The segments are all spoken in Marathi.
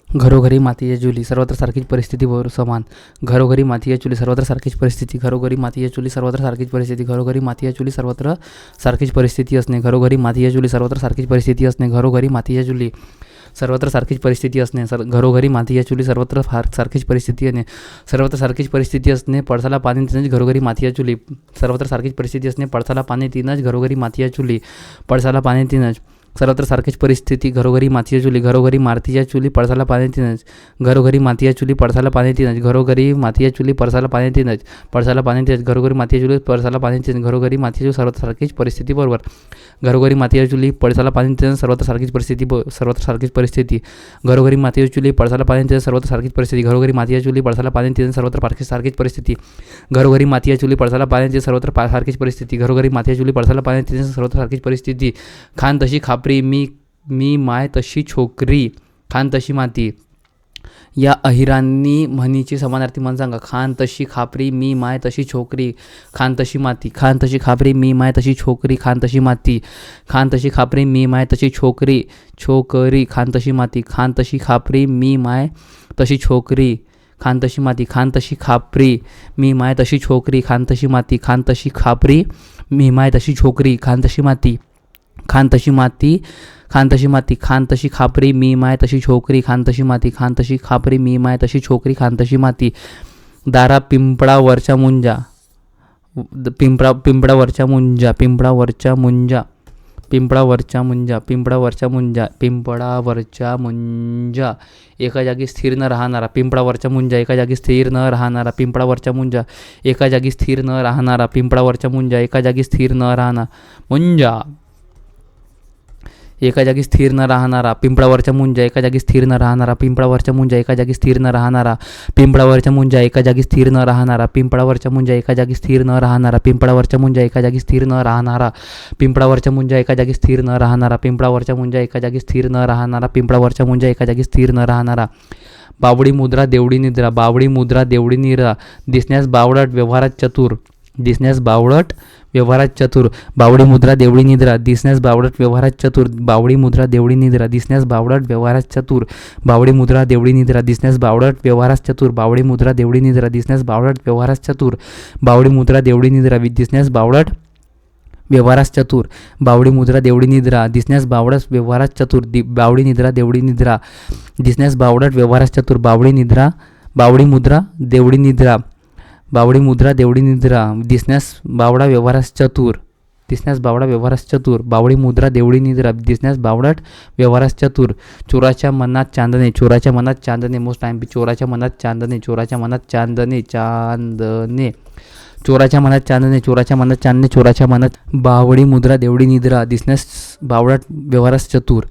घरोघरी मातीच्या चुली, सर्वत्र सारखीच परिस्थिती समान. घरोघरी मातीच्या चुली, सर्वत्र सारखीच परिस्थिती. घरोघरी मातीच्या चुली, सर्वत्र सारखीच परिस्थिती. घरोघरी मातीच्या चुली, सर्वत्र सारखीच परिस्थिती असणे. घरोघरी मातीच्या चुली, सर्वत्र सारखीच परिस्थिती असणे. घरोघरी मातीच्या चुली, सर्वत्र सारखीच परिस्थिती असणे. घरोघरी मातीच्या चुली, सर्वत्र सारखीच परिस्थिती असणे. सर्वत्र सारखीच परिस्थिती असणे. पळसाला पाणी तीनच, घरोघरी मातीच्या चुली, सर्वत्र सारखीच परिस्थिती असणे. पळसाला पाणी तीनच, घरोघरी मातीच्या चुली, पळसाला पाणी तीनच, सर्वत्र सारखीच परिस्थिती. घरोघरी मातीच्या चुली, घरोघरी मातीच्या चुली, पळसाला पाणी तीनच. घरोघरी मातीच्या चुली, पळसाला पाणी तीनच. घरोघरी मातीच्या चुली, पळसाला पाणी तीनच, पळसाला पाणी तीनच. घरोघरी मातीच्या चुली, पळसाला पाणी तीनच. घरोघरी मातीच्या चुली, सर्वत्र सारखीच परिस्थिती. बरोबर. घरोघरी मातीच्या चुली, पळसाला पाणी तीनच, सर्वत्र सारखीच परिस्थिती. सर्वत्र सारखीच परिस्थिती. घरोघरी मातीच्या चुली, पळसाला पाणी तीनच, सर्वत्र सारखीच परिस्थिती. घरोघरी मातीच्या चुली, पळसाला पाणी तीनच, सर्वत्र सारखीच परिस्थिती. घरोघरी मातीच्या चुली, पळसाला पाणी तीनच, सर्वत्र सारखीच परिस्थिती. घरोघरी मातीच्या चुली, पळसाला पाणी तीनच, सर्वत्र सारखीच परिस्थिती. खान तशी खापरी, मी माय तशी छोकरी, खान तशी माती. या अहिराणी म्हणीची समानार्थी म्हण सांगा. खान तशी खापरी, मी माय तशी छोकरी, खान तशी माती. खान तशी खापरी, मी माय तशी छोकरी, खान तशी माती. खान तशी खापरी, मी माय तशी छोकरी, खान तशी माती. खान तशी खापरी, मी माय तशी छोकरी, खान तशी माती. खान तशी खापरी, मी माय तशी छोकरी, खान तशी माती. खान तशी खापरी, मी माय तशी छोकरी, खान तशी माती. खान तशी माती, खान तशी माती. खान तशी खापरी, मी माय तशी छोकरी, खान तशी माती. खान तशी खापरी, मी माय तशी छोकरी, खान तशी माती. दारा पिंपळावरच्या मुंजा, पिंपळावरच्या मुंजा, पिंपळावरच्या मुंजा, पिंपळावरच्या मुंजा, पिंपळावरच्या मुंजा, पिंपळावरच्या मुंजा. एका जागी स्थिर न राहणारा, पिंपळावरच्या मुंजा. एका जागी स्थिर न राहणारा, पिंपळावरच्या मुंजा. एका जागी स्थिर न राहणारा, पिंपळावरच्या मुंजा. एका जागी स्थिर न राहणारा मुंजा. एका जागी स्थिर न राहणारा, पिंपळावरच्या मुंजा. एका जागी स्थिर न राहणारा, पिंपळावरच्या मुंजा. एका जागी स्थिर न राहणारा, पिंपळावरच्या मुंजा. एका जागी स्थिर न राहणारा, पिंपळावरच्या मुंजा. एका जागी स्थिर न राहणारा, पिंपळावरच्या मुंजा. एका जागी स्थिर न राहणारा, पिंपळावरच्या मुंजा. एका जागी स्थिर न राहणारा, पिंपळावरच्या मुंजा. एका जागी स्थिर न राहणारा, पिंपळावरच्या मुंजा. एका जागी स्थिर न राहणारा. बावडी मुद्रा देवडी निद्रा, बावडी मुद्रा देवडी निद्रा. दिसण्यास बावळट, व्यवहारात चतुर, दिसण्यास बावळट, व्यवहारात चतुर. बावडी मुद्रा देवडी निद्रा, दिसण्यास बावळट, व्यवहारात चतुर. बावडी मुद्रा देवडी निद्रा, दिसण्यास बावळट, व्यवहारात चतुर. बावडी मुद्रा देवडी निद्रा, दिसण्यास बावळट, व्यवहारात चतुर. बावडी मुद्रा देवडी निद्रा, दिसण्यास बावळट, व्यवहारात चतुर. बावडी मुद्रा देवडी निद्रा, दिसण्यास बावळट, व्यवहारास चतुर. बावडी मुद्रा देवडी निद्रा, दिसण्यास बावळट, व्यवहारास चतुर. बावडी निद्रा देवडी निद्रा, दिसण्यास बावळट, व्यवहारास चतुर. बावडी निद्रा, बावडी मुद्रा देवडी निद्रा, बावडी मुद्रा देवडी निद्रा, दिसण्यास बावडा, व्यवहारास चतुर, दिसण्यास बावडा, व्यवहारास चतुर. बावडी मुद्रा देवडी निद्रा, दिसण्यास बावडट, व्यवहारास चतुर. चोराच्या मनात चांदणे, चोराच्या मनात चांदणे. मोस्ट टाइम बी. चोराच्या मनात चांदणे, चोराच्या मनात चांदणे, चांदणे. चोराच्या मनात चांदणे, चोराच्या मनात चांदणे, चोराच्या मनात. बावडी मुद्रा देवडी निद्रा, दिसण्यास बावडट, व्यवहारास चतुर.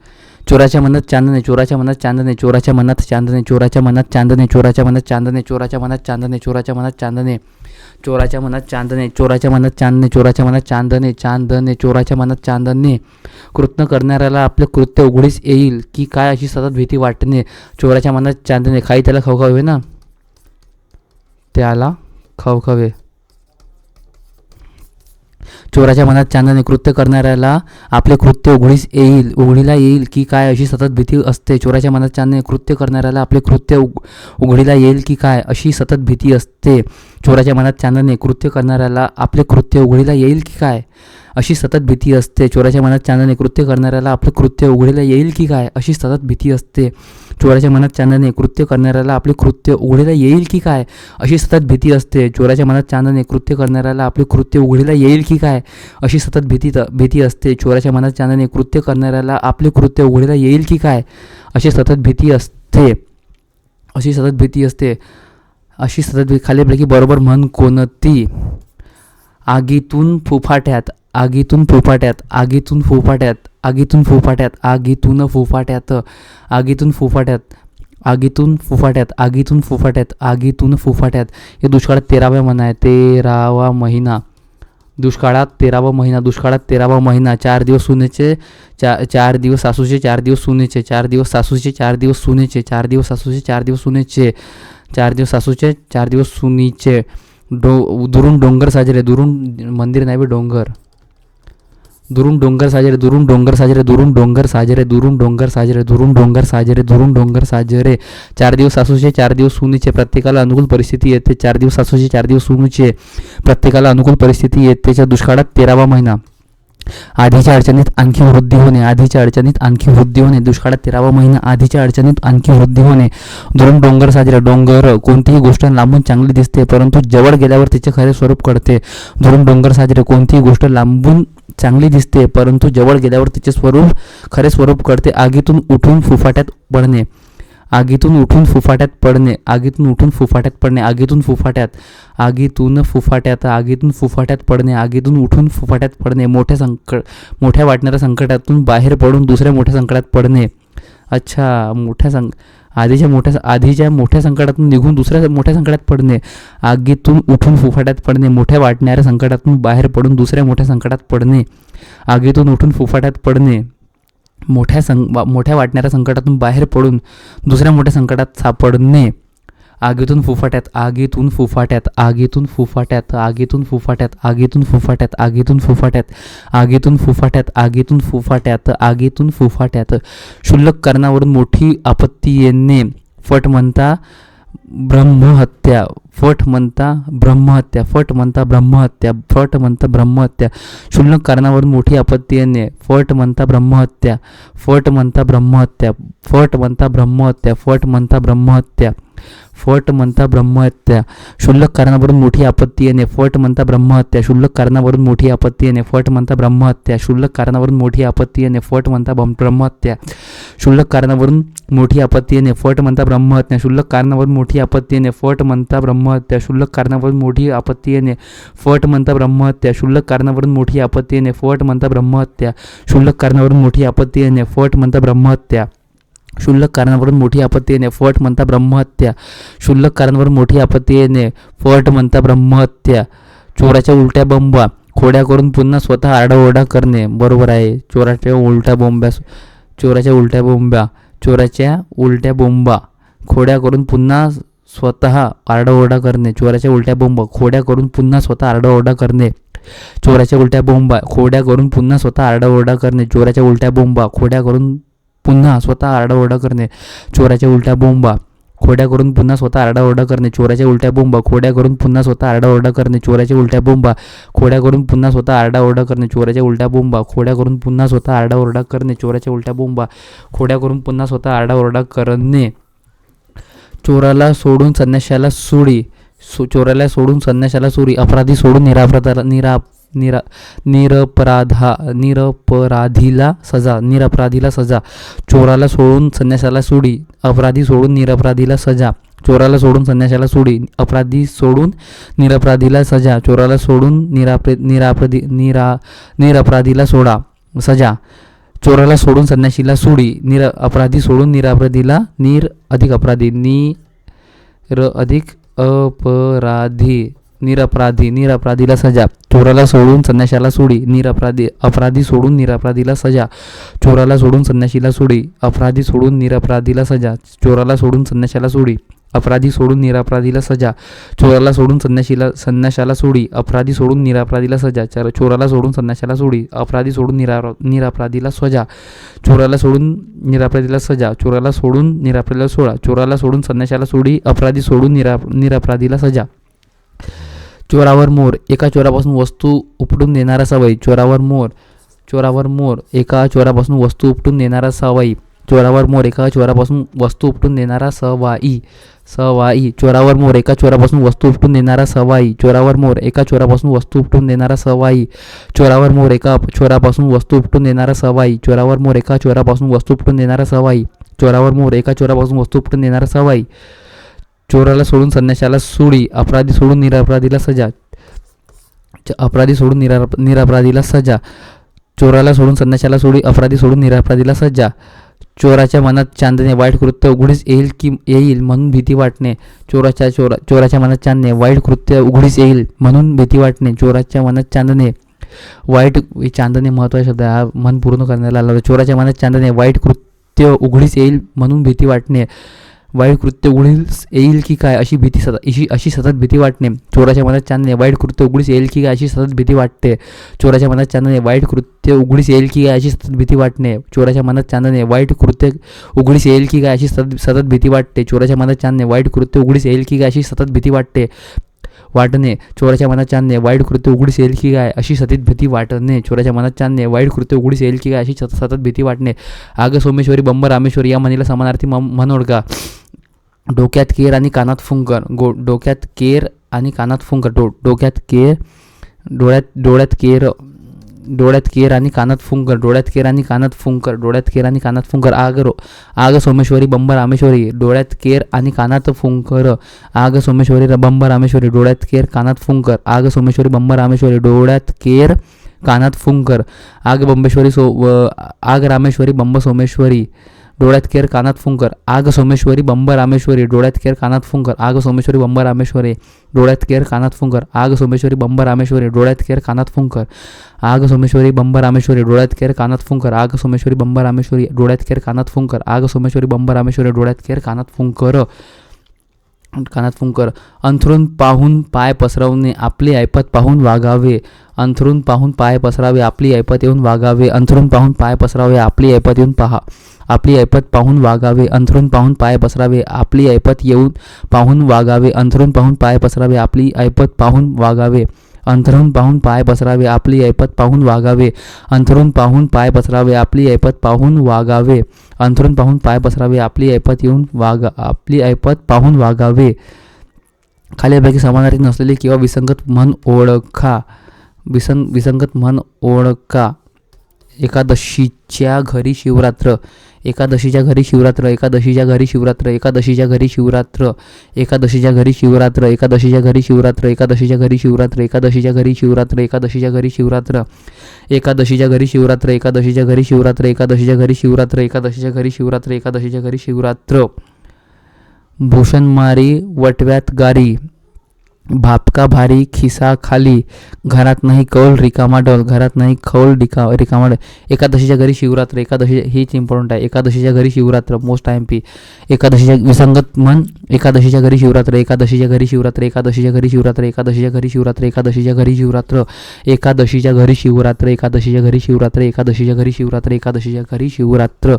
चोराच्या मनात चांदणे, चोराच्या मनात चांदणे, चोराच्या मनात चांदणे, चोराच्या मनात चांदणे, चोराच्या मनात चांदणे, चोराच्या मनात चांदणे, चोराच्या मनात चांदणे, चोराच्या मनात चांदणे, चोराच्या मनात चांदणे, चोराच्या मनात चांदणे, चांदणे, चोराच्या मनात चांदणे. कृत्य करणाऱ्याला आपले कृत्य उघडीस येईल की काय अशी सतत भीती वाटणे. चोराच्या मनात चांदणे. काही त्याला खवखवे ना, त्याला खवखवे. चोराच्या मनात चांदणे. कृत्य करणाऱ्याला आपले कृत्य उघडीला येईल की काय अशी सतत भीती असते. चोराच्या मनात चांदणे. कृत्य करणाऱ्याला आपले कृत्य उघडीला येईल की काय अशी सतत भीती असते. चोराच्या मनात चांदणे. कृत्य करणाऱ्याला आपले कृत्य उघडीला येईल की काय अशी सतत भीती असते. चोराच्या मनात चांदणे. कृत्य करणाऱ्याला आपले कृत्य उघडीला येईल की काय अशी सतत भीती असते. चोराच्या मनात चांदणे. कृत्य करणाऱ्याला आपले कृत्य उघडीला येईल की काय अशी सतत भीती असते. चोराच्या मनात चांदणे. कृत्य करणाऱ्याला आपले कृत्य उघडीला येईल की काय अशी सतत भीती असते. चोराच्या मनात चांदणे. कृत्य करणाऱ्याला आपले कृत्य उघडीला येईल की काय अशी सतत भीती असते. अशी सतत भीती असते. अशी सतत खालीपैकी बरोबर म्हण कोणती. आगीतून फुफाट्यात, आगीतून फुफाट्यात, आगीतून फुफाट्यात, आगीतून फुफाट्यात, आगीतून फुफाट्यात, आगीतून फुफाट्यात, आगीतून फुफाट्यात, आगीतून फुफाट्यात, आगीतून फुफाट्यात. हे दुष्काळात 13वा महिना आहे. 13वा महिना. दुष्काळात 13वा महिना. दुष्काळात 13वा महिना. 4 दिवस सुनेचे, 4 दिवस सासूचे, 4 दिवस सुनेचे, 4 दिवस सासूचे, 4 दिवस सुनेचे, 4 दिवस सासूचे, 4 दिवस सुनेचे, 4 दिवस सासूचे, 4 दिवस सुनीचे. दुरून डोंगर साजरे. दुरून मंदिर नाही बे, डोंगर. दुरून डोंगर साजरे, दुरून डोंगर साजरे, दुरून डोंगर साजरे, दुरून डोंगर साजरे, दुरून डोंगर साजरे, दुरून डोंगर साजरे. 4 दिवस सासूचे 4 दिवस सुनीचे, प्रत्येकाला अनुकूल परिस्थिती येते. 4 दिवस सासूचे 4 दिवस सुनीचे, प्रत्येकाला अनुकूल परिस्थिती येते. दुष्काळात 13वा महिना. आधीच्या अडचणीत आणखी वृद्धी होणे, आधीच्या अडचणीत आणखी वृद्धी होणे. दुष्काळात 13वा महिना. आधीच्या अडचणीत आणखी वृद्धी होणे. दुरून डोंगर साजरे, डोंगर कोणतीही गोष्ट लांबून चांगली दिसते परंतु जवळ गेल्यावर तिचे खरे स्वरूप कळते. दुरून डोंगर साजरे, कोणतीही गोष्ट लांबून चांगली दिसते परंतु जवळ गेल्यावर तिचे खरे स्वरूप कळते. आगीतून उठून फुफाट्यात पडणे, आगीतून उठून फुफाट्यात पडणे, आगीतून उठून फुफाट्यात पडणे, आगीतून फुफाट्यात, आगीतून फुफाट्यात, आगीतून फुफाट्यात पडणे, आगीतून उठून फुफाट्यात पडणे. मोठ्या वाटणाऱ्या संकटातून बाहेर पडून दुसऱ्या मोठ्या संकटात पडणे. अच्छा, आधीच्या मोठ्या संकटातून निघून दुसऱ्या मोठ्या संकटात पडणे. आगीतून उठून फुफाट्यात पडणे, मोठ्या वाटणाऱ्या संकटातून बाहेर पडून दुसऱ्या मोठ्या संकटात पडणे. आगीतून उठून फुफाट्यात पडणे, मोठ्या वाटणाऱ्या संकटातून बाहेर पडून दुसऱ्या मोठ्या संकटात सापडणे. आगीतून फुफाट्यात, आगीतून फुफाट्यात, आगीतून फुफाट्यात, आगीतून फुफाट्यात, आगीतून फुफाट्यात, आगीतून फुफाट्यात, आगीतून फुफाट्यात, आगीतून फुफाट्यात, आगीतून फुफाट्यात. क्षुल्लक कारणावरून मोठी आपत्ती येणे, फट म्हणता ब्रह्महत्या, फट म्हणता ब्रह्महत्या, फट म्हणता ब्रह्महत्या, फट म्हणता ब्रह्महत्या. क्षुल्लक कारणावरून मोठी आपत्ती येणे, फट म्हणता ब्रह्महत्या, फट म्हणता ब्रह्महत्या, फट म्हणता ब्रह्महत्या, फट म्हणता ब्रह्महत्या, फट म्हणता ब्रह्महत्या. क्षुल्लक कारणावरून मोठी आपत्ती येणे, फट म्हणता ब्रह्महत्या, क्षुल्लक कारणावरून मोठी आपत्ती येणे, फट म्हणता ब्रह्महत्या, क्षुल्लक कारणावरून मोठी आपत्ती येणे, फट म्हणता ब्रह्महत्या, क्षुल्लक कारणावरून मोठी आपत्ती येणे, फट म्हणता ब्रह्महत्या, क्षुल्लक कारणावरून मोठी आपत्ती येणे, फट म्हणता ब्रह्महत्या, क्षुल्लक कारणावरून मोठी आपत्ती येणे, फट म्हणता ब्रह्महत्या, क्षुल्लक कारणावरून मोठी आपत्ती येणे, फट म्हणता ब्रह्महत्या, क्षुल्लक कारणावरून मोठी आपत्ती येणे, फट म्हणता ब्रह्महत्या, क्षुल्लक कारणावरून मोठी आपत्ती येणे, फट म्हणता ब्रह्महत्या, क्षुल्लक कारणावरून मोठी आपत्ती येणे, फट म्हणता ब्रह्महत्या. चोराच्या उलट्या बोंबा, खोड्या करून पुन्हा स्वतः आरडाओरडा करणे. बरोबर आहे. चोराच्या उलट्या बोंब्या, चोराच्या उलट्या बोंब्या, चोराच्या उलट्या बोंबा, खोड्या करून पुन्हा स्वतः आरडाओरडा करणे. चोराच्या उलट्या बोंबा, खोड्या करून पुन्हा स्वतः आरडाओरडा करणे. चोराच्या उलट्या बोंबा, खोड्या करून पुन्हा स्वतः आरडाओरडा करणे. चोराच्या उलट्या बोंबा, खोड्या करून पुन्हा स्वतः आरडाओरडा करणे. चोराच्या उलट्या बोंबा, खोड्या करून पुन्हा स्वतः आरडाओरडा करणे. चोराच्या उलट्या बोंबा, खोड्या करून पुन्हा स्वतः आरडाओरडा करणे. चोराच्या उलट्या बोंबा, खोड्या करून पुन्हा स्वतः आरडाओरडा करणे. चोराच्या उलट्या बोंबा, खोड्या करून पुन्हा स्वतः आरडाओरडा करणे. चोराच्या उलट्या बोंबा, खोड्या करून पुन्हा स्वतः आरडाओरडा करणे. चोराला सोडून संन्याशाला सुडी, चोराला सोडून संन्याशाला सुरी, अपराधी सोडून निरपराधीला सजा, निरपराधीला सजा. चोराला सोडून संन्याशाला सुडी, अपराधी सोडून निरपराधीला सजा. चोराला सोडून संन्याशाला सुडी, अपराधी सोडून निरपराधीला सजा. चोराला सोडून निरपराधीला सोडा सजा. चोराला सोडून संन्याशीला सुडी, अपराधी सोडून निरपराधीला अधिक अपराधी, अधिक अपराधी, निरपराधीला सजा. चोराला सोडून संन्याशाला सुडी, अपराधी सोडून निरपराधीला सजा. चोराला सोडून संन्याशीला सुडी, अपराधी सोडून निरपराधीला सजा. चोराला सोडून संन्याशाला सुडी, अपराधी सोडून निरपराधीला सजा. चोराला सोडून संन्याशाला सुडी, अपराधी सोडून निरपराधीला सजा. चोराला सोडून संन्याशाला सुडी, अपराधी सोडून निरपराधीला सजा. चोराला सोडून निरपराधीला सजा. चोराला सोडून निरपराधीला सोडा. चोराला सोडून संन्याशाला सुडी, अपराधी सोडून निरपराधीला सजा. चोरावर मोर, एका चोरापासून वस्तू उपटून देणारा सवाई. चोरावर मोर, एका चोरापासून वस्तू उपटून देणारा सवाई. चोरावर मोर, एका चोरापासून वस्तू उपटून देणारा सवाई. चोरावर मोर, एका चोरापासून वस्तू उपटून देणारा सवाई. चोरावर मोर, एका चोरापासून वस्तू उपटून देणारा सवाई. चोरावर मोर, एका चोरापासून वस्तू उपटून देणारा सवाई. चोरावर मोर, एका चोरापासून वस्तू उपटून देणारा सवाई. चोरावर मोर, एका चोरापासून वस्तू उपटून देणारा सवाई. चोराला सोडून संन्याशाला सुडी, अपराधी सोडून निरपराधीला सजा. अपराधी सोडून निरपराधीला सजा. चोराला सोडून संन्याशाला सुडी, अपराधी सोडून निरपराधीला सजा. चोराच्या मनात चांदणे, वाईट कृत्य उघडीस येईल म्हणून भीती वाटणे. चोराच्या मनात चांदणे, वाईट कृत्य उघडीस येईल म्हणून भीती वाटणे. चोराच्या मनात चांदणे, वाईट, चांदणे महत्त्वाचा शब्द आहे, हा मन पूर्ण करण्याला आला. चोराच्या मनात चांदणे, वाईट कृत्य उघडीस येईल म्हणून भीती वाटणे. वाईट कृत्य उघडीस येईल की काय अशी अशी सतत भीती वाटणे. चोराच्या मनात चांदणे वाईट कृत्य उघडीस येईल की काय अशी सतत भीती वाटते. चोराच्या मनात चांदणे वाईट कृत्य उघडीस येईल की काय अशी सतत भीती वाटणे. चोराच्या मनात चांदणे वाईट कृत्य उघडीस येईल की काय अशी सतत भीती वाटते. चोराच्या मनात चांदणे वाईट कृत्य उघडीस येईल की काय अशी सतत भीती वाटणे. चोराच्या मनात चांदणे वाईट कृत्य उघडीस येईल की काय अशी सतत भीती वाटणे. चोराच्या मनात चांदणे वाईट कृत्य उघडीस येईल की काय अशी सतत भीती वाटणे. आग सोमेश्वरी बंब रामेश्वरी या म्हणीला समानार्थी म्हण ओळखा. डोक्यात केर आणि कानात फुंकर. डोक्यात केर आणि कानात फुंकर. डोक्यात केर डोळ्यात केर आणि कानात फुंकर. डोळ्यात केर आणि कानात फुंकर. डोळ्यात केर आणि कानात फुंकर. आग सोमेश्वरी बंब रामेश्वरी. डोळ्यात केर आणि कानात फुंकर. आग सोमेश्वरी बंब रामेश्वरी. डोळ्यात केर कानात फुंकर. आग सोमेश्वरी बंब रामेश्वरी. डोळ्यात केर कानात फुंकर. आग रामेश्वरी बंब सोमेश्वरी. डोळ्यात केर कानात फुंकर. आग सोमेश्वरी बंब रामेश्वरी. डोळ्यात केर कानात फुंकर. आग सोमेश्वरी बंब रामेश्वरी. डोळ्यात केर कानात फुंकर. आग सोमेश्वरी बंब रामेश्वरी. डोळ्यात केर कानात फुंकर. आग सोमेश्वरी बंब रामेश्वरी. डोळ्यात केर कानात फुंकर. आग सोमेश्वरी बंब रामेश्वरी. डोळ्यात केर कानात फुंकर. आग सोमेश्वरी बंब रामेश्वरी. डोळ्यात केर कानात फुंकर. अंथरूण पाहून पाय पसरवणे आपली ऐपत पाहून वागावे. अंथरूण पाहून पाय पसरावे आपली ऐपत येऊन वागावे. अंथरूण पाहून पाय पसरावे आपली ऐपत येऊन आपली ऐपत पाहून वागावे. अंथरूण पाहून पाय पसरावे आपली ऐपत येऊन पाहून वागावे. अंथरूण पाहून पाय पसरावे आपली ऐपत पाहून वागावे. अंथरूण पाहून पाय पसरावे आपली ऐपत पाहून वागावे. अंथरूण पाहून पाय पसरावे आपली ऐपत पाहून वागावे. अंथरूण पाहून पाय पसरावे आपली ऐपत पाहून वागावे. खालीलपैकी समानार्थी नसलेले किंवा विसंगत म्हण ओळखा. विसंगत म्हण ओळखा. एकादशीच्या घरी शिवरात्र. एकादशीच्या घरी शिवरात्र. एकादशीच्या घरी शिवरात्र. एकादशीच्या घरी शिवरात्र. एकादशीच्या घरी शिवरात्र. एकादशीच्या घरी शिवरात्र. एकादशीच्या घरी शिवरात्र. एकादशीच्या घरी शिवरात्र. एकादशीच्या घरी शिवरात्र. एकादशीच्या घरी शिवरात्र. एकादशीच्या घरी शिवरात्र. एकादशीच्या घरी शिवरात्र. एकादशीच्या घरी शिवरात्र. एकादशीच्या घरी शिवरात्र. भूषणमारी वटव्यात गारी. भापका भारी खिसा खाली. घरात नाही कौल रिकामा डोल. घरात नाही खौल रिकामा डोल. एकादशीच्या घरी शिवरात्र. हीच इम्पॉर्टंट आहे. एकादशीच्या घरी शिवरात्र मोस्ट MP. एकादशीच्या विसंगत म्हण. एकादशीच्या घरी शिवरात्र. एकादशीच्या घरी शिवरात्र. एकादशीच्या घरी शिवरात्र. एकादशीच्या घरी शिवरात्र. एकादशीच्या घरी शिवरात्र. एकादशीच्या घरी शिवरात्र. एकादशीच्या घरी शिवरात्र. एकादशीच्या घरी शिवरात्र. एकादशीच्या घरी शिवरात्र.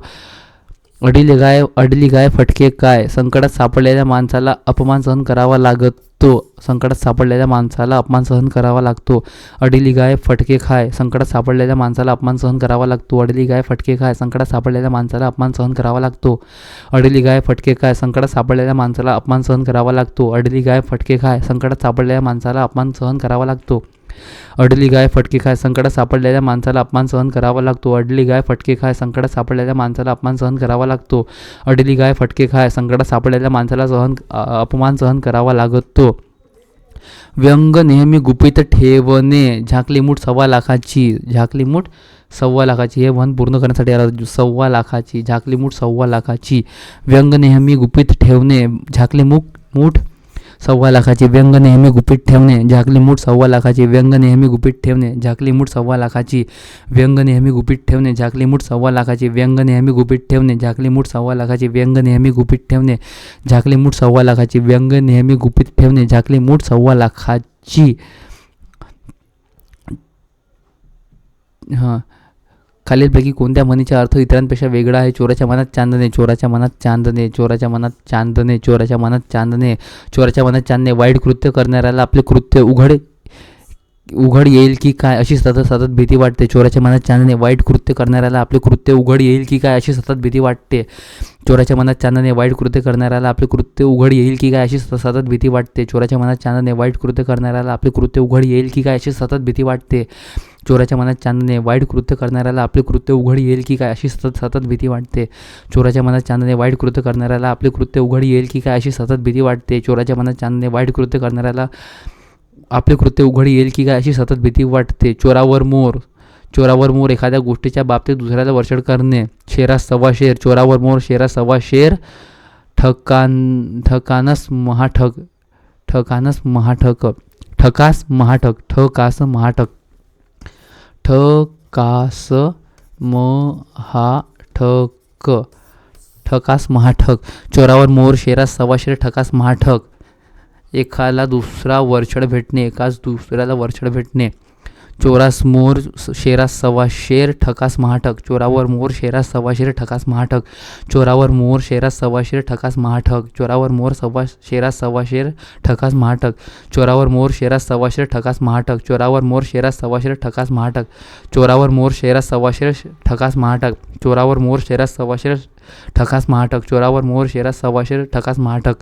अडली गाय फटके काय. संकटात सापडलेल्या माणसाला अपमान सहन करावा लागतो. संकटात सापडलेल्या माणसाला अपमान सहन करावा लागतो. अडली गाय फटके खाय. संकटात सापडलेल्या माणसाला अपमान सहन करावा लागतो. अडली गाय फटके खाय. संकटात सापडलेल्या माणसाला अपमान सहन करावा लागतो. अडली गाय फटके खाय. संकटात सापडलेल्या माणसाला अपमान सहन करावा लागतो. अडली गाय फटके खाय. संकटात सापडलेल्या माणसाला अपमान सहन करावा लागतो. अडली गाय फटके खाय. संकटात सापडलेल्या माणसाला अपमान सहन करावा लागतो. अडली गाय फटके खाय. संकटात सापडलेल्या माणसाला अपमान सहन करावा लागतो. अडली गाय फटके खाय. संकटात सापडलेल्या माणसाला अपमान सहन करावा लागतो. व्यंग नेहमी गुपित ठेवणे. झाकली मूठ 1.25 लाखाची. झाकली मूठ 1.25 लाखाची. हे म्हण पूर्ण करण्यासाठी 1.25 लाखाची. झाकली मूठ 1.25 लाखाची. व्यंग नेहमी गुपित ठेवणे. झाकली मूठ 1.25 लाखाची. व्यंग नेहमी गुपित ठेवणे. झाकली मूठ 1.25 लाखाची. व्यंग नेहमी गुपित ठेवणे. झाकली मूठ 1.25 लाखाची. व्यंग नेहमी गुपित ठेवणे. झाकली मूठ 1.25 लाखाची. व्यंग नेहमी गुपित ठेवणे. झाकली मूठ 1.25 लाखाची. व्यंग नेहमी गुपित ठेवणे. झाकली मूठ 1.25 लाखाची. व्यंग नेहमी गुपित ठेवणे. झाकली मूठ 1.25 लाखाची. खालीलपैकी कोणत्या म्हणीचा अर्थ इतरांपेक्षा वेगळा आहे. चोराच्या मनात चांदणे. चोराच्या मनात चांदणे. चोराच्या मनात चांदणे. चोराच्या मनात चांदणे. चोराच्या मनात चांदणे वाईट कृत्य करणाऱ्याला आपले कृत्य उघड येईल की काय अशी सतत भीती वाटते. चोराच्या मनात चांदणे वाईट कृत्य करणाऱ्याला आपले कृत्य उघड येईल की काय अशी सतत भीती वाटते. चोराच्या मनात चांदणे वाईट कृत्य करणाऱ्याला आपले कृत्य उघड येईल की काय अशी सतत भीती वाटते. चोराच्या मनात चांदणे वाईट कृत्य करणाऱ्याला आपले कृत्य उघड येईल की काय अशी सतत भीती वाटते. चोराच्या मनात चांदणे वाईट कृत्य करणाऱ्याला आपले कृत्य उघड येईल की काय अशी सतत भीती वाटते. चोराच्या मनात चांदणे वाईट कृत्य करणाऱ्याला आपले कृत्य उघड येईल की काय अशी सतत भीती वाटते. चोराच्या मनात चांदणे वाईट कृत्य करणाऱ्याला आपले कृत्य उघड येईल की काय अशी सतत भीती वाटते. चोरावर मोर. चोरावर मोर एखाद्या गोष्टीच्या बाबतीत दुसऱ्याला वर्षण करणे. शेरास सव्वा शेर. चोरावर मोर शेरास सव्वा शेर. ठकास महाठक. ठकास महाठक. ठकास महाठक. ठकास महाठक. ठकास महाठक. ठकास महाठक. चोरावर मोर शेरास सवाशेर ठकास महाठक. एकाला दुसरा वरचढ भेटणे, एकाच दुसऱ्याला वरचढ भेटणे. चोरास मोर शेरास सवाशेर ठकास महाठक. चोरावर मोर शेरास सवाशेर ठकास महाठक. चोरावर मोर शेरास सवाशेर ठकास महाठक. चोरावर मोर शेरास सवाशेर ठकास महाठक. चोरावर मोर शेरास सवाशेर ठकास महाठक. चोरावर मोर शेरास सवाशेर ठकास महाठक. चोरावर मोर शेरास सवाशेर ठकास महाठक. चोरावर मोर शेरास सवाशेर ठकास महाठक. चोरावर मोर शेरास सवाशेर ठकास महाठक.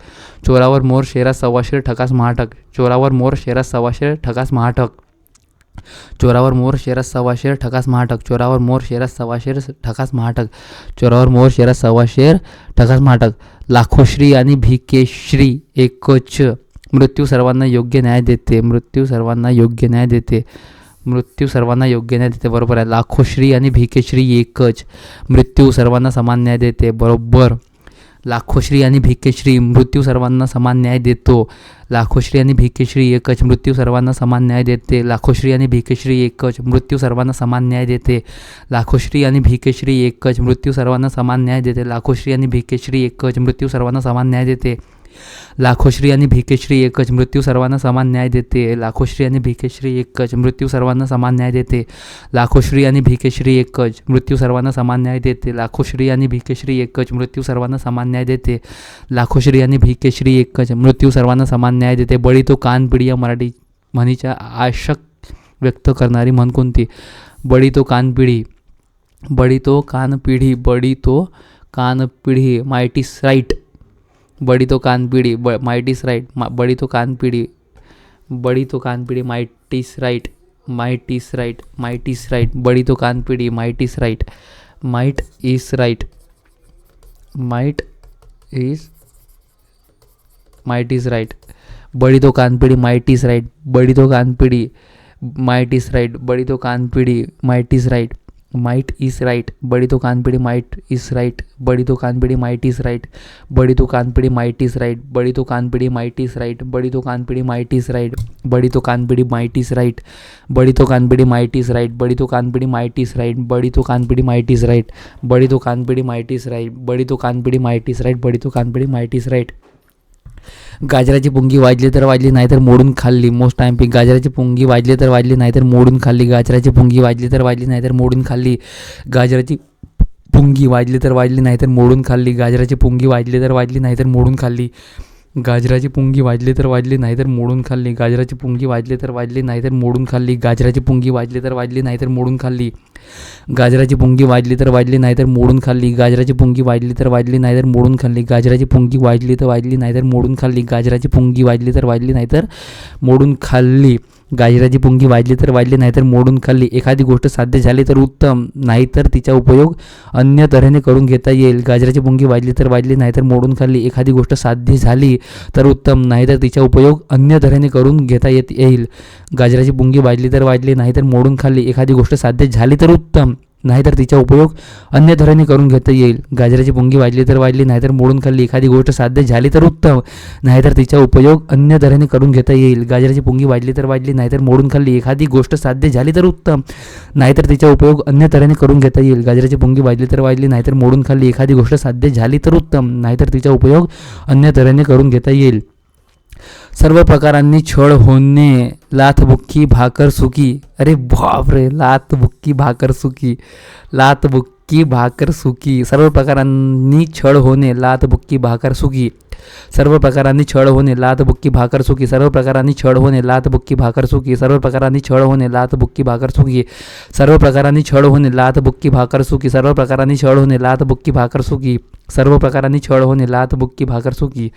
चोरावर मोर शेरास सवाशेर ठकास महाठक. चोरावर मोर शेरास सवाशेर ठकास महाठक. चोरावर मोर शेरास सवाशेर ठकास महाठक. चोरावर मोर शेरास सवाशेर ठकास महाठक. चोरावर मोर शेरास सवाशेर ठकास महाठक. लाखोश्री आणि भिकेश्री एकच. मृत्यू सर्वांना योग्य न्याय देते. मृत्यू सर्वांना योग्य न्याय देते. मृत्यू सर्वांना योग्य न्याय देते. बरोबर आहे. लाखोश्री आणि भिकेश्री एकच. मृत्यू सर्वांना समान न्याय देते. बरोबर. लाखोश्री आणि भिकेश्री. मृत्यू सर्वांना समान न्याय देतो. लाखोश्री आणि भिकेश्री एकच. मृत्यू सर्वांना समान न्याय देते. लाखोश्री आणि भिकेश्री एकच. मृत्यू सर्वांना समान न्याय देते. लाखोश्री आणि भिकेश्री एकच. मृत्यू सर्वांना समान न्याय देते. लाखोश्री आणि भिकेश्री एकच. मृत्यू सर्वांना समान न्याय देते. लाखोश्री आणि भिकेश्री एकच. मृत्यू सर्वांना समान न्याय देते. लाखोश्री आणि भिकेश्री एकच. मृत्यू सर्वांना समान न्याय देते. लाखोश्री आणि भिकेश्री एकच. मृत्यू सर्वांना समान न्याय देते. लाखोश्री आणि भिकेश्री एकच. मृत्यू सर्वांना समान न्याय देते. लाखोश्री आणि भिकेश्री एकच. मृत्यू सर्वांना समान न्याय देते. बळी तो कान पिढी या मराठी म्हणीच्या आशक व्यक्त करणारी म्हण कोणती? बळी तो कान पिढी. बळी तो कान पिढी. बळी तो कान पिढी. Might is right. बड़ी तो कान पीढ़ी. Might is right. बड़ी तो कान पीढ़ी. बड़ी तो कान पीढ़ी. Might is right. Might is right. Might is right. बड़ी तो कान पीढ़ी. Might is right. Might is right. Might is right. बड़ी तो कान पीढ़ी. Might is right. बड़ी तो कान पीढ़ी. Might is right. बड़ी तो कान पीढ़ी. Might is right. Might is right. बड़ी तो कान पीढ़ी. Might is right. बड़ी तो कान पीढ़ी. Might is right. बड़ी तो कान पीढ़ी. Might is right. बड़ी तो कान पीढ़ी. Might is right. बड़ी तो कान पीढ़ी. Might is right. बड़ी तो कान पीढ़ी. Might is right. बड़ी तो कान पीढ़ी. Might is right. बड़ी तो कान पीढ़ी. Might is right. बड़ी तो कान पीढ़ी. Might is right. बड़ी तो कान पीढ़ी. Might is right. बड़ी तो कान पीढ़ी. Might is right. बड़ी तो कान पीढ़ी. Might is right. गाजराची पुंगी वाजली तर वाजली नाही तर मोडून खाल्ली. मोस्ट टाइम पिक. गाजराची पुंगी वाजली तर वाजली नाही तर मोडून खाल्ली. गाजराची पुंगी वाजली तर वाजली नाही तर मोडून खाल्ली. गाजराची पुंगी वाजली तर वाजली नाही तर मोडून खाल्ली. गाजराची पुंगी वाजली तर वाजली नाही तर मोडून खाल्ली. गाजराची पुंगी वाजली तर वाजली नाही तर मोडून खाल्ली. गाजराची पुंगी वाजली तर वाजली नाही तर मोडून खाल्ली. गाजराची पुंगी वाजली तर वाजली नाही तर मोडून खाल्ली. गाजराची पुंगी वाजली तर वाजली नाही तर मोडून खाल्ली. गाजराची पुंगी वाजली तर वाजली नाही तर मोडून खाल्ली. गाजराची पुंगी वाजली तर वाजली नाही तर मोडून खाल्ली. गाजराची पुंगी वाजली तर वाजली नाही तर मोडून खाल्ली. गाजराची पुंगी वाजली तर वाजली नाही तर मोडून खाल्ली. एखादी गोष्ट साध्य झाली तर उत्तम, नाहीतर तिचा उपयोग अन्य तऱ्हेने करून घेता येईल. गाजराची पुंगी वाजली तर वाजली नाही तर मोडून खाल्ली. एखादी गोष्ट साध्य झाली तर उत्तम, नाहीतर तिचा उपयोग अन्य तऱ्हेने करून घेता येईल. गाजराची पुंगी वाजली तर वाजली नाही तर मोडून खाल्ली. एखादी गोष्ट साध्य झाली तर उत्तम, नाहीतर तिचा उपयोग अन्य तऱ्हेने करून घेता येईल. गाजराची पुंगी वाजली तर वाजली नाही तर मोडून खाल्ली. एखादी गोष्ट साध्य झाली तर उत्तम, नाहीतर तिचा उपयोग अन्य तऱ्हेने करून घेता येईल. गाजराची पुंगी वाजली तर वाजली नाही तर मोडून खाल्ली. एखादी गोष्ट साध्य झाली तर उत्तम, नाहीतर तिचा उपयोग अन्य तऱ्हेने करून घेता येईल. गाजराची पुंगी वाजली तर वाजली नाही तर मोडून खाल्ली. एखादी गोष्ट साध्य झाली तर उत्तम, नाहीतर तिचा उपयोग अन्य तऱ्हेने करून घेता येईल. सर्व प्रकारांनी छळ होणे, लाथबुक्की भाकर सुकी. अरे बापरे, लाथबुक्की भाकर सुकी. लाथबुक्की भाकर सुकी. सर्व प्रकारांनी छळ होणे, लाथबुक्की भाकर सुकी. सर्व प्रकारांनी छळ होणे, लाथबुक्की भाकर सुकी. सर्व प्रकारांनी छळ होणे, लाथबुक्की भाकर सुकी. सर्व प्रकारांनी छळ होणे, लाथबुक्की भाकर सुकी. सर्व प्रकारांनी छळ होणे, लाथबुक्की भाकर सुकी. सर्व प्रकारांनी छळ होणे, लाथबुक्की भाकर सुकी. सर्व प्रकारांनी छळ होणे, लाथबुक्की भाकर सुकी.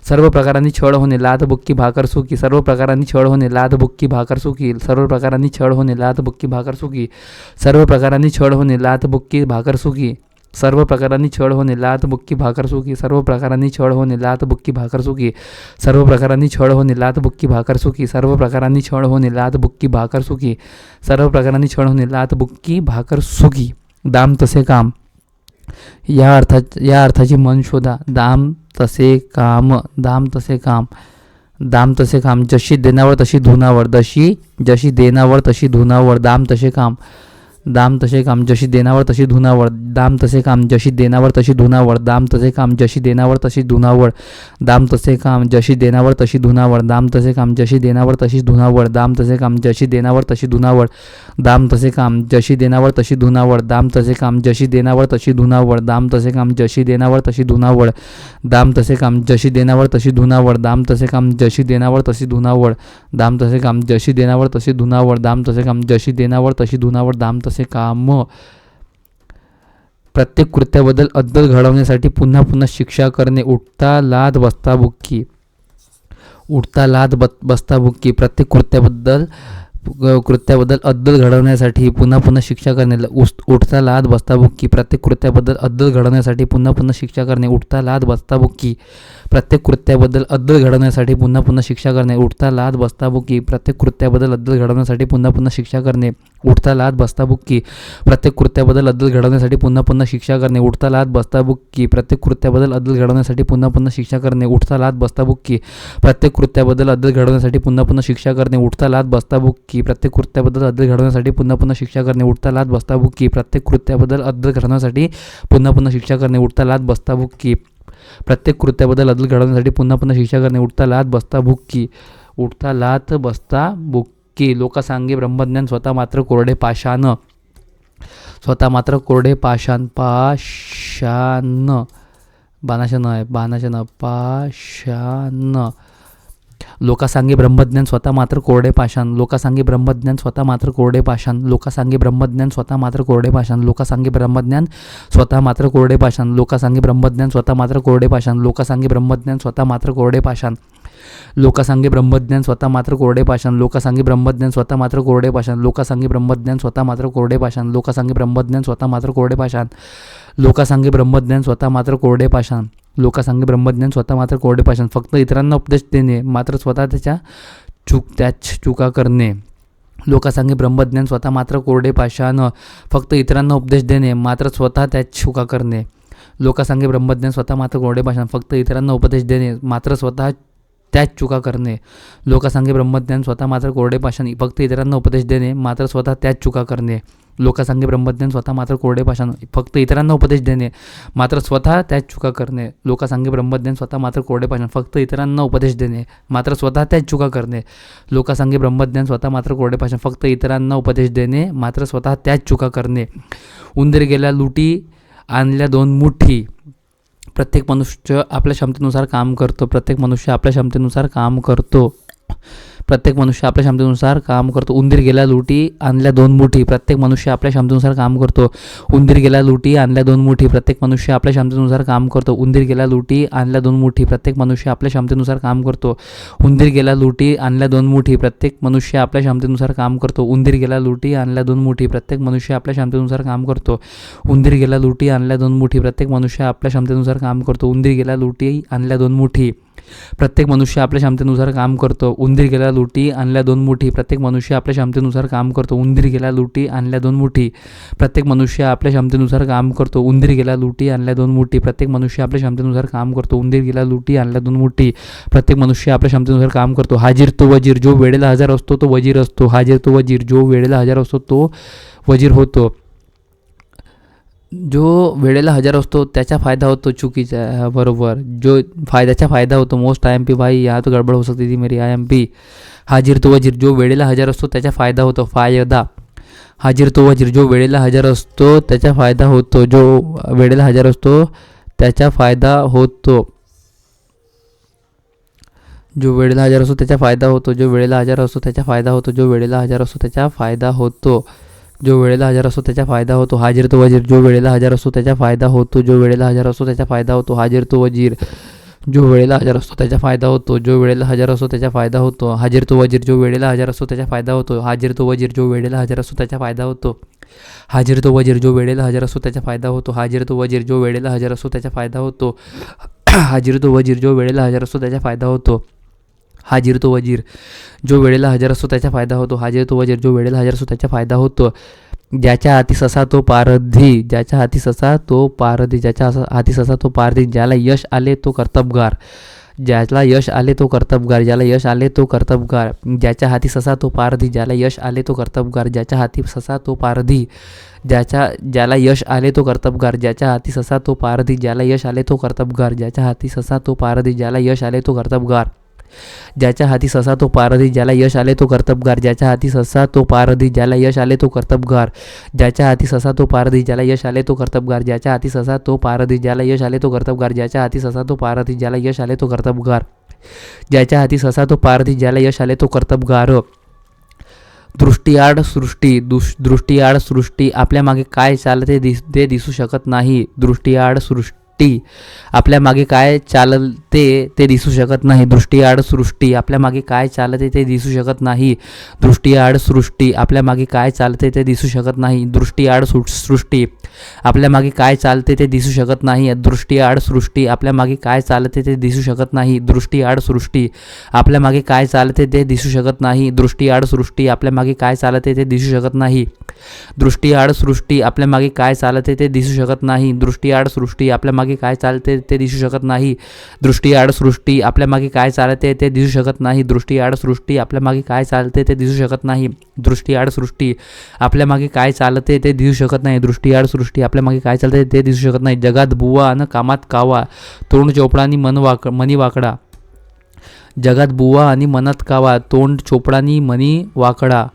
सर्व प्रकारांनी छळ होणे, लाथबुक्की भाकर सुकी. सर्व प्रकारांनी छळ होणे, लाथबुक्की भाकर सुकी. सर्व प्रकारांनी छळ होणे, लाथबुक्की भाकर सुकी. सर्व प्रकारांनी छळ होणे, लाथबुक्की भाकर सुकी. सर्व प्रकारांनी छळ होणे, लाथबुक्की भाकर सुकी. सर्व प्रकारांनी छळ होणे, लाथबुक्की भाकर सुकी. सर्व प्रकारांनी छळ होणे, लाथबुक्की भाकर सुकी. सर्व प्रकारांनी छळ होणे, लाथबुक्की भाकर सुकी. सर्व प्रकारांनी छळ होणे, लाथबुक्की भाकर सुकी. दाम तसे काम. या अर्थाची मन शोधा. दाम तसे काम. दाम तसे काम. दाम तसे काम. जशी देण्यावर तशी धुनावर. जशी देण्यावर तशी धुनावर. दाम तसे काम. दाम तसे काम जशी देणावर तशी धुनावळ, दाम तसे काम जशी देणावर तशी धुनावळ, दाम तसे काम जशी देणावर तशी धुनावळ, दाम तसे काम जशी देणावर तशी धुनावळ, दाम तसे काम जशी देणावर तशी धुनावळ, दाम तसे काम जशी देणावर तशी धुनावळ, दाम तसे काम जशी देणावर तशी धुनावळ, दाम तसे काम जशी देणावर तशी धुनावळ, दाम तसे काम जशी देणावर तशी धुनावळ, दाम तसे काम जशी देणावर तशी धुनावळ, दाम तसे काम जशी देणावर तशी धुनावळ, दाम तसे काम जशी देणावर तशी धुनावळ, दाम तसे काम जशी देणावर तशी धुनावळ, दाम तसे काम. प्रत्येक कृत्याबद्दल अद्दल घडवण्यासाठी पुन्हा पुन्हा शिक्षा करणे. उठता लाद बसता बुक्की, उठता लाद बसता बुक्की. प्रत्येक कृत्याबद्दल अद्दल घडवण्यासाठी पुन्हा पुन्हा शिक्षा करणे. उठता लाद बसता बुक्की. प्रत्येक कृत्याबद्दल अद्दल घडवण्यासाठी पुन्हा पुन्हा शिक्षा करणे. उठता लाद बसता बुक्की. प्रत्येक कृत्याबद्दल अद्दल घडवण्यासाठी पुन्हा पुन्हा शिक्षा करणे. उठता लाद बसता बुक्की. प्रत्येक कृत्याबद्दल अद्दल घडवण्यासाठी पुन्हा पुन्हा शिक्षा करणे. उठता लाद बसता बुक्की. प्रत्येक कृत्याबद्दल अद्दल घडवण्यासाठी पुन्हा पुन्हा शिक्षा करणे. उठता लाद बसता बुक्की. प्रत्येक कृत्याबद्दल अद्दल घडवण्यासाठी पुन्हा पुन्हा शिक्षा करणे. उठता लाद बसता बुक्की. प्रत्येक कृत्याबद्दल अद्दल घडवण्यासाठी पुन्हा पुन्हा शिक्षा करणे. उठता लाद बसता बुक्की. प्रत्येक कृत्याबद्दल अद्दल घडवण्यासाठी पुन्हा पुन्हा शिक्षा करणे. उठता लाद बसता बुक्की. प्रत्येक कृत्याबद्दल अद्दल घडवण्यासाठी पुन्हा पुन्हा शिक्षा करणे. उठता लाद बसता बुक्की. प्रत्येक कृत्याबद्दल अद्दल घडवण्यासाठी पुन्हा पुन्हा शिक्षा करणे. उठता लाद बसता बुक्की. उठता लाद बसता बुक्की. लोकसांगे ब्रह्मज्ञान स्वतः मात्र कोरडे पाषाण. स्वतः मात्र कोरडे पाषाण. पाषाण बाणाशन आहे, बाणाशन पाषाण. लोकसांगे ब्रह्मज्ञान स्वतः मात्र कोरडे पाषाण. लोकसांगे ब्रह्मज्ञान स्वतः मात्र कोरडे पाषाण. लोकसांगे ब्रह्मज्ञान स्वतः मात्र कोरडे पाषाण. लोकसांगे ब्रह्मज्ञान स्वतः मात्र कोरडे पाषाण. लोकसांगे ब्रह्मज्ञान स्वतः मात्र कोरडे पाषाण. लोकसांगे ब्रह्मज्ञान स्वतः मात्र कोरडे पाषाण. लोकसांगे ब्रह्मज्ञान स्वतः मात्र कोरडे पाषाण. लोकसांगे ब्रह्मज्ञान स्वतः मात्र कोरडे पाषाण. लोकसांगे ब्रह्मज्ञान स्वतः मात्र कोरडे पाषाण. लोकसांगे ब्रह्मज्ञान स्वतः मात्र कोरडे पाषाण. लोकसांगे ब्रह्मज्ञान स्वतः मात्र कोरडे पाषाण. लोकसांगे ब्रह्मज्ञान स्वतः मात्र कोरडे पाषाण. फक्त इतरांना उपदेश देणे, मात्र स्वतः त्याच चुका करणे. लोकसांगे ब्रह्मज्ञान स्वतः मात्र कोरडे पाषाण. फक्त इतरांना उपदेश देणे, मात्र स्वतः त्याच चुका करणे. लोकसांगे ब्रह्मज्ञान स्वतः मात्र कोरडे पाषाण. फक्त इतरांना उपदेश देणे, मात्र स्वतः त्याच चुका करणे. लोकसांगे ब्रह्मज्ञान स्वतः मात्र कोरडे पाषाण. फक्त इतरांना उपदेश देणे, मात्र स्वतः त्याच चुका करणे. लोकसांगे ब्रह्मज्ञान स्वतः मात्र कोरडे पाषाण. फक्त इतरांना उपदेश देणे, मात्र स्वतः त्याच चुका करणे. लोकसांगे ब्रह्मज्ञान स्वतः मात्र कोरडे पाषाण. फक्त इतरांना उपदेश देणे, मात्र स्वतः त्याच चुका करणे. लोकसांगे ब्रह्मज्ञान स्वतः मात्र कोरडे पाषाण. फक्त इतरांना उपदेश देणे, मात्र स्वतः त्याच चुका करणे. उंदीर गेल्या लुटी आणल्या दोन मुठी. प्रत्येक मनुष्य आपल्या क्षमतेनुसार काम करतो. प्रत्येक मनुष्य आपल्या क्षमतेनुसार काम करतो. प्रत्येक मनुष्य आपल्या क्षमतेनुसार काम करतो. उंदीर गेला लुटी आणल्या दोन मुठी. प्रत्येक मनुष्य आपल्या क्षमतेनुसार काम करतो. उंदीर गेला लुटी आणल्या दोन मुठी. प्रत्येक मनुष्य आपल्या क्षमतेनुसार काम करतो. उंदीर गेला लुटी आणल्या दोन मुठी. प्रत्येक मनुष्य आपल्या क्षमतेनुसार काम करतो. उंदीर गेला लुटी आणल्या दोन मुठी. प्रत्येक मनुष्य आपल्या क्षमतेनुसार काम करतो. उंदीर गेला लुटी आणल्या दोन मुठी. प्रत्येक मनुष्य आपल्या क्षमतेनुसार काम करतो. उंदीर गेला लुटी आणल्या दोन मुठी. प्रत्येक मनुष्य आपल्या क्षमतेनुसार काम करतो. उंदीर गेला लुटी आणल्या दोन मुठी. प्रत्येक मनुष्य आपल्या क्षमतेनुसार काम करतो. उंदीर गेला लुटी आणल्या दोन मुठी. प्रत्येक मनुष्य आपल्या क्षमतेनुसार काम करतो. उंदीर गेला लुटी आणल्या दोन मुठी. प्रत्येक मनुष्य आपल्या क्षमतेनुसार काम करतो. उंदीर गेला लुटी आणल्या दोन मुठी. प्रत्येक मनुष्य आपल्या क्षमतेनुसार काम करतो. उंदीर गेला लुटी आणल्या दोन मुठी. प्रत्येक मनुष्य आपल्या क्षमतेनुसार काम करतो. हाजीर तो वजीर, जो वेळेला हजर असतो तो वजीर असतो. हाजीर तो वजीर, जो वेळेला हजर असतो तो वजीर होतो. जो वेळेला हजर असतो त्याचा फायदा होतो. चुकीचा बरोबर. जो फायद्याचा फायदा होतो. मोस्ट IMP भाई, यहाँ तो गड़बड़ हो सकती थी मेरी. IMP. हाजीर तो वजीर, जो वेळेला हजर असतो त्याचा फायदा होतो. फायदा. हाजीर तो वजीर, जो वेळेला हजर असतो त्याचा फायदा होतो. जो वेळेला हजर असतो त्याचा फायदा होतो. जो वेळेला हजर असतो त्याचा फायदा होतो. जो वेळेला हजर असतो त्याचा फायदा होतो. जो वेळेला हजर असतो त्याचा फायदा होतो. जो वेळेला हजर असतो त्याचा फायदा होतो. हाजीर तो वजीर, जो वेळेला हजर असतो त्याचा फायदा होतो. जो वेळेला हजर असतो त्याचा फायदा होतो. हाजीर तो वजीर, जो वेळेला हजर असतो त्याचा फायदा होतो. जो वेळेला हजर असतो त्याचा फायदा होतो. हाजीर तो वजीर, जो वेळेला हजर असतो त्याचा फायदा होतो. हाजीर तो वजीर, जो वेळेला हजर असतो त्याचा फायदा होतो. हाजीर तो वजीर, जो वेळेला हजर असतो त्याचा फायदा होतो. हाजीर तो वजीर, जो वेळेला हजर असतो त्याचा फायदा होतो. हाजीर तो वजीर, जो वेळेला हजर असतो त्याचा फायदा होतो. हाजीर तो वजीर, जो वेळेला हजर असतो त्याचा फायदा होतो. हाजीर तो वजीर, जो वेळेला हजर असतो त्याचा फायदा होतो. ज्याच्या हाती ससा तो पारधी. ज्याच्या हाती ससा तो पारधी. ज्याच्या हाती ससा तो पारधी. ज्याला यश आले तो कर्तबगार. ज्याला यश आले तो कर्तबगार, ज्याला यश आले तो कर्तबगार. ज्याच्या हाती ससा तो पारधी, ज्याला यश आले तो कर्तबगार. ज्याच्या हाती ससा तो पारधी, ज्याला यश आले तो कर्तबगार. ज्याच्या हाती ससा तो पारधी, ज्याला यश आले तो कर्तबगार. ज्याच्या हाती ससा तो पारधी, ज्याला यश आले तो कर्तबगार. ज्याच्या हाती ससा तो पारधी, ज्याला यश आले तो कर्तबगार. ज्याच्या हाती ससा तो पारधी, ज्याला यश आले तो कर्तबगार. ज्याच्या हाती ससा तो पारधी, ज्याला यश आले तो कर्तबगार. ज्याच्या हाती ससा तो पारधी, ज्याला यश आले तो कर्तबगार. ज्याच्या हाती ससा तो पारधी, ज्याला यश आले तो कर्तबगार. ज्याच्या हाती ससा तो पारधी, ज्याला यश आले तो कर्तबगार. दृष्टीआड सृष्टी, दृष्टीआड सृष्टी. आपल्या मागे काय चालते ते दिसू शकत नाही. दृष्टीआड सृष्टी, आपल्या मागे काय चालते ते दिसू शकत नाही. दृष्टीआड सृष्टी, आपल्या मागे काय चालते ते दिसू शकत नाही. दृष्टीआड सृष्टी, आपल्या मागे काय चालते ते दिसू शकत नाही. दृष्टीआड सृष्टी, आपल्या मागे काय चालते ते दिसू शकत नाही. दृष्टीआड सृष्टी, आपल्या मागे काय चालते ते दिसू शकत नाही. दृष्टीआड सृष्टी, आपल्या मागे काय चालते ते दिसू शकत नाही. दृष्टीआड सृष्टी, आपल्या मागे काय चालते ते दिसू शकत नाही. दृष्टीआड सृष्टी, आपल्या मागे काय चालते ते दिसू शकत नाही. दृष्टीआड सृष्टी, आपल्या मागे काय चालते ते दिसू शकत नाही. दृष्टीआड सृष्टी, आपल्या मागे काय चालते ते दिसू शकत नाही. दृष्टीआड सृष्टी, आपल्या मागे काय चालते ते दिसू शकत नाही. दृष्टीआड सृष्टी, आपल्या मागे काय चालते ते दिसू शकत नाही. दृष्टीआड सृष्टी, आपल्या मागे काय चालते ते दिसू शकत नाही. जगात बुवा अन कामात कावा, तोंड चोपडानी मनी वाकडा. जगात बुवा आणि मनात कावा, तोंड चोपडानी मनी वाकडा.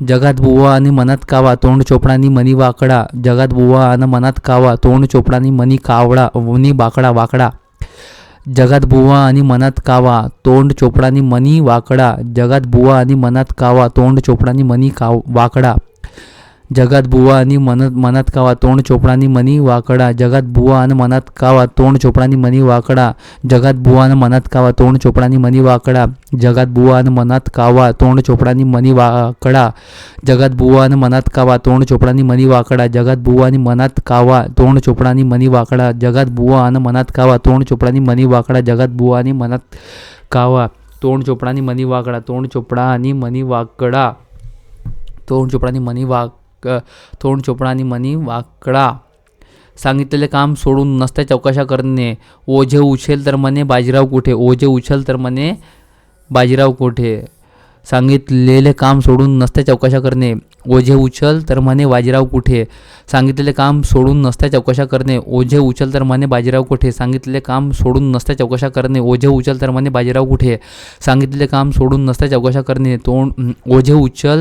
जगात बुवा आणि मनात कावा, तोंड चोपडानी मनी वाकडा. जगात बुवा आणि मनात कावा, तोंड चोपडानी मनी वाकडा वाकडा. जगात बुवा आणि मनात कावा, तोंड चोपडानी मनी वाकडा. जगात बुवा आणि मनात कावा, तोंड चोपडानी मनी वाकडा. जगात बुवा आणि मनात कावा, तोंड चोपडानी मनी वाकडा. जगात बुवा आणि मनात कावा, तोंड चोपडानी मनी वाकडा. जगात बुवा आणि मनात कावा, तोंड चोपडानी मनी वाकडा. जगात बुवा आणि मनात कावा, तोंड चोपडानी मनी वाकडा. जगात बुवा आणि मनात कावा, तोंड चोपडानी मनी वाकडा. जगात बुवा आणि मनात कावा, तोंड चोपडानी मनी वाकडा. जगात बुवा आणि मनात कावा, तोंड चोपडानी मनी वाकडा. जगात बुवा आणि मनात कावा, तोंड चोपडानी मनी वाकडा. तोंड चोपडानी मनी वाकडा. तोंड चोपडानी मनी तोंड चोपडा आणि मनी वाकडा. सांगितलेले काम सोडून नसत्या चौकशा करणे. ओझे उचल तर म्हणे बाजीराव कुठे. ओझे उचल तर म्हणे बाजीराव कुठे. सांगितलेले काम सोडून नसत्या चौकशा करणे. ओझे उचल तर म्हणे बाजीराव कुठे. सांगितलेले काम सोडून नसत्या चौकशा करणे. ओझे उचल तर म्हणे बाजीराव कुठे. सांगितलेले काम सोडून नसत्या चौकशा करणे. ओझे उचल तर म्हणे बाजीराव कुठे. सांगितलेले काम सोडून नसत्या चौकशा करणे. ओझे उचल तर म्हणे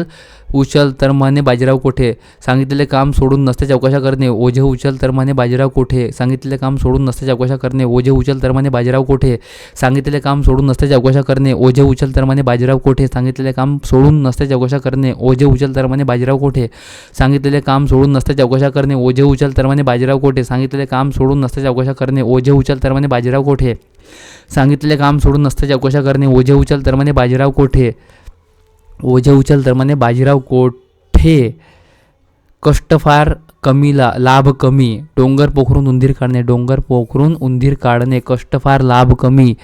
बाजीराव कुठे. सांगितलेले काम सोडून नसत्या चौकशा करणे. ओझे उचल तर म्हणे बाजीराव कुठे. सांगितलेले काम सोडून नसत्या चौकशा करणे. ओझे उचल तर म्हणे बाजीराव कुठे. सांगितलेले काम सोडून नसत्या चौकशा करणे. ओझे उचल तर म्हणे बाजीराव कुठे. सांगितलेले काम सोडून नसत्या चौकशा करणे. ओझे उचल तर म्हणे बाजीराव कुठे. सांगितलेले काम सोडून नसत्या चौकशा करणे. ओझे उचल तर म्हणे बाजीराव कुठे. सांगितलेले काम सोडून नसत्या चौकशा करणे. ओझे उचल तर म्हणे बाजीराव कुठे. सांगितलेले काम सोडून नसत्या चौकशा करणे. ओझे उचल तर म्हणे बाजीराव कुठे. ओझे उचल तर म्हणे बाजीराव कोठे. कष्ट फार कमी लाभ कमी. डोंगर पोखरून उंदीर काढणे. डोंगर पोखरून उंदीर काढणे. कष्ट फार लाभ कमी.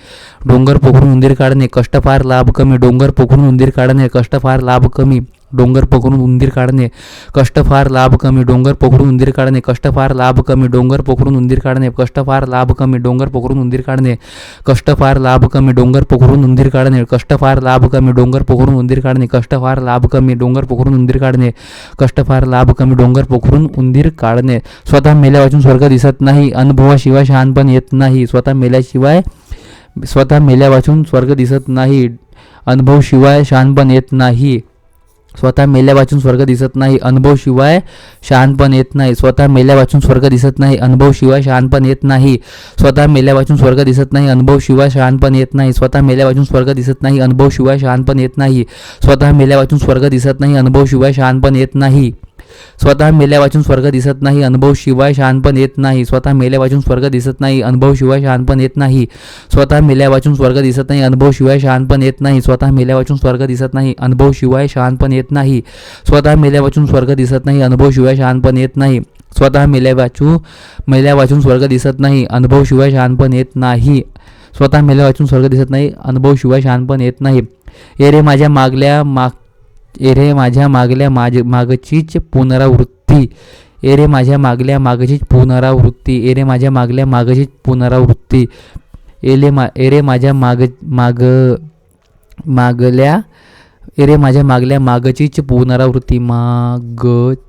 डोंगर पोखरून उंदीर काढणे. कष्ट फार लाभ कमी. डोंगर पोखरून उंदीर काढणे. कष्ट फार लाभ कमी. डोंगर पोखरून उंदीर काढणे. कष्ट फार लाभ कमी. डोंगर पोखरून उंदीर काढणे. कष्ट फार लाभ कमी. डोंगर पोखरून उंदीर काढणे. कष्ट फार लाभ कमी. डोंगर पोखरून उंदीर काढणे. कष्ट फार लाभ कमी. डोंगर पोखरून उंदीर काढणे. कष्ट फार लाभ कमी. डोंगर पोखरून उंदीर काढणे. कष्ट फार लाभ कमी. डोंगर पोखरून उंदीर काढणे. कष्ट फार लाभ कमी. डोंगर पोखरून उंदीर काढणे. स्वतः मेल्या वाचून स्वर्ग दिसत नाही. अनुभवाशिवाय शहाणपण येत नाही. स्वतः मेल्या वाचून स्वर्ग दिसत नाही. अनुभवशिवाय शहाणपण येत नाही. स्वतः मेल्या वाचून स्वर्ग दिसत नाही. अनुभवशिवाय शहाणपण येत नाही. स्वतः मेल्या वाचून स्वर्ग दिसत नाही. अनुभवशिवाय शहाणपण येत नाही. स्वतः मेल्या वाचून स्वर्ग दिसत नाही. अनुभवशिवाय शहाणपण येत नाही. स्वतः मेल्या वाचून स्वर्ग दिसत नाही. अनुभवशिवाय शहाणपण येत नाही. स्वतः मेल्या वाचून स्वर्ग दिसत नाही. अनुभवशिवाय शहाणपण येत नाही. स्वतः मेल्या वाचून स्वर्ग दिसत नाही. अनुभवशिवाय शहाणपण येत नाही. स्वतः मेल्या वाचून स्वर्ग दिसत नाही. अनुभवशिवाय शहाणपण येत नाही. स्वतः मेल्या वाचून स्वर्ग दिसत नाही. अनुभवशिवाय शहाणपण येत नाही. स्वतः मेल्या वाचून स्वर्ग दिसत नाही. अनुभवशिवाय शहाणपण येत नाही. स्वतः मेल्या वाचून स्वर्ग दिसत नाही. अनुभवशिवाय शहाणपण येत नाही. स्वतः मेल्या वाचून स्वर्ग दिसत नाही. अनुभवशिवाय शहाणपण येत नाही. स्वतः मेल्या वाचून स्वर्ग दिसत नाही. अनुभवशिवाय शहाणपण येत नाही. एरे माझ्या मागचीच पुनरावृत्ती. एरे माझ्या मागचीच पुनरावृत्ती. एरे माझ्या मागचीच पुनरावृत्ती. एरे माझ्या मागल्या मागचीच पुनरावृत्ती. मागचीच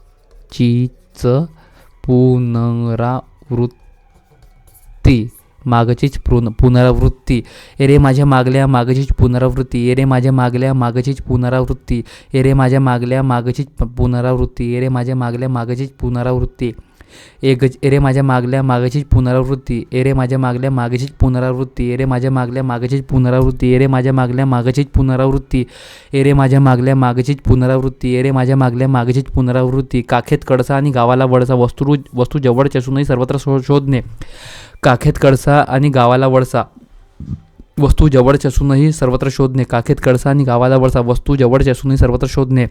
पुनरावृत्ती. मागचीच पुनरावृत्ती. एरे माझ्या मागल्या मागचीच पुनरावृत्ती. एरे माझ्या मागल्या मागचीच पुनरावृत्ती. एरे माझ्या मागल्या मागचीच पुनरावृत्ती. एरे माझ्या मागल्या मागचीच पुनरावृत्ती. एरे माझ्या मागल्या मागचीच पुनरावृत्ती. एरे माझ्या मागल्या मागचीच पुनरावृत्ती. एरे माझ्या मागल्या मागचीच पुनरावृत्ती. एरे माझ्या मागल्या मागचीच पुनरावृत्ती. एरे माझ्या मागल्या मागचीच पुनरावृत्ती. एरे माझ्या मागल्या मागचीच पुनरावृत्ती. काखेत कळसा आणि गावाला वळसा. वस्तू जवळच असूनही सर्वत्र शोधणे. काखेत कळसा आणि गावाला वळसा. वस्तू जवळच असूनही सर्वत्र शोधणे. काखेत कळसा आणि गावाला वळसा. वस्तू जवळच असूनही सर्वत्र शोधणे.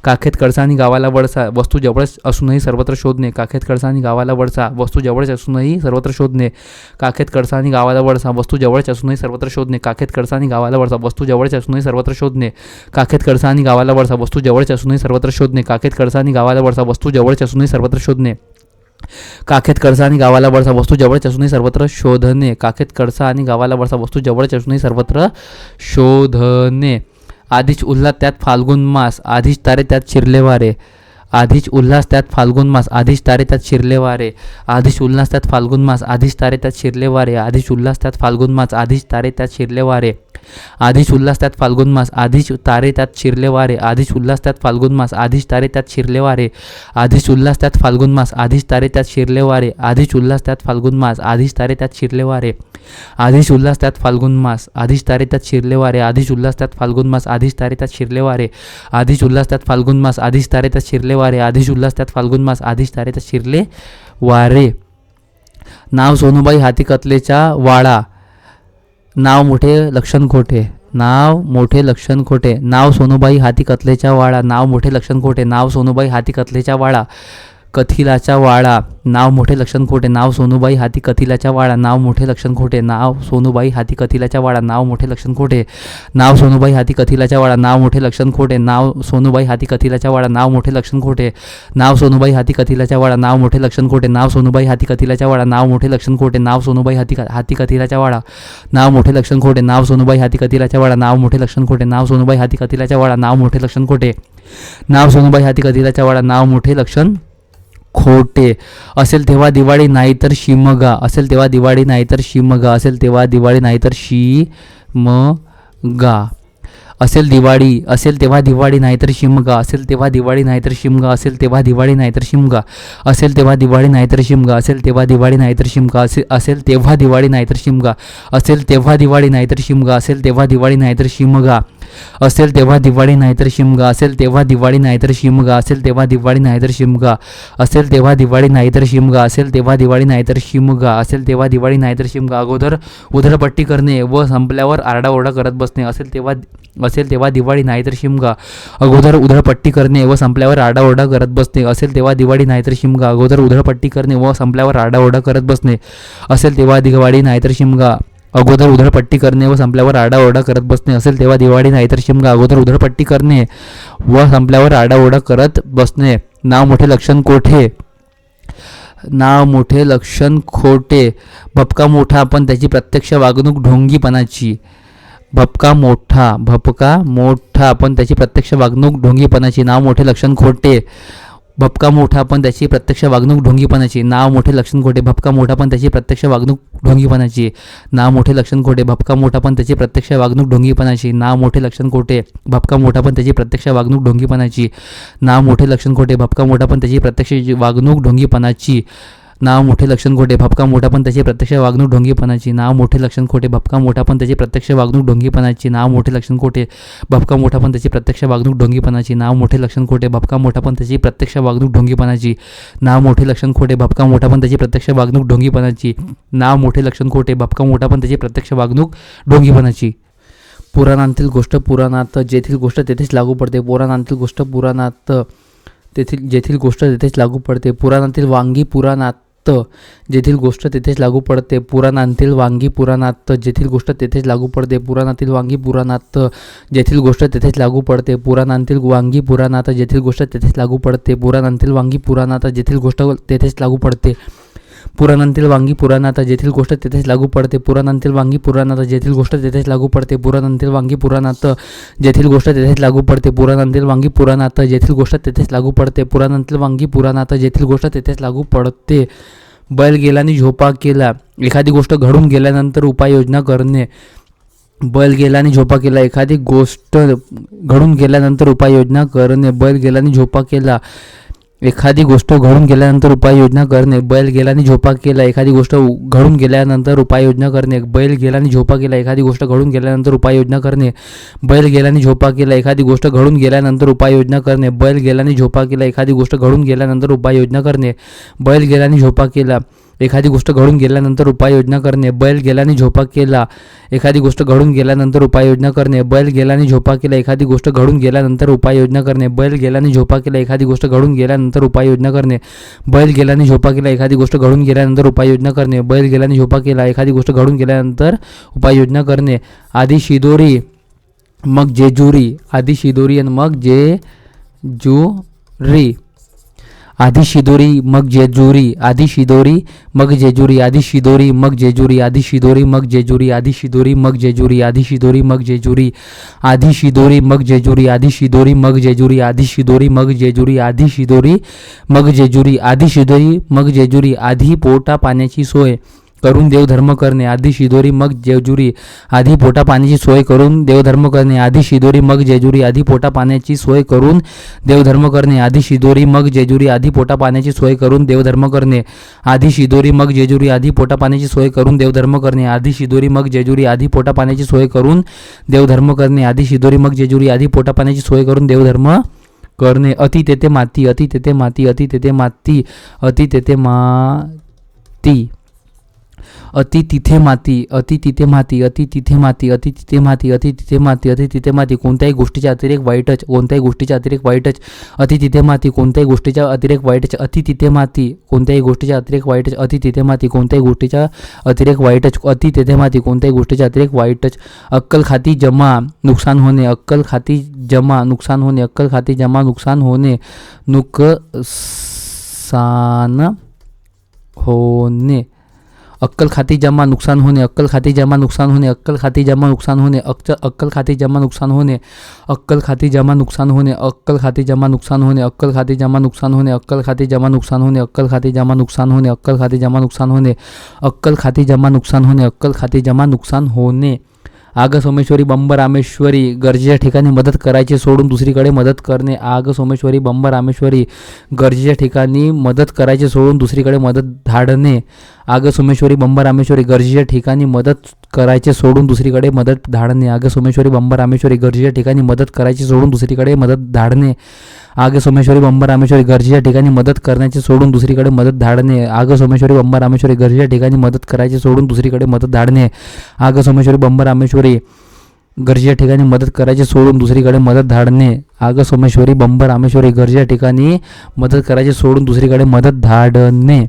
काखेत कळसा आणि गावाला वळसा. वस्तू जवळच असूनही सर्वत्र शोधणे. काखेत कळसा आणि गावाला वळसा. वस्तू जवळच असूनही सर्वत्र शोधणे. काखेत कळसा आणि गावाला वळसा. वस्तू जवळच असूनही सर्वत्र शोधणे. काखेत कळसा आणि गावाला वळसा. वस्तू जवळच असूनही सर्वत्र शोधणे. काखेत कळसा आणि गावाला वळसा. वस्तू जवळच असूनही सर्वत्र शोधणे. काखेत कळसा आणि गावाला वळसा. वस्तू जवळच असूनही सर्वत्र शोधणे. काखेत कळसा आणि गावाला वळसा. वस्तू जवळच असूनही सर्वत्र शोधणे. काखेत कळसा आणि गावाला वळसा. वस्तू जवळच असूनही सर्वत्र शोधणे. आधीच उल्हास त्यात फाल्गुन मास. आधीच तारे त्यात शिरले वारे. आधीच उल्हास त्यात फाल्गुन मास. आधीच तारे त्यात शिरले वारे. आधीच उल्हास त्यात फाल्गुन मास. आधीच तारे त्यात शिरले वारे. आधीच उल्हास त्यात फाल्गुन मास. आधीच तारे त्यात शिरले वारे. आधीच उल्हास त्यात फाल्गुन मास. आधीच तारे त्यात शिरले वारे. आधीच उल्हास त्यात फाल्गुन मास. आधीच तारे त्यात शिरले वारे. आधीच उल्हास त्यात फाल्गुन मास. आधीच तारे त्यात शिरले वारे. आधीच उल्हास त्यात फाल्गुन मास. आधीच तारे त्यात शिरले वारे. आधीच उल्हास त्यात फाल्गुन मास. आधीच तारे त्यात शिरले वारे. आधीच उल्हास त्यात फाल्गुन मास. आधीच तारे त्यात शिरले वारे. आधीच उल्हास त्यात फाल्गुन मास. आधीच तारे त्यात शिरले वारे. आधीच उल्हास त्यात फाल्गुन मास. आधीच तारे त्यात शिरले वारे. नाव सोनूबाई हाती कतलेचा वाळा. नाव मोठे लक्षण खोटे. नाव मोठे लक्षण खोटे. नाव सोनूबाई हाती कतलेचा वाळा. नाव मोठे लक्षण खोटे. नाव सोनूबाई हाती कतलेचा वाळा. कथिलाचा वाळा. नाव मोठे लक्षण खोटे. नाव सोनूबाई हाती कथिलाचा वाळा. नाव मोठे लक्षण खोटे. नाव सोनूबाई हाती कथिलाचा वाळा. नाव मोठे लक्षण खोटे. नाव सोनूबाई हाती कथिलाचा वाळा. नाव मोठे लक्षण खोटे. नाव सोनूबाई हाती कथिलाचा वाळा. नाव मोठे लक्षण खोटे. नाव सोनूबाई हाती कथिलाचा वाळा. नाव मोठे लक्षण खोटे. नाव सोनूबाई हाती कथिलाचा वाळा. नाव मोठे लक्षण खोटे. नाव सोनूबाई हाती कथिलाचा वाळा. नाव मोठे लक्षण खोटे. नाव सोनूबाई हाती कथिलाचा वाळा. नाव मोठे लक्षण खोटे. नाव सोनूबाई हाती कथिलाचा वाळा. नाव मोठे लक्षण खोटे. नाव सोनूबाई हाती कथिलाचा वाळा. नाव मोठे लक्षण खोटे. असेल तेव्हा दिवाळी नाहीतर शिमगा. असेल तेव्हा दिवाळी नाहीतर शिमगा. असेल तेव्हा दिवाळी नाहीतर शिमगा. असेल तेव्हा दिवाळी नाहीतर शिमगा. असेल तेव्हा दिवाळी नाहीतर शिमगा. असेल तेव्हा दिवाळी नाहीतर शिमगा. असेल तेव्हा दिवाळी नाहीतर शिमगा. असेल तेव्हा दिवाळी नाहीतर शिमगा. असेल तेव्हा दिवाळी नाहीतर शिमगा. असेल तेव्हा दिवाळी नाहीतर शिमगा. असेल तेव्हा दिवाळी नाहीतर शिमगा. असेल तेव्हा दिवाळी नाहीतर शिमगा. असेल तेव्हा दिवाळी नाहीतर शिमगा. असेल तेव्हा दिवाळी नाहीतर शिमगा. असेल तेव्हा दिवाळी नाहीतर शिमगा. असेल तेव्हा दिवाळी नाहीतर शिमगा. असेल तेव्हा दिवाळी नाहीतर शिमगा. अगोदर उधळपट्टी करणे व संपल्यावर आरडाओरडा करत बसणे. असेल तेव्हा दिवाळी नाहीतर शिमगा. अगोदर उधळपट्टी करणे व संपल्यावर आरडाओरडा करत बसणे. असेल तेव्हा दिवाळी नाहीतर शिमगा. अगोदर उधळपट्टी करणे व संपल्यावर आरडाओरडा करत बसणे. असेल तेव्हा दिवाळी नाहीतर शिमगा. अगोदर उधळपट्टी करणे व संपल्यावर आरडाओरडा करत बसणे. असेल तेव्हा दिवाळी नाहीतर शिमगा. अगोदर उधळपट्टी करणे व संपल्यावर आरडाओरडा करत बसणे. नाव मोठे लक्षण कोठे. नाव मोठे लक्षण खोटे. भपका मोठा पण त्याची प्रत्यक्ष वागणूक ढोंगीपणाची. भपका मोठा पण त्याची प्रत्यक्ष वागणूक ढोंगीपणाची. नाव मोठे लक्षण खोटे. भपका मोठा पण त्याची प्रत्यक्ष वागणूक ढोंगीपणाची. नाव मोठे लक्षण खोटे. भपका मोठा पण त्याची प्रत्यक्ष वागणूक ढोंगीपणाची. नाव मोठे लक्षण खोटे. भपका मोठा पण त्याची प्रत्यक्ष वागणूक ढोंगीपणाची. नाव मोठे लक्षण खोटे. भपका मोठा पण त्याची प्रत्यक्ष वागणूक ढोंगीपणाची. नाव मोठे लक्षण खोटे. भपका मोठा पण त्याची प्रत्यक्ष वागणूक ढोंगीपणाची. नाव मोठे लक्षण खोटे. भपका मोठा पण त्याची प्रत्यक्ष वागणूक ढोंगीपणाची. नाव मोठे लक्षण खोटे. भपका मोठा पण त्याची प्रत्यक्ष वागणूक ढोंगीपणाची. नाव मोठे लक्षण खोटे. भपका मोठा पण त्याची प्रत्यक्ष वागणूक ढोंगीपणाची. नाव मोठे लक्षण खोटे. भपका मोठा पण त्याची प्रत्यक्ष वागणूक ढोंगीपणाची. नाव मोठे लक्षण खोटे. भपका मोठा पण त्याची प्रत्यक्ष वागणूक ढोंगीपणाची. नाव मोठे लक्षण खोटे. भपका मोठा पण त्याची प्रत्यक्ष वागणूक ढोंगीपणाची. पुराणांतील गोष्ट पुराणात. जेथील गोष्ट तेथेच लागू पडते. पुराणांतील गोष्ट पुराणात. जेथील गोष्ट तेथेच लागू पडते. पुराणातील वांगी पुराणात. जेथील गोष्ट तेथेच लागू पडते. पुराणांतील वांगी पुराणात. जेथील गोष्ट तेथेच लागू पडते. पुराणातील वांगी पुराणात. जेथील गोष्ट तेथेच लागू पडते. पुराणांतील वांगी पुराणात. जेथील गोष्ट तेथेच लागू पडते. पुराणांतील वांगी पुराणात. जेथील गोष्ट तेथेच लागू पडते. पुराणांतील वांगी पुराणात जेथील गोष्ट तेथेच लागू पडते. पुराणांतील वांगी पुराणात जेथील गोष्ट तेथेच लागू पडते. पुराणांतील वांगी पुराणात जेथील गोष्ट तेथेच लागू पडते. पुराणांतील वांगी पुराणात जेथील गोष्ट तेथेच लागू पडते. पुराणांतील वांगी पुराणात जेथील गोष्ट तेथेच लागू पडते. बैल गेल्याने झोपा केला. एखादी गोष्ट घडून गेल्यानंतर उपाययोजना करणे. बैल गेल्याने झोपा केला. एखादी गोष्ट घडून गेल्यानंतर उपाययोजना करणे. बैल गेल्याने झोपा केला. एखादी गोष्ट घडून गेल्यानंतर उपाययोजना करणे. बैल गेल्याने झोपा केला. एखादी गोष्ट घडून गेल्यानंतर उपाययोजना करणे. बैल गेल्याने झोपा केला. एखादी गोष्ट घडून गेल्यानंतर उपाययोजना करणे. बैल गेल्याने झोपा केला. एखादी गोष्ट घडून गेल्यानंतर उपाययोजना करणे. बैल गेल्याने झोपा केला. एखादी गोष्ट घडून गेल्यानंतर उपाययोजना करणे. बैल गेल्याने झोपा केला. एखादी गोष्ट घडून गेल्यानंतर उपाययोजना करणे. बैल गेल्याने झोपा केला. एखादी गोष्ट घडून गेल्यानंतर उपाययोजना करणे. बैल गेल्याने झोपा केला. एखादी गोष्ट घडून गेल्यानंतर उपाययोजना करणे. बैल गेल्याने झोपा केला. एखादी गोष्ट घडून गेल्यानंतर उपाययोजना करणे. बैल गेल्याने झोपा केला. एखादी गोष्ट घडून गेल्यानंतर उपाययोजना करणे. बैल गेल्याने झोपा केला. एखादी गोष्ट घडून गेल्यानंतर उपाययोजना करणे. आधी शिदोरी मग जेजुरी. आधी शिदोरी आणि मग जेजुरी. आधी शिदोरी मग जेजुरी. आधी शिदोरी मग जेजुरी. आधी शिदोरी मग जेजुरी. आधी शिदोरी मग जेजुरी. आधी शिदोरी मग जेजुरी. आधी शिदोरी मग जेजुरी. आधी शिदोरी मग जेजुरी. आधी शिदोरी मग जेजुरी. आधी शिदोरी मग जेजुरी. आधी शिदोरी मग जेजुरी. आधी शिदोरी मग जेजुरी. आधी पोटा पाण्याची सोय करून देवधर्म करणे. आधी शिदोरी मग जेजुरी. आधी पोटा पाण्याची सोय करून देवधर्म करणे. आधी शिदोरी मग जेजुरी. आधी पोटा पाण्याची सोय करून देवधर्म करणे. आधी शिदोरी मग जेजुरी. आधी पोटा पाण्याची सोय करून देवधर्म करणे. आधी शिदोरी मग जेजुरी. आधी पोटा पाण्याची सोय करून देवधर्म करणे. आधी शिदोरी मग जेजुरी. आधी पोटा पाण्याची सोय करून देवधर्म करणे. आधी शिदोरी मग जेजुरी. आधी पोटा पाण्याची सोय करून देवधर्म करणे. अति तेथे माती. अति तेथे माती. अति तेथे माती. अति तेथे माती. अति तिथे माती. अति तिथे माती. अति तिथे माती. अति तिथे माती. अति तिथे माती. अति तिथे माती. कोणत्याही गोष्टीचा अतिरेक वाईटच. कोणत्याही गोष्टीचा अतिरेक वाईटच. अति तिथे माती. कोणत्याही गोष्टीचा अतिरेक वाईटच. अति तिथे माती. कोणत्याही गोष्टीचा अतिरेक वाईटच. अति तिथे माती. कोणत्याही गोष्टीचा अतिरेक वाईटच. अति तेथे माती. कोणत्याही गोष्टीचा अतिरेक वाईटच. अक्कल खाती जमा नुकसान होणे. अक्कल खाती जमा नुकसान होणे. अक्कल खाती जमा नुकसान होणे. नुकसान होणे. अक्कल खाती जमा नुकसान होणे. अक्कल खाती जमा नुकसान होणे. अक्कल खाती जमा नुकसान होणे. अक्कल खाती जमा नुकसान होणे. अक्कल खाती जमा नुकसान होणे. अक्कल खाती जमा नुकसान होणे. अक्कल खाती जमा नुकसान होणे. अक्कल खाती जमा नुकसान होणे. अक्कल खाती जमा नुकसान होणे. अक्कल खाती जमा नुकसान होणे. अक्कल खाती जमा नुकसान होणे. अक्कल खाती जमा नुकसान होणे. आग सोमेश्वरी बंब रामेश्वरी. गरजेच्या ठिकाणी मदत करायची सोडून दुसरीकडे मदत करणे. आग सोमेश्वरी बंब रामेश्वरी. गरजेच्या ठिकाणी मदत करायची सोडून दुसरीकडे मदत धाडणे. आग सोमेश्वरी बंब रामेश्वरी. गरजेच्या ठिकाणी मदत करायचे सोडून दुसरीकडे मदत धाडणे. आग सोमेश्वरी बंब रामेश्वरी. गरजेच्या ठिकाणी मदत करायची सोडून दुसरीकडे मदत धाडणे. आग सोमेश्वरी बंब रामेश्वरी. गरजेच्या ठिकाणी मदत करण्याचे सोडून दुसरीकडे मदत धाडणे. आग सोमेश्वरी बंब रामेश्वरी. गरजेच्या ठिकाणी मदत करायची सोडून दुसरीकडे मदत धाडणे. आग सोमेश्वरी बंब रामेश्वरी. गरजेच्या ठिकाणी मदत करायची सोडून दुसरीकडे मदत धाडणे. आग सोमेश्वरी बंब रामेश्वरी. गरजेच्या ठिकाणी मदत करायची सोडून दुसरीकडे मदत धाडणे.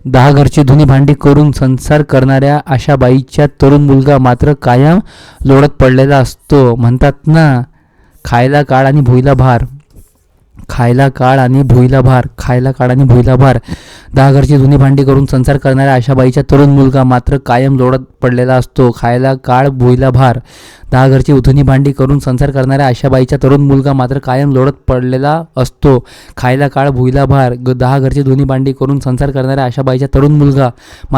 10 घरची धुनी भांडी करून संसार करणाऱ्या आशाबाईच्या तरुण मुलगा मात्र कायम लोळत पडलेला असतो. म्हणतात ना, खायला काळ आणि भुईला भार. खायला काळ आणि भुईला भार. खायला काळ आणि भुईला भार. 10 घरची धुनी भांडी करून संसार करणाऱ्या आशाबाईचा तरुण मुलगा मात्र कायम लोळत पडलेला असतो. खायला काळ भुईला भार. 10 घरची धुनी भांडी करून संसार करणाऱ्या आशाबाईचा तरुण मुलगा मात्र कायम लोळत पडलेला असतो. खायला काळ भुईला भार. 10 घरची धुनी भांडी करून संसार करणाऱ्या आशाबाईचा तरुण मुलगा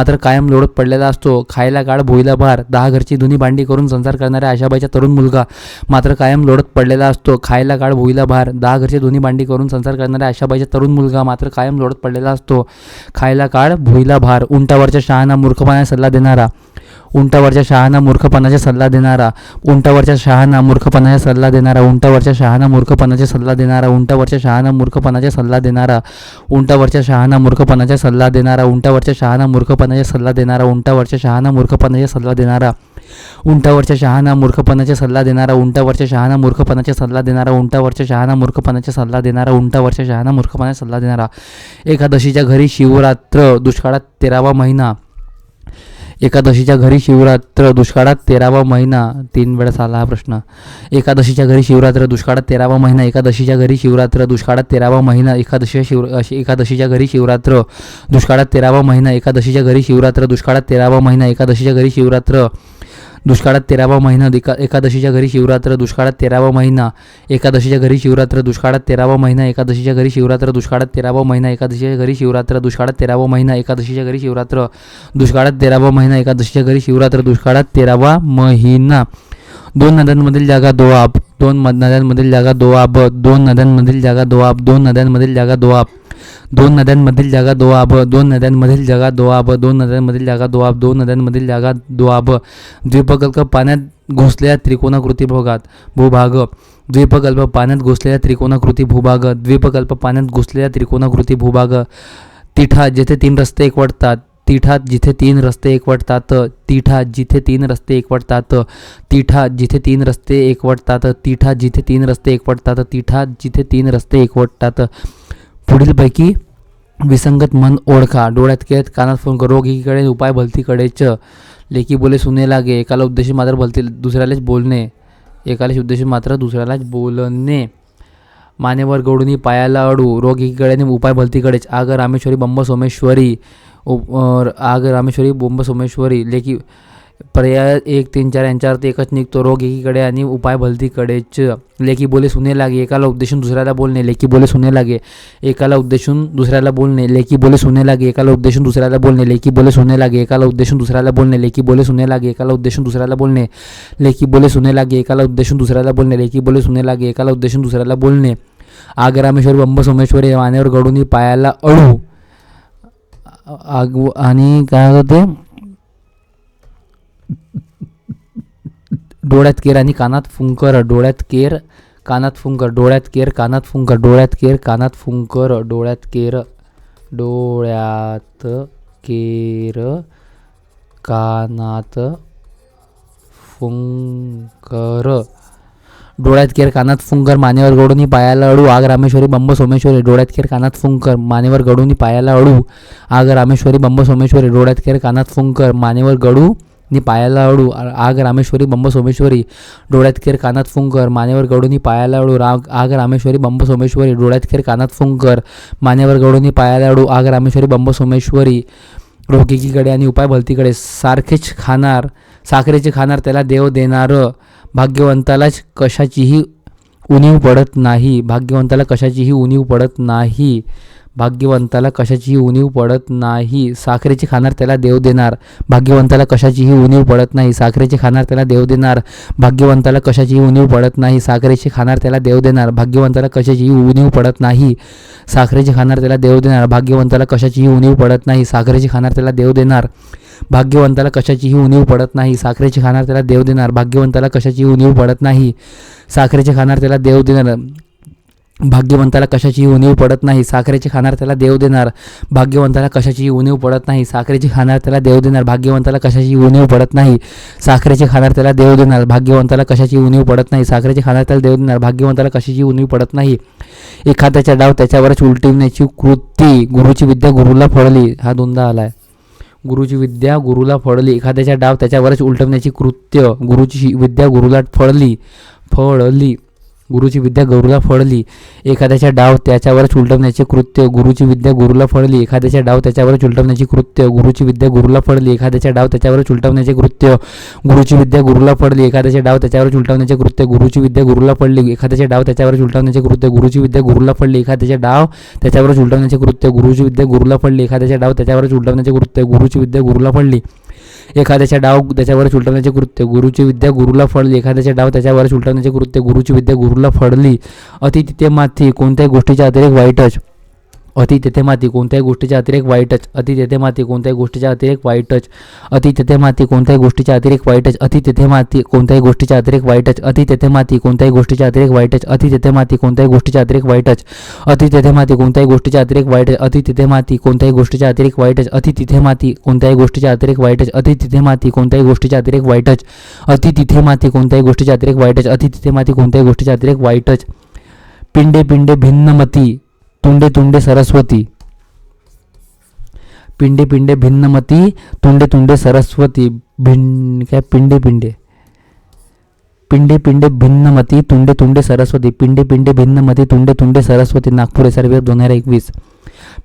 मात्र कायम लोळत पडलेला असतो. खायला काळ भुईला भार. 10 घरची धुनी भांडी करून संसार करणाऱ्या आशाबाईचा तरुण मुलगा मात्र कायम लोळत पडलेला असतो. खायला काळ भुईला भार. 10 घरची धुनी भांडी करून संसार करणाऱ्या आशाबाईचा तरुण मुलगा मात्र कायम लोळत पडलेला असतो. खायला काळ भुईला भार. उंटावरच्या शहाणा मूर्खपणाचा सल्ला देणारा. उंटावरच्या शहाणा मूर्खपणाचा सल्ला देणारा. उंटावरच्या शहाणा मूर्खपणाचा सल्ला देणारा. उंटावरच्या शहाणा मूर्खपणाचा सल्ला देणारा. उंटावरच्या शहाणा मूर्खपणाचा सल्ला देणारा. उंटावरच्या शहाणा मूर्खपणाचा सल्ला देणारा. उंटावरच्या शहाणा मूर्खपणाचा सल्ला देणारा. उंटावरच्या शहाणा मूर्खपणाचा सल्ला देणारा. उंटावरच्या शहाणा मूर्खपणाचा सल्ला देणारा. उंटावरच्या शहाणा मूर्खपणाचा सल्ला देणारा. उंटावरच्या शहाणा मूर्खपणाचा सल्ला देणारा. उंटावरच्या शहाणा मूर्खपणाचा सल्ला देणारा. एकादशीच्या घरी शिवरात्र. दुष्काळात 13वा महिना. एकादशीच्या घरी शिवरात्र दुष्काळात 13वा महिना. 3 वेळा आला हा प्रश्न. एकादशीच्या घरी शिवरात्र दुष्काळात 13वा महिना. एकादशीच्या घरी शिवरात्र दुष्काळात 13वा महिना. एकादशीच्या घरी शिवरात्र दुष्काळात 13वा महिना. एकादशीच्या घरी शिवरात्र दुष्काळात 13वा महिना. एकादशीच्या घरी शिवरात्र दुष्काळात 13वा महिना. एकादशीच्या घरी शिवरात्र दुष्काळात 13वा महिना. एकादशीच्या घरी शिवरात्र दुष्काळात 13वा महिना. एकादशीच्या घरी शिवरात्र दुष्काळात 13वा महिना. एकादशीच्या घरी शिवरात्र दुष्काळात 13वा महिना. एकादशीच्या घरी शिवरात्र दुष्काळात 13वा महिना. एकादशीच्या घरी शिवरात्र दुष्काळात 13वा महिना. 2 नद्यांमधील जागा दोआब. 2 नद्यांमधील जागा दोआब. 2 नद्यांमधील जागा दोआब. 2 नद्यांमधील जागा दोआब. 2 नद्यांमधील जागा दोआब. 2 नद्यांमधील जागा दोआब. 2 नद्यांमधील जागा दोआब. 2 नद्यांमधील जागा दोआब. द्वीपकल्प पाण्यात घुसलेल्या त्रिकोणाकृती भूभाग. द्वीपकल्प पाण्यात घुसलेल्या त्रिकोणाकृती भूभाग. द्वीपकल्प पाण्यात घुसलेल्या त्रिकोणाकृती भूभाग. तिठा जिथे 3 रस्ते एकवटतात. तिठा जिथे 3 रस्ते एकवटतात. तिठा जिथे 3 रस्ते एकवटतात. तिठा जिथे 3 रस्ते एकवटतात. तिठा जिथे 3 रस्ते एकवटतात. तिठा जिथे 3 रस्ते एकवटतात. पुढीलपैकी विसंगत मन ओळखा. डोळ्यात केत कानात फोन रोग एकीकडे उपाय भलतीकडेच. लेकी बोले सुने लागे. एकाला उद्देश मात्र भलती दुसऱ्यालाच बोलणे. एकाला उद्देश मात्र दुसऱ्यालाच बोलणे. मानेवर गवडूनी पायाला अडू. रोग एकीकडे उपाय भलतीकडेच. आग रामेश्वरी बंब सोमेश्वरी. आग रामेश्वरी बोंब सोमेश्वरी. लेकी पर्याय 1, 3, 4 यांच्या अर्थ एकच निघतो. रोग एकीकडे आणि उपाय भलतीकडेच. लेकी बोले सुने लागे. एकाला उद्देशून दुसऱ्याला बोलणे. लेकी बोले सुने लागे. एकाला उद्देशून दुसऱ्याला बोलणे. लेकी बोले सुने लागे. एकाला उद्देशून दुसऱ्याला बोलणे. लेकी बोले सुने लागे. एकाला उद्देशून दुसऱ्याला बोलणे. लेकी बोले सुने लागे. एकाला उद्देशून दुसऱ्याला बोलणे. लेकी बोले सुने लागे. एकाला उद्देशून दुसऱ्याला बोलणे. लेकी बोले सुने लागे. एकाला उद्देशून दुसऱ्याला बोलणे. आग रामेश्वरी बंब सोमेश्वरी. मानेवर गडूनी पायाला अळू. आग आणि काय होते डोळ्यात केर आणि कानात फुंकर. डोळ्यात केर कानात फुंकर. डोळ्यात केर कानात फुंकर. डोळ्यात केर कानात फुंकर. डोळ्यात केर. डोळ्यात केर कानात फुंकर. डोळ्यात केर कानात फुंकर. मानेवर गडूनी पायाला अडू. आग रामेश्वरी बंब सोमेश्वरी. डोळ्यात केर कानात फुंकर. मानेवर गडूनी पायाला अडू. आग रामेश्वरी बंब सोमेश्वरी. डोळ्यात केर कानात फुंकर. मानेवर गडू नि पायाला अडू. आग रामेश्वरी बंब सोमेश्वरी. डोळ्यात केर कानात फुंकर. मानेवर गडूनी पायाला अडू. आग रामेश्वरी बंब सोमेश्वरी. डोळ्यात केर कानात फुंकर. मानेवर गडूनी पायाला अडू. आग रामेश्वरी बंब सोमेश्वरी. रोग एकीकडे आणि उपाय भलतीकडे. सारखेच खाणार. साखरेचे खाणार त्याला देव देणार. भाग्यवंतालाच कशाचीही उणीव पडत नाही. भाग्यवंताला कशाचीही उणीव पडत नाही. भाग्यवंताला कशाचीही उणीव पडत नाही. साखरेचे खाणार त्याला देव देणार. भाग्यवंताला कशाचीही उणीव पडत नाही. साखरेचे खाणार त्याला देव देणार. भाग्यवंताला कशाचीही उणीव पडत नाही. साखरेचे खाणार त्याला देव देणार. भाग्यवंताला कशाचीही उणीव पडत नाही. साखरेचे खाणार त्याला देव देणार. भाग्यवंताला कशाचीही उणीव पडत नाही. साखरेचे खाणार त्याला देव देणार. भाग्यवंताला कशाचीही उणीव पडत नाही. साखरेचे खाणार त्याला देव देणार. भाग्यवंताला कशाचीही उणीव पडत नाही. साखरेचे खाणार त्याला देव देणार. भाग्यवंताला कशाचीही उणीव पडत नाही. साखरेचे खाणार त्याला देव देणार. भाग्यवंताला कशाचीही उणीव पडत नाही. साखरेचे खाणार त्याला देव देणार. भाग्यवंताला कशाचीही उणीव पडत नाही. साखरेचे खाणार त्याला देव देणार. भाग्यवंताला कशाचीही उणीव पडत नाही. साखरेचे खाणार त्याला देव देणार. भाग्यवंताला कशाचीही उणीव पडत नाही. एखाद्याचा डाव त्याच्यावरच उलटविण्याची कृती. गुरुची विद्या गुरुला फळली. हा 2दा आलाय. गुरुची विद्या गुरुला फळली. एखाद्याचा डाव त्याच्यावरच उलटवण्याची कृत्य. गुरुची विद्या गुरुला फळली. गुरुची विद्या गुरुला फळली. एखाद्याच्या डाव त्याच्यावरच उलटवण्याचे कृत्य. गुरुची विद्या गुरुला फळली. एखाद्याच्या डाव त्याच्यावरच उलटवण्याची कृत्य. गुरुची विद्या गुरुला फळली. एखाद्याच्या डाव त्याच्यावरच उलटवण्याचे कृत्य. गुरुची विद्या गुरुला फळली. एखाद्याच्या डाव त्याच्यावरच उलटवण्याचे कृत्य. गुरुची विद्या गुरुला फळली. एखाद्याच्या डाव त्याच्यावरच उलटवण्याचे कृत्य. गुरुची विद्या गुरुला फळली. एखाद्याच्या डाव त्याच्यावरच उलटवण्याचे कृत्य. गुरुची विद्या गुरुला फळली. एखाद्याच्या डाव त्याच्यावरच उलटवण्याचे कृत्य. गुरुची विद्या गुरुला फळली. एखाद्याच्या डाव त्याच्यावरच उलटवण्याचे कृत्य. गुरुची विद्या गुरुला फळली. एखाद्याच्या डाव त्याच्यावरच उलटवण्याचे कृत्य. गुरुची विद्या गुरुला फळली. अति तिथे माती कोणत्याही गोष्टीचा अतिरेक वाईटच. अति तेथे माती कोणत्याही गोष्टीचा अतिरेक वाईटच. अति तेथे माती कोणत्याही गोष्टीचा अतिरेक वाईटच. अति तेथे माती कोणत्याही गोष्टीचा अतिरेक वाईटच. अति तेथे माती कोणत्याही गोष्टीचा अतिरेक वाईटच. अति तेथे माती कोणत्याही गोष्टीचा अतिरेक वाईटच. अति तेथे माती कोणत्याही गोष्टीचा अतिरेक वाईटच. अति तेथे माती कोणत्याही गोष्टीचा अतिरेक वाईटच. अति तेथे माती कोणत्याही गोष्टीचा अतिरेक वाईटच. अति तिथे माती कोणत्याही गोष्टीचा अतिरेक वाईटच. अति तिथे माती कोणत्याही गोष्टीचा अतिरेक वाईटच. अति तिथे माती कोणत्याही गोष्टीचा अतिरेक वाईटच. अति तिथे माती कोणत्याही गोष्टीचा अतिरेक वाईटच. पिंडे पिंडे भिन्न मती. तुंडे तुंडे सरस्वती. पिंडे पिंडे भिन्नमती तुंडे तुंडे सरस्वती पिंडे पिंडे पिंडे पिंडे भिन्नमती तुंडे तुंडे सरस्वती पिंडे पिंडे भिन्नमती तुंडे तुंडे सरस्वती नागपूर SRB 2021.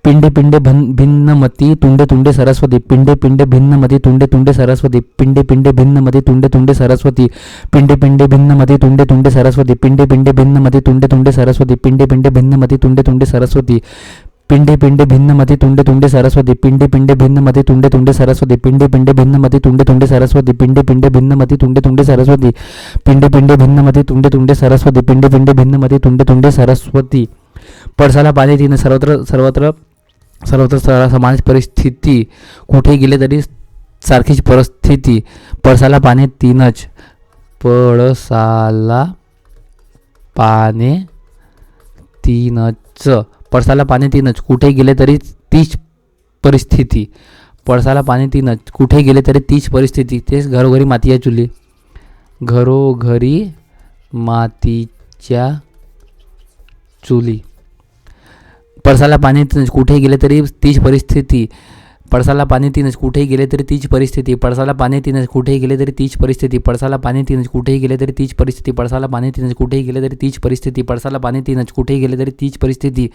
पिंडे पिंडे भिन्नमती तुंडे तुंडे सरस्वती पिंडे पिंडे भिन्नमती तुंडे तुंडे सरस्वती पिंडे पिंडे भिन्नमती तुंडे तुंडे सरस्वती पिंडे पिंडे भिन्नमती तुंडे तुंडे सरस्वती पिंडे पिंडे भिन्नमती तुंडे तुंडे सरस्वती पिंडे पिंडे भिन्नमती तुंडे तुंडे सरस्वती पिंडे पिंडे भिन्नमती तुंडे तुंडे सरस्वती पिंडे पिंडे भिन्नमती तुंडे तुंडे सरस्वती पिंडे पिंडे भिन्नमती तुंडे तुंडे सरस्वती पिंडे पिंडे भिन्नमती तुंडे तुंडे सरस्वती पिंडे पिंडे भिन्नमती तुंडे तुंडे सरस्वती पिंडे पिंडे भिन्नमती तुंडे तुंडे सरस्वती. पळसाला पाणी तिने सर्वत्र सर्वत्र सर्वत्र समान परिस्थिती कुठे गेले तरी सारखीच परिस्थिती. पळसाला पाणी तीनच पळसाला पाने तीनच पळसाला पाणी तीनच कुठे गेले तरी तीच परिस्थिती. पळसाला पाणी तीनच कुठे गेले तरी तीच परिस्थिती. तेच घरोघरी मातीच्या चुली घरोघरी मातीच्या चुली. पळसाला पाणी तीनच कुठे गेले तरी तीच परिस्थिती. पळसाला पाणी तीनच कुठे गेले तरी तीच परिस्थिती. पळसाला पाणी तीनच कुठे गेले तरी तीच परिस्थिती. पळसाला पाणी तीनच कुठे गेले तरी तीच परिस्थिती. पळसाला पाणी तीनच कुठे गेले तरी तीच परिस्थिती. पळसाला पाणी तीनच कुठे गेले तरी तीच परिस्थिती.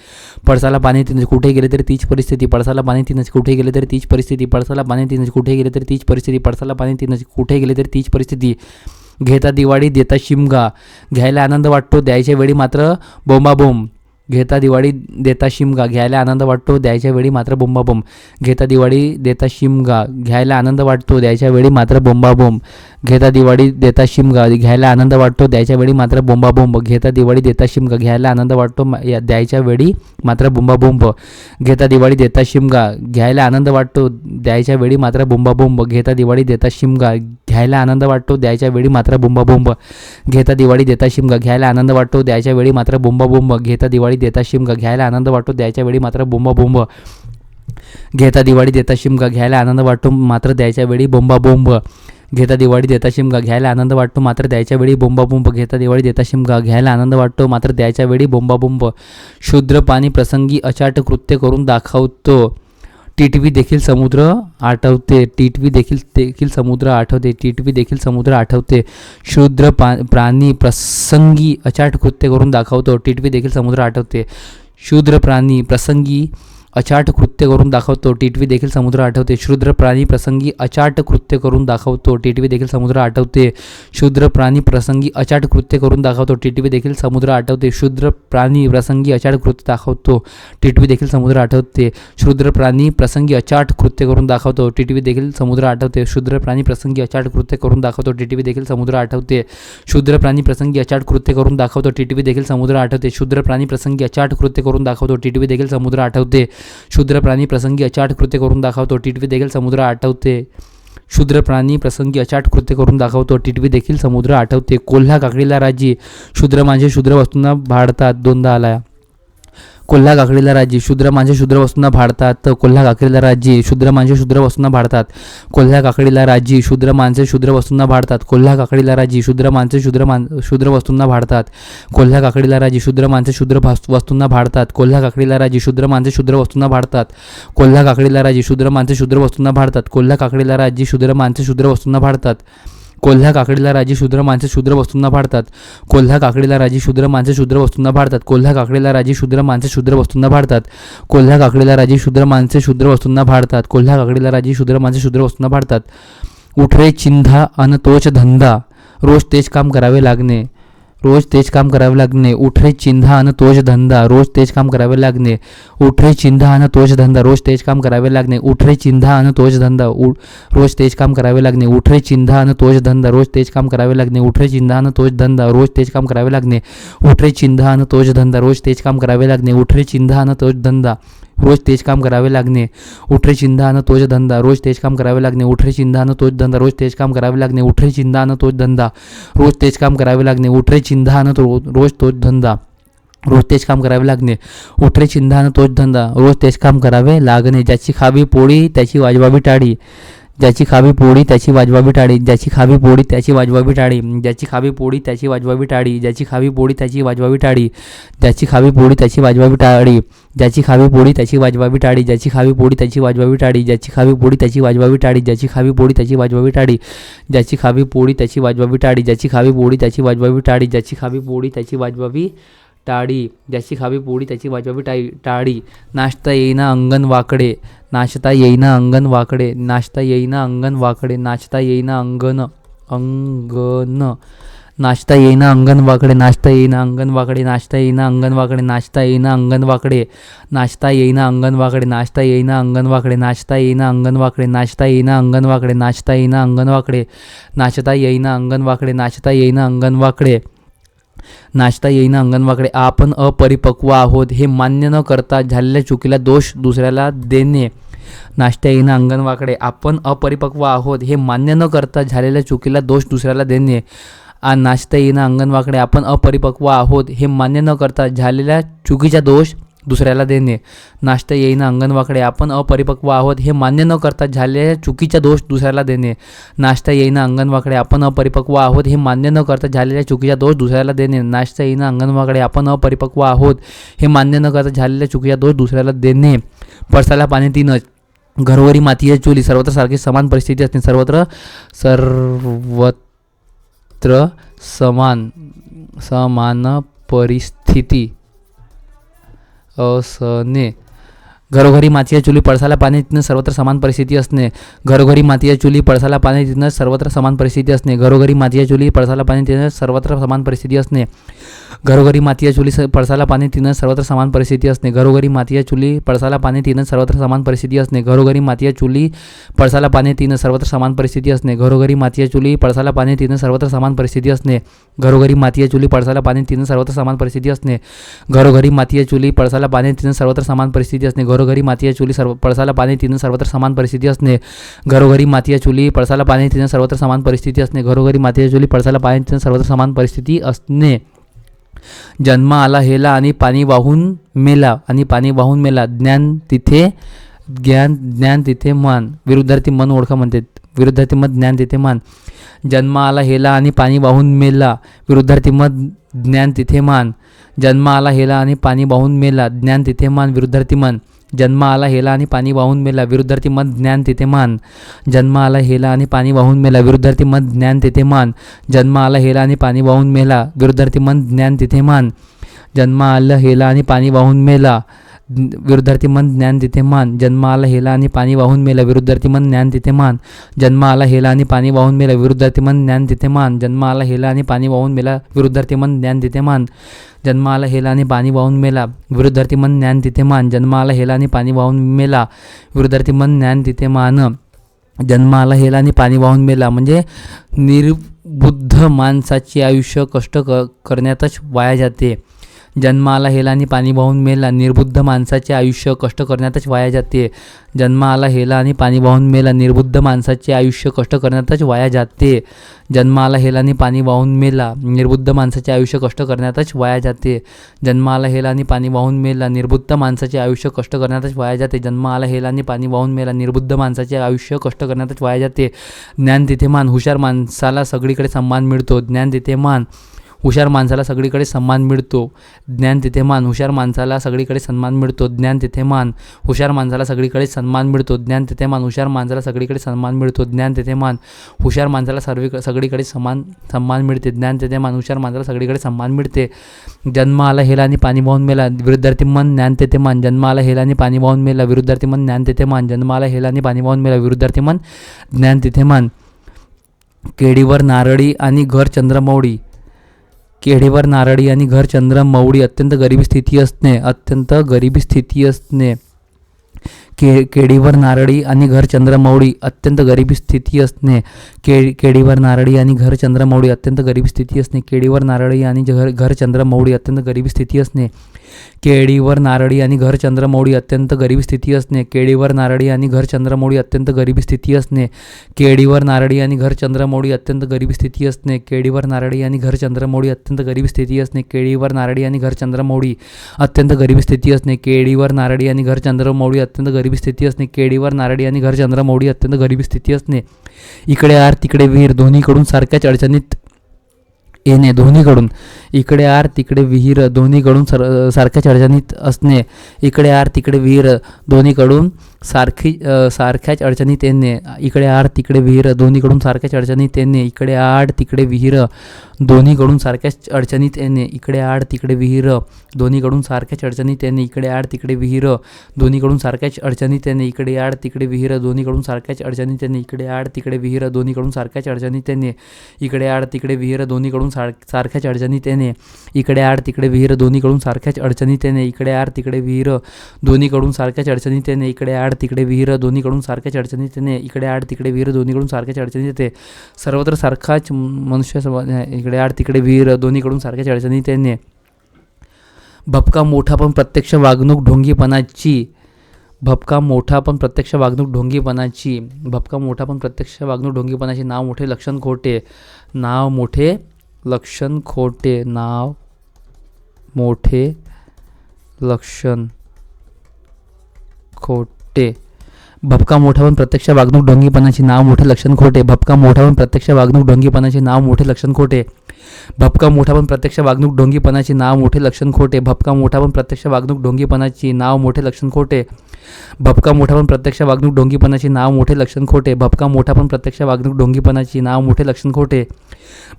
पळसाला पाणी तीनच कुठे गेले तरी तीच परिस्थिती. पळसाला पाणी तीनच कुठे गेले तरी तीच परिस्थिती. पळसाला पाणी तीनच कुठे गेले तरी तीच परिस्थिती. पळसाला पाणी तीनच कुठे गेले तरी तीच परिस्थिती. घेता दिवाळी देता शिमगा घ्यायला आनंद वाटतो द्यायच्या वेळी मात्र बोंबाबोंब. घेता दिवाळी देता शिमगा घ्यायला आनंद वाटतो द्यायच्या वेळी मात्र बोंबाबोंब. घेता दिवाळी देता शिमगा घ्यायला आनंद वाटतो द्यायच्या वेळी मात्र बोंबाबोंब. घेता दिवाळी देता शिमगा घ्यायला आनंद वाटतो द्यायच्या वेळी मात्र बोंबाबोंब. घेता दिवाळी देता शिमगा घ्यायला आनंद वाटतो द्यायच्या वेळी मात्र बोंबाबोंब. घेता दिवाळी देता शिमगा घ्यायला आनंद वाटतो द्यायच्या वेळी मात्र बोंबाबोंब. घेता दिवाळी देता शिमगा घ्यायला आनंद वाटतो द्यायच्या वेळी मात्र बोंबाबोंब. घेता दिवाळी देता शिमगा घ्यायला आनंद वाटतो द्यायच्या वेळी मात्र बोंबाबोंब. घेता दिवाळी देता शिमगा घ्यायला आनंद वाटतो द्यायच्या वेळी मात्र बोंबाबोंब. घेता दिवाळी देता शिमगा घ्यायला आनंद वाटतो मात्र द्यायच्या वेळी बोंबाबोंब. घेता दिवाळी देता शिमगा घ्यायला आनंद वाटतो मात्र द्यायच्या वेळी बोंबाबोंब. घेता दिवाळी देता शिमगा घ्यायला आनंद वाटतो मात्र द्यायच्या वेळी बोंबाबोंब. शूद्र पाणी प्रसंगी अचाट कृत्य करून दाखवतो टिटवी देखील समुद्र आठवते. टिटवी देखील समुद्र आठवते. टिटवी देखील समुद्र आठवते. शूद्र प्राणी प्रसंगी अचाट कृत्य करून दाखवतो टिटवी देखील समुद्र आठवते. शूद्र प्राणी प्रसंगी अचाट कृत्य करून दाखवतो टिटवी देखील समुद्र आठवते. शूद्र प्राणी प्रसंगी अचाट कृत्य करून दाखवतो टिटवी देखील समुद्र आठवते. शूद्र प्राणी प्रसंगी अचाट कृत्य करून दाखवतो टिटवी देखील समुद्र आठवते. शूद्र प्राणी प्रसंगी अचाट कृत्य दाखवतो टिटवी देखील समुद्र आठवते. शूद्र प्राणी प्रसंगी अचाट कृत्य करून दाखवतो टिटवी देखील समुद्र आठवते. शूद्र प्राणी प्रसंगी अचाट कृत्य करून दाखवतो टिटवी देखील समुद्र आठवते. शूद्र प्राणी प्रसंगी अचाट कृत्य करून दाखवतो टिटवी देखील समुद्र आठवते. शूद्र प्राणी प्रसंगी अचाट कृत्य करून दाखवतो टिटवी देखील समुद्र आठवते. शूद्र प्राणी प्रसंगी अचाट कृत्य करून दाखवतो टिटवी देखील समुद्र आठवते. शूद्र प्राणी प्रसंगी अचाट कृत्य करून दाखवतो टिटवी देखील समुद्र आठवते. कोल्हा काकडीला राजी शूद्र माझे शूद्र वस्तूंना भाडतात. दोनदा आलाय. कोल्हा काकडीला राजी शूद्र माझे शूद्र वस्तूंना भाडतात. कोल्हा काकडीला राजी शूद्र माझे शूद्र वस्तूंना भाडतात. कोल्हा काकडीला राजी शूद्र माणसे शूद्र वस्तूंना भाडतात. कोल्हा काकडीला राजी शूद्र माणसे शूद्र वस्तूंना भाडतात. कोल्हा काकडीला राजी शूद्र माणसे शूद्र वस्तूंना भाडतात. कोल्हा काकडीला राजी शूद्र माणसे शूद्र वस्तूंना भाडतात. कोल्हा काकडीला राजी शूद्र माणसे शूद्र वस्तूंना भाडतात. कोल्हा काकडीला राजी शूद्र माणसे शूद्र वस्तूंना भाडतात. कोल्हा काकडीला राजी शूद्र माणसे शूद्र वस्तूंना भाडतात. कोल्हा काकडीला राजी शूद्र माणसे शूद्र वस्तूंना भाडतात. कोल्हा काकडीला राजी शूद्र माणसे शूद्र वस्तूंना भाडतात. कोल्हा काकडीला राजी शूद्र माणसे शूद्र वस्तूंना भाडतात. कोल्हा काकडीला राजी शूद्र माणसे शूद्र वस्तूंना भाडतात. उठ रे चिंधा अन तोच धंदा रोज तेच काम करावे लागणे. रोज तेच काम करावे लागणे. उठ रे चिंधा अन तोच धंदा रोज तेच काम करावे लागणे. उठ रे चिंधा अन तोच धंदा रोज तेच काम करावे लागणे. उठ रे चिंधा अन तोच धंदा रोज तेच काम करावे लागणे. उठ रे चिंधा अन तोच धंदा रोज तेच काम करावे लागणे. उठ रे चिंधा अन तोच धंदा रोज तेच काम करावे लागणे. उठ रे चिंधा अन तोच धंदा रोज तेच काम करावे लागणे. उठ रे चिंधा अन तोच धंदा रोज तेच काम करावे लागणे. उठ रे चिंधा अन तोच धंदा रोज तेच काम करावे लागणे. उठ रे चिंधा अन तोच धंदा रोज तेच काम करावे लागणे. उठ रे चिंधा अन तोच धंदा रोज तेच काम करावे लागणे. उठ रे चिंधा अन रोज तोच धंदा रोज तेच काम करावे लागणे. उठ रे चिंधा अन तोच धंदा रोज तेच काम करावे लागणे. ज्याची खावी पोळी त्याची वाजवावी टाळी. ज्याची खावी पोळी त्याची वाजवावी टाळी. ज्याची खावी पोळी त्याची वाजवावी टाळी. ज्याची खावी पोळी त्याची वाजवावी टाळी. ज्याची खावी पोळी त्याची वाजवावी टाळी. ज्याची खावी पोळी त्याची वाजवावी टाळी. ज्याची खावी पोळी त्याची वाजवावी टाळी, ज्याची खावी पोळी त्याची वाजवावी टाळी, ज्याची खावी पोळी त्याची वाजवावी टाळी, ज्याची खावी पोळी त्याची वाजवावी टाळी, ज्याची खावी पोळी त्याची वाजवावी टाळी, ज्याची खावी पोळी त्याची वाजवावी टाळी, ज्याची खावी पोळी त्याची वाजवावी टाळी, ज्याची खावी पोळी त्याची वाजवावी टाळी. नाचता येईना अंगण वाकडे, नाचता येईना अंगण वाकडे, नाचता येईना अंगण वाकडे, नाचता येईना अंगण नाचता येईना अंगण वाकडे, नाचता येईना अंगण वाकडे, नाचता येईना अंगण वाकडे, नाचता येईना अंगण वाकडे, नाचता येईना अंगण वाकडे, नाचता येईना अंगण वाकडे, नाचता येईना अंगण वाकडे, नाचता येईना अंगण वाकडे, नाचता येईना अंगण वाकडे, नाचता येईना अंगण वाकडे, नाचता येईना अंगण वाकडे, नाचता येईना अंगण वाकडे. आपण अपरिपक्व आहोत हे मान्य न करता झालेल्या चुकीला दोष दुसऱ्याला देणे. नाचता येईना अंगण वाकडे. आपण अपरिपक्व आहोत हे मान्य न करता झालेल्या चुकीला दोष दुसऱ्याला देणे. नाचता येईना अंगण वाकडे. आपण अपरिपक्व आहोत हे मान्य न करता झालेल्या चुकीचा दोष दुसऱ्याला देणे. नाचता येईना अंगण वाकडे. आपण अपरिपक्व आहोत हे मान्य न करता झालेल्या चुकीचा दोष दुसऱ्याला देणे. नाचता येईना अंगण वाकडे. आपण अपरिपक्व आहोत हे मान्य न करता झालेल्या चुकीचा दोष दुसऱ्याला देणे. नाचता येईना अंगण वाकडे. आपण अपरिपक्व आहोत हे मान्य न करता झालेल्या चुकीचा दोष दुसऱ्याला देणे. पळसाला पाणी तीनच. घरोघरी मातीची चुली. सर्वत्र सारखी समान परिस्थिती असणे. सर्वत्र समान परिस्थिती असणे. घरोघरी मातीच्या चुली. पळसाला पाणी तिथनं सर्वत्र समान परिस्थिती असणे. घरोघरी मातीच्या चुली. पळसाला पाणी तिथनं सर्वत्र समान परिस्थिती असणे. घरोघरी मातीच्या चुली. पळसाला पाणी तिथनं सर्वत्र समान परिस्थिती असणे. घरोघरी मातीच्या चुली. पळसाला पाणी तिथनं सर्वत्र समान परिस्थिती असणे. घरोघरी मातीच्या चुली. पळसाला पाणी तिथनं सर्वत्र समान परिस्थिती असणे. घरोघरी मातीच्या चुली. पळसाला पाणी तिथनं सर्वत्र समान परिस्थिती असणे. घरोघरी मातीच्या चुली. पळसाला पाणी तिथनं सर्वत्र समान परिस्थिती असणे. घरोघरी मातीच्या चुली. पळसाला पाणी तिथनं सर्वत्र समान परिस्थिती असणे. घरोघरी मातीच्या चुली. पळसाला पाणी तिथनं सर्वत्र समान परिस्थिती असणे. घरोघरी मातीच्या चुली. पळसाला पाणी तिथनं सर्वत्र समान परिस्थिती असणे. घरोघरी मातीच्या चुली. पळसाला पाणी तिथनं सर्वत्र समान परिस्थिती असणे. घरोघरी मातीच्या चुली. पळसाला पाणी तिथनं सर्वत्र समान परिस्थिती असणे. जन्म आला हेला आणि पाणी वाहून मेला. आणि पाणी वाहून मेला. ज्ञान तिथे मान. विरुद्धार्थी मन ओळखा म्हणते. विरुद्धार्थी मत ज्ञान तिथे मान. जन्म आला हेला आणि पाणी वाहून मेला. विरुद्धार्थी मत ज्ञान तिथे मान. जन्म आला हेला आणि पाणी वाहून मेला. ज्ञान तिथे मान. विरुद्धार्थी मन. जन्म आला हेला आणि पाणी वाहून मेला. विरुद्धार्थी मत ज्ञान तिथे मान. जन्म आला हेला आणि पाणी वाहून मेला. विरुद्धार्थी मत ज्ञान तिथे मान. जन्म आला हेला आणि पाणी वाहून मेला. विरुद्धार्थी मत ज्ञान तिथे मान. जन्म आला हेला आणि पाणी वाहून मेला. विरुद्धार्थी मन ज्ञान तिथे मान. जन्म आला हेला आणि पाणी वाहून मेला. विरुद्धार्थी मन ज्ञान तिथे मान. जन्म आला हेला आणि पाणी वाहून मेला. विरुद्धार्थी मन ज्ञान तिथे मान. जन्म आला हेला आणि पाणी वाहून मेला. विरुद्धार्थी मन ज्ञान तिथे मान. जन्म आला हेला आणि पाणी वाहून मेला. विरुद्धार्थी मन ज्ञान तिथे मान. जन्म आला हेला आणि पाणी वाहून मेला. विरुद्धार्थी मन ज्ञान तिथे मान. जन्म आला हेला आणि पाणी वाहून मेला म्हणजे निर्बुद्ध माणसाचे आयुष्य कष्ट करण्यातच वाया जाते. जन्म आला हेला आणि पाणी वाहून मेला. निर्बुद्ध माणसाचे आयुष्य कष्ट करण्यातच वाया जाते. जन्म आला हेला आणि पाणी वाहून मेला. निर्बुद्ध माणसाचे आयुष्य कष्ट करण्यातच वाया जाते. जन्म आला हेला आणि पाणी वाहून मेला. निर्बुद्ध माणसाचे आयुष्य कष्ट करण्यातच वाया जाते. जन्म आला हेला आणि पाणी वाहून मेला. निर्बुद्ध माणसाचे आयुष्य कष्ट करण्यातच वाया जाते. जन्म आला हेला आणि पाणी वाहून मेला. निर्बुद्ध माणसाचे आयुष्य कष्ट करण्यातच वाया जाते. ज्ञान तिथे मान. हुशार माणसाला सगळीकडे सन्मान मिळतो. ज्ञान तिथे मान. हुशार माणसाला सगळीकडे सन्मान मिळतो. ज्ञान तिथे मान. हुशार माणसाला सगळीकडे सन्मान मिळतो. ज्ञान तिथे मान. हुशार माणसाला सगळीकडे सन्मान मिळतो. ज्ञान तिथे मान. हुशार माणसाला सगळीकडे सन्मान मिळतो. ज्ञान तिथे मान. हुशार माणसाला सगळीकडे सन्मान मिळते. ज्ञान तिथे मान. हुशार माणसाला सगळीकडे सन्मान मिळते. जन्म आला हेला आणि पाणी वाहून मेला. विरुद्धार्थी मन ज्ञान तिथे मान. जन्म आला हेला आणि पाणी वाहून मेला. विरुद्धार्थी मन ज्ञान तिथे मान. जन्म आला हेला आणि पाणी वाहून मेला. विरुद्धार्थी मन ज्ञान तिथे मान. केळीवर नारळी आणि घर चंद्रमौळी. केळीवर नारळी आणि घर चंद्रमौळी. अत्यंत गरिबी स्थिती असणे. अत्यंत गरिबी स्थिती असणे. केळीवर नारळी आणि घर चंद्रमौळी. अत्यंत गरिबी स्थिती असणे. केळीवर नारळी आणि घर चंद्रमौळी. अत्यंत गरिबी स्थिती असणे. केळीवर नारळी आणि घर चंद्रमौळी. अत्यंत गरिबी स्थिती असणे. केळीवर नारळी आणि घर चंद्रमौळी. अत्यंत गरिबी स्थिती असणे. केळीवर नारळी आणि घर चंद्रमौळी. अत्यंत गरिबी स्थिती असणे. केळीवर नारळी आणि घर चंद्रमौळी. अत्यंत गरिबी स्थिती असणे. केळीवर नारळी आणि घर चंद्रमौळी. अत्यंत गरिबी स्थिती असणे. केळीवर नारळी आणि घर चंद्रमौळी. अत्यंत गरिबी स्थिती असणे. केळीवर नारळी आणि घर चंद्रमौळी. अत्यंत गरिबी स्थिती असणे. केळीवर नारळी आणि घर चंद्रमौळी. अत्यंत गरिबी स्थिती असणे. इकडे आर तिकडे विहीर. दोन्हीकडून सारख्याच अडचणीत येणे दोन्हीकडून, इकडे आर तिकडे विहीर दोन्हीकडून सारख्याच अडचणीत असणे, इकडे आर तिकडे विहीर दोन्हीकडून सारख्याच अडचणीत येणे, इकडे आर तिकडे विहीर दोन्हीकडून सारख्याच अडचणीत येणे, इकडे आड तिकडे विहीर दोन्हीकडून सारख्याच अडचणीत येणे, इकडे आड तिकडे विहीर दोन्हीकडून सारख्याच अडचणीत येणे, इकडे आड तिकडे विहीर दोन्हीकडून सारख्याच अडचणीत येणे, इकडे आड तिकडे विहीर दोन्हीकडून सारख्याच अडचणीत येणे, इकडे आड तिकडे विहीर दोन्हीकडून सारख्याच अडचणीत येणे, इकडे आड तिकडे विहीर दोन्हीकडून सारख्याच अडचणीत येणे, इकडे आड तिकडे विहीर दोन्हीकडून सारख्याच अडचणीत येणे, इकडे आड तिकडे विहीर दोन्हीकडून सारख्याच अडचणीत येणे, इकडे आड तिकडे विहीर दोन्हीकडून सारख्याच अडचणीत येणे, इकडे आड तिकडे विहीर दोन्हीकडून सारख्याच अडचणीत येते. सर्वत्र सारखाच मनुष्य इकडे आड तिकडे विहीर दोन्हीकडून सारख्याच अडचणीत येणे. भपका मोठा पण प्रत्यक्ष वागणूक ढोंगीपणाची, भपका मोठा पण प्रत्यक्ष वागणूक ढोंगीपणाची, भपका मोठा पण प्रत्यक्ष वागणूक ढोंगीपणाची. नाव मोठे लक्षण खोटे, नाव मोठे लक्षण खोटे, नाव मोठे लक्षण खोटे. भपका मोठा पण प्रत्यक्ष वागणूक ढोंगीपणाची, नाव मोठे लक्षण खोटे. भपका मोठा पण प्रत्यक्ष वागणूक ढोंगीपणाची, नाव मोठे लक्षण खोटे. भपका मोठा पण प्रत्यक्ष वागणूक ढोंगीपणाची, नाव मोठे लक्षण खोटे. भपका मोठा पण प्रत्यक्ष वागणूक ढोंगीपणाची, नाव मोठे लक्षण खोटे. भपका मोठा पण प्रत्यक्ष वागणूक ढोंगीपणाची, नाव मोठे लक्षण खोटे. भपका मोठा पण प्रत्यक्ष वागणूक ढोंगीपणाची, नाव मोठे लक्षण खोटे.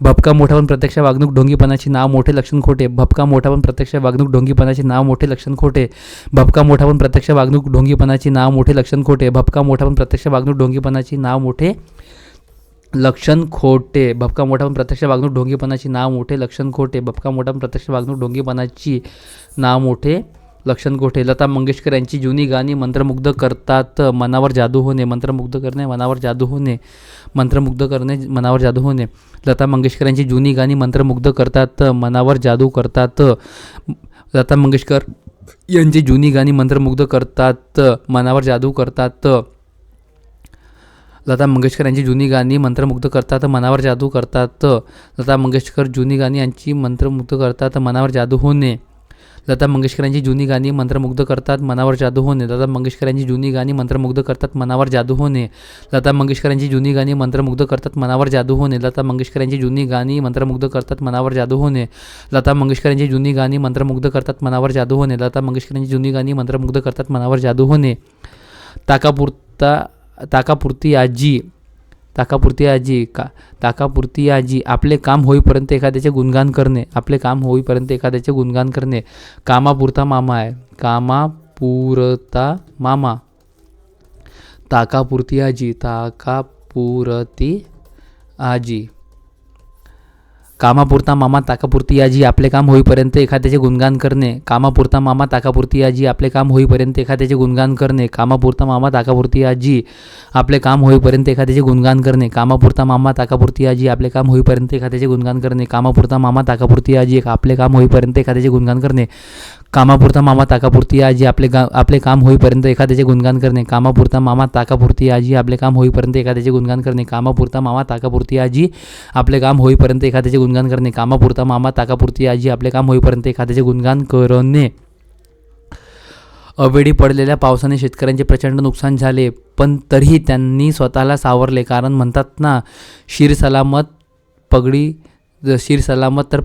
भपका मोठा पण प्रत्यक्ष वागणूक ढोंगीपणाची, नाव मोठे लक्षण खोटे. भपका मोठा पण प्रत्यक्ष वागणूक ढोंगीपणाची, नाव मोठे लक्षण खोटे. भपका मोठा पण प्रत्यक्ष वागणूक ढोंगीपणाची, नाव मोठे लक्षण खोटे. भपका मोठा पण प्रत्यक्ष वागणूक ढोंगीपणाची, नाव मोठे लक्षण खोटे. भपका मोठा पण प्रत्यक्ष वागणूक ढोंगीपणाची, नाव मोठे लक्षण खोटे. भपका मोठा पण प्रत्यक्ष वागणूक ढोंगीपणाची, नाव मोठे लक्षण खोटे. लता मंगेशकर यांची जुनी गाणी मंत्रमुग्ध करतात, मनावर जादू होणे. मंत्रमुग्ध करणे, मनावर जादू होणे. मंत्रमुग्ध करणे, मनावर जादू होणे. लता मंगेशकर यांची जुनी गाणी मंत्रमुग्ध करतात, मनावर जादू करतात. लता मंगेशकर यांची जुनी गाणी मंत्रमुग्ध करतात, मनावर जादू करतात. लता मंगेशकर यांची जुनी गाणी मंत्रमुग्ध करतात, मनावर जादू करतात. लता मंगेशकर जुनी गाणी यांची मंत्रमुग्ध करतात, मनावर जादू होणे. लता मंगेशकर यांची जुनी गाणी मंत्रमुग्ध करतात, मनावर जादू होणे. लता मंगेशकर यांची जुनी गाणी मंत्रमुग्ध करतात, मनावर जादू होणे. लता मंगेशकर यांची जुनी गाणी मंत्रमुग्ध करतात, मनावर जादू होणे. लता मंगेशकर यांची जुनी गाणी मंत्रमुग्ध करतात, मनावर जादू होणे. लता मंगेशकर यांची जुनी गाणी मंत्रमुग्ध करतात, मनावर जादू होणे. लता मंगेशकर यांची जुनी गाणी मंत्रमुग्ध करतात, मनावर जादू होणे. ताकापुरती आजी, ताकापुरती आजी, ताकापुरती आजी. आपले काम होईपर्यंत एखाद्याचे गुणगान करणे, आपले काम होईपर्यंत एखाद्याचे गुणगान करणे. कामापुरता मामा आहे, कामापुरता मामा. ताकापुरती आजी, ताकापुरती आजी. कामापुरता मामा, ताकापुरती आजी. आपले काम होईपर्यंत एखाद्याचे गुणगान करणे. कामापुरता मामा, ताकापुरती आजी. आपले काम होईपर्यंत एखाद्याचे गुणगान करणे. कामापुरता मामा, ताकापुरती आजी. आपले काम होईपर्यंत एखाद्याचे गुणगान करणे. कामापुरता मामा, ताकापुरती आजी. आपले काम होईपर्यंत एखाद्याचे गुणगान करणे. कामापुरता मामा, ताकापुरती आजी. आपले काम होईपर्यंत एखाद्याचे गुणगान करणे. कामापुरता मामा, ताकापुरती आजी. आपले काम होईपर्यंत एखाद्याचे गुणगान करणे. कामापुरता मामा, ताकापुरती आजी. आपले काम होईपर्यंत एखाद्याचे गुणगान करणे. कामापुरता मामा, ताकापुरती आजी. आपले काम होईपर्यंत एखाद्याचे गुणगान करणे. कामापुरता मामा, ताकापुरती आजी. आपले काम होईपर्यंत एखाद्याचे गुणगान करणे. अवेळी पडलेल्या पावसाने शेतकऱ्यांचे प्रचंड नुकसान झाले, पण तरीही त्यांनी स्वतःला सावरले. कारण म्हणतात ना, शिर सलामत तर पगडी पचास. शीर सलामत तर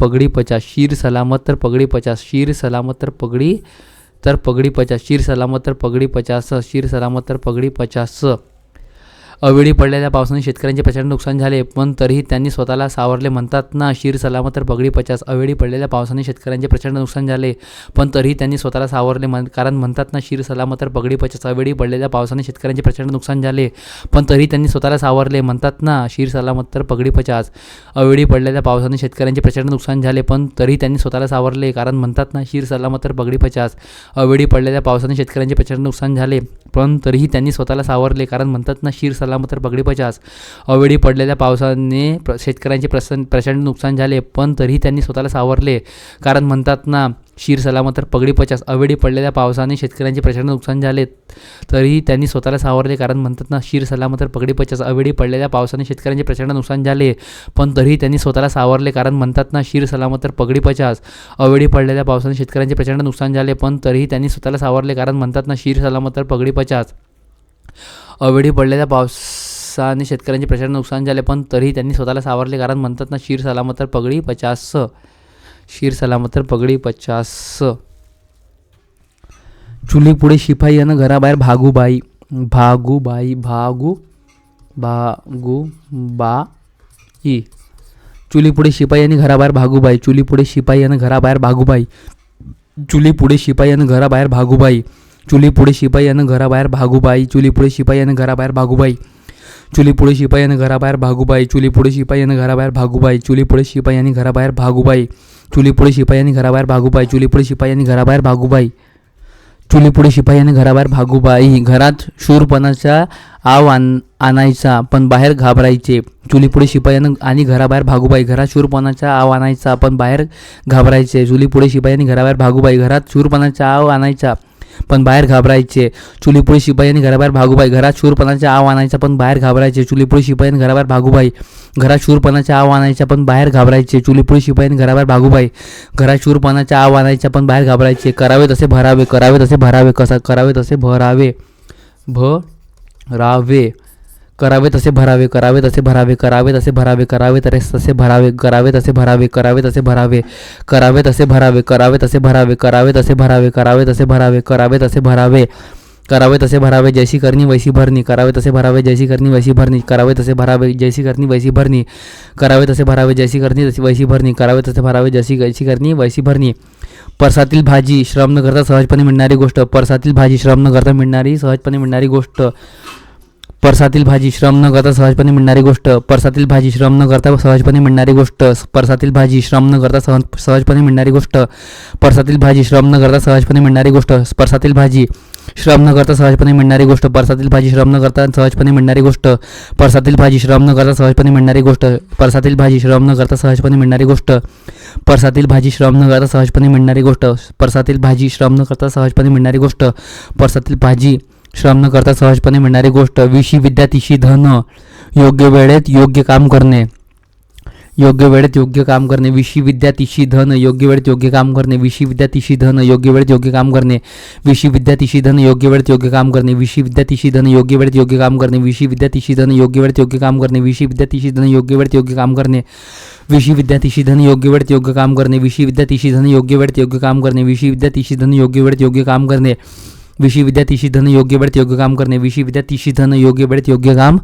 पगडी पचास. शीर सलामत तर पगडी पचास. शीर सलामत तर पगडी पचास. शीर सलामत तर पगडी पचास. शीर सलामत तर पगडी पचास. अवेळी पडलेल्या पावसाने शेतकऱ्यांचे प्रचंड नुकसान झाले, पण तरीही त्यांनी स्वतःला सावरले. म्हणतात ना, शीर सलामत तर पगडी पचास. अवेळी पडलेल्या पावसाने शेतकऱ्यांचे प्रचंड नुकसान झाले, पण तरीही त्यांनी स्वतःला सावरले. कारण म्हणतात ना, शीर सलामत तर पगडी पचास. अवेळी पडलेल्या पावसाने शेतकऱ्यांचे प्रचंड नुकसान झाले, पण तरीही त्यांनी स्वतःला सावरले. म्हणतात ना, शीर सलामत तर पगडी पचास. अवेळी पडलेल्या पावसाने शेतकऱ्यांचे प्रचंड नुकसान झाले, पण तरीही त्यांनी स्वतःला सावरले. कारण म्हणतात ना, शीर सलामत तर पगडी पचास. अवेळी पडलेल्या पावसाने शेतकऱ्यांचे प्रचंड नुकसान झाले, पण तरीही त्यांनी स्वतःला सावरले. कारण म्हणतात ना, शीर सलामत तर पगडी पचास. अवेळी पडलेल्या पावसाने शेतकऱ्यांचे प्रचंड नुकसान झाले, पण तरीही त्यांनी स्वतःला सावरले. कारण म्हणतात ना, शीर सलामत तर पगडी पचास. अवेळी पडलेल्या पावसाने शेतकऱ्यांचे प्रचंड नुकसान झाले, तरीही त्यांनी स्वतःला सावरले. कारण म्हणतात ना, शीर सलामत तर पगडी पचास. अवेळी पडलेल्या पावसाने शेतकऱ्यांचे प्रचंड नुकसान झाले, पण तरीही त्यांनी स्वतःला सावरले. कारण म्हणतात ना, शीर सलामत तर पगडी पचास. अवेळी पडलेल्या पावसाने शेतकऱ्यांचे प्रचंड नुकसान झाले, पण तरीही त्यांनी स्वतःला सावरले. कारण म्हणतात ना, शीर सलामत तर पगडी पचास. अवेळी पडलेल्या उत्साहाने शेतकऱ्यांचे प्रचंड नुकसान झाले, पण तरीही त्यांनी स्वतःला सावरले. कारण म्हणतात ना, शिर सलामत तर पगडी 50. शिर सलामत तर पगडी 50. चुलीपुढे शिपाई आणि घराबाहेर भागूबाई. भागूबाई चुलीपुढे शिपाई आणि घराबाहेर भागूबाई. चुलीपुढे शिपाई आणि घराबाहेर भागूबाई. चुलीपुढे शिपाई आणि घराबाहेर भागूबाई. चुलीपुढे शिपाई आणि घराबाहेर भागूबाई. चुलीपुढे शिपाई आणि घराबाहेर भागूबाई. चुलीपुढे शिपाई आणि घराबाहेर भागूबाई. चुलीपुढे शिपाई आणि घराबाहेर भागूबाई. चुलीपुढे शिपाई आणि घराबाहेर भागूबाई. चुलीपुढे शिपाई आणि घराबाहेर भागूबाई. चुलीपुढे शिपाई आणि घराबाहेर भागूबाई. चुलीपुढे शिपाई आणि घराबाहेर भागूबाई. घरात शूरपणाचा आव आणायचा पण बाहेर घाबरायचे. चुलीपुढे शिपाई आणि घराबाहेर भागूबाई. घरात शूरपणाचा आव आणायचा पण बाहेर घाबरायचे. चुलीपुढे शिपाई आणि घराबाहेर भागूबाई. घरात शूरपणाचा आव आणायचा पण बाहेर घाबरायचे. चुलीपुढे शिपाई आणि घराबाहेर भागूबाई. घरात शूरपणाचा आव आणायचा पण बाहेर घाबरायचे. चुलीपुढे शिपाई आणि घराबाहेर भागूबाई. घरात शूरपणाचा आव आणायचा पण बाहेर घाबरायचे. चुलीपुढे शिपाई आणि घराबाहेर भागूबाई. घरात शूरपणाचा आव आणायचा पण बाहेर घाबरायचे. करावे तसे भरावे. करावे तसे भरावे. कसा करावे तसे भरावे. भरावे. करावे तसे भरावे. करावे तसे भरावे. करावे तसे भरावे. करावे तसे भरावे. करावे तसे भरावे. करावे तसे भरावे. करावे तसे भरावे. करावे तसे भरावे. करावे तसे भरावे. करावे तसे भरावे. करावे तसे भरावे. करावे तसे भरावे. जैसी करणी वैसी भरणी. करावे तसे भरावे. जैसी करणी वैसी भरणी. करावे तसे भरावे. जैसी करणी वैसी भरणी. करावे तसे भरावे. जैसी करणी वैसी भरणी. करावे तसे भरावे. जैसी करणी वैसी भरणी. परसातील भाजी श्रम न करता सहजपणे मिळणारी गोष्ट. परसातील भाजी श्रम न करता सहजपणे मिळणारी गोष्ट. परसातील भाजी श्रम न करता सहजपणे मिळणारी गोष्ट. परसातील भाजी श्रम न करता सहजपणे मिळणारी गोष्ट. परसातील भाजी श्रम न करता सहजपणे मिळणारी गोष्ट. परसातील भाजी श्रम न करता सहजपणे मिळणारी गोष्ट. परसातील भाजी श्रम न करता सहजपणे मिळणारी गोष्ट. परसातील भाजी श्रम न करता सहजपणे मिळणारी गोष्ट. परसातील भाजी श्रम न करता सहजपणे मिळणारी गोष्ट. परसातील भाजी श्रम न करता सहजपणे मिळणारी गोष्ट. परसातील भाजी श्रम न करता सहजपणे मिळणारी गोष्ट. परसातील भाजी श्रम न करता सहजपणे मिळणारी गोष्ट. परसातील भाजी श्रम न करता सहजपणे मिळणारी गोष्ट. विशी विद्या तिशी धन. योग्य वेळेत योग्य काम करणे. योग्य वेळेत योग्य काम करणे. विशी विद्या तिशी धन. योग्य वेळेत योग्य काम करणे. विशी विद्या तिशी धन. योग्य वेळेत योग्य काम करणे. विशी विद्या तिशी धन. योग्य वेळेत योग्य काम करणे. विशी विद्या तिशी धन. योग्य वेळेत योग्य काम करणे. विशी विद्या तिशी धन. योग्य वेळेत योग्य काम करणे. विशी विद्या तिशी धन. योग्य वेळेत योग्य काम करणे. विशी विद्या तिशी धन. योग्य वेळेत योग्य काम करणे. विशी विद्या तिशी धन. योग्य वेळेत योग्य काम करणे. विशी विद्या तिशी धन. योग्य वेळेत योग्य काम करणे. विशी विद्या तिशी धन. योग्य वेळेत योग्य काम करणे. विशी विद्या तिशी धन. योग्य वेळेत योग्य काम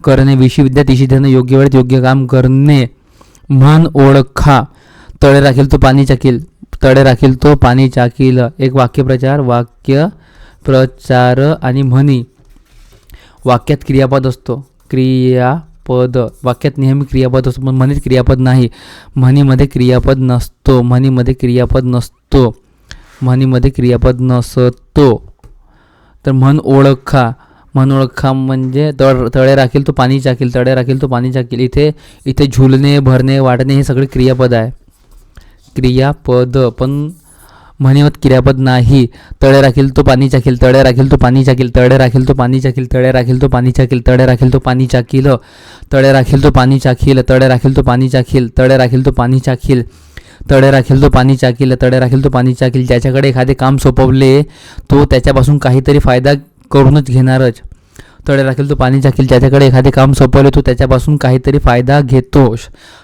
करणे. विशी विद्या तिशी धन. योग्य वेळेत योग्य काम करणे. म्हण ओळखा. तळे राखील तो पाणी चाकील. तळे राखील तो पाणी चाकील. एक वाक्यप्रचार आणि म्हणी. वाक्यात क्रियापद असतो. क्रियापद वाक्यात नेहमी क्रियापद असतो पण म्हणीत क्रियापद नाही. म्हणीमध्ये क्रियापद नसतो. म्हणीमध्ये क्रियापद नसतो. म्हणीमध्ये क्रियापद नसतो. तर म्हण ओळखा. म्हण ओळखा म्हणजे तळे राखील तो पाणी चाकील. तळे राखील तो पाणी चाकील. इथे झुलणे, भरणे, वाटणे हे सगळे क्रियापद आहे. क्रियापद पण म्हणीमध्ये क्रियापद नाही. तळे राखील तो पाणी चाकील. तळे राखील तो पाणी चाकील. तळे राखील तो पाणी चाकील. तळे राखील तो पाणी चाकील. तळे राखील तो पाणी चाकील. तळे राखील तो पाणी चाकील. तळे राखील तो पाणी चाकील. तळे राखील तो पाणी चाकील. तळे राखील तो पाणी चाकील. तळे राखील तो पाणी चाकील. ज्याच्याकडे एखादे काम सोपवले तो त्याच्यापासून काहीतरी फायदा करूनच घेणारच. तळे राखील तो पाणी चाकील. ज्याच्याकडे एखादे काम सोपवले तो त्याच्यापासून काहीतरी फायदा घेतो.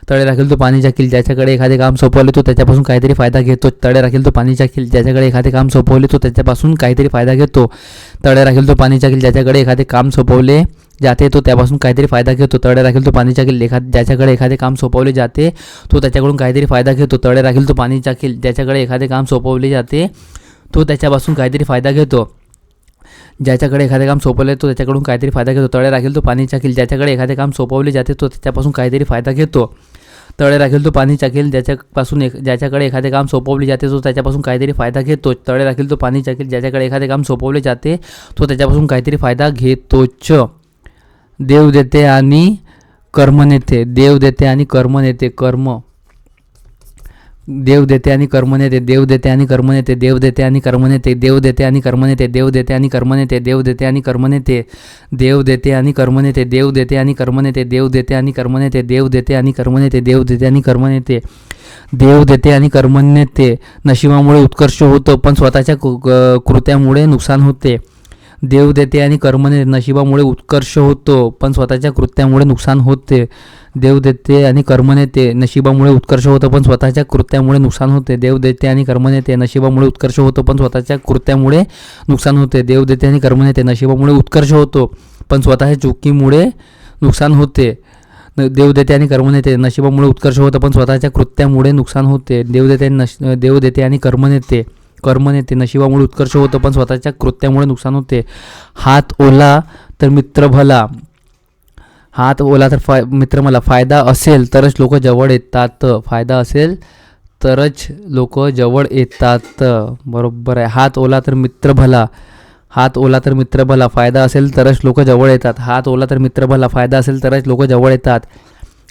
तळे राखील तो पाणी चाकील. ज्याच्याकडे एखादे काम सोपवले तो त्याच्यापासून काहीतरी फायदा घेतो. तळे राखील तो पाणी चाकील. ज्याच्याकडे एखादे काम सोपवले तो त्याच्यापासून काहीतरी फायदा घेतो. तळे राखील तो पाणी चाकील. ज्याच्याकडे एखादे काम सोपवले जाते तो त्यापासून काहीतरी फायदा घेतो. तळे राखील तो पाणी चाकील. ज्याच्याकडे एखादे काम सोपवले जाते तो त्याच्याकडून काहीतरी फायदा घेतो. तळे राखील तो पाणी चाकील. ज्याच्याकडे एखादे काम सोपवले जाते तो त्याच्यापासून काहीतरी फायदा घेतो. ज्याच्याकडे एखादे काम सोपवले तो त्याच्याकडून काहीतरी फायदा घेतो. तळे राखील तो पाणी चाकील. ज्याच्याकडे एखादे काम सोपवले जाते तो त्याच्यापासून काहीतरी फायदा घेतो. तळे राखील तो पाणी चाकील. ज्याच्याकडे एखादे काम सोपवले जाते तो त्याच्यापासून काहीतरी फायदा घेतो. तळे राखील तो पाणी चाकील. ज्याच्याकडे एखादे काम सोपवले जाते तो त्याच्यापासून काहीतरी फायदा घेतोच. देव देते आणि कर्म नेते. देव देते आणि कर्म नेते. कर्म. देव देते आणि कर्म नेते. देव देते आणि कर्म नेते. देव देते आणि कर्म नेते. देव देते आणि कर्म नेते. देव देते आणि कर्म नेते. देव देते आणि कर्म नेते. देव देते आणि कर्म नेते. देव देते आणि कर्म नेते. देव देते आणि कर्म नेते. देव देते आणि कर्म नेते. देव देते आणि कर्म नेते. देव देते आणि कर्म नेते. नशिबामुळे उत्कर्ष होतो पण स्वतःच्या कृत्यामुळे नुकसान होते. देव देते आणि कर्मने नशिबामुळे उत्कर्ष होतो पण स्वतःच्या कृत्यामुळे नुकसान होते. देव देते आणि कर्म नेते नशिबामुळे उत्कर्ष होतं पण स्वतःच्या कृत्यामुळे नुकसान होते. देव देते आणि कर्म नेते नशिबामुळे उत्कर्ष होतो पण स्वतःच्या कृत्यामुळे नुकसान होते. देव देते आणि कर्म नेते नशिबामुळे उत्कर्ष होतो पण स्वतःच्या चुकीमुळे नुकसान होते. देव देते आणि कर्म नेते नशिबामुळे उत्कर्ष होतं पण स्वतःच्या कृत्यामुळे नुकसान होते. देव देते आणि कर्म नेते नशिबामुळे उत्कर्ष होतं पण स्वतःच्या कृत्यामुळे नुकसान होते. हात ओला तर मित्र भला. हात ओला तर मित्र मला. फायदा असेल तरच लोक जवळ येतात. फायदा असेल तरच लोक जवळ येतात. बरोबर आहे. हात ओला तर मित्र भला. हात ओला तर मित्र भला. फायदा असेल तरच लोक जवळ येतात. हात ओला तर मित्र भला. फायदा असेल तरच लोक जवळ येतात.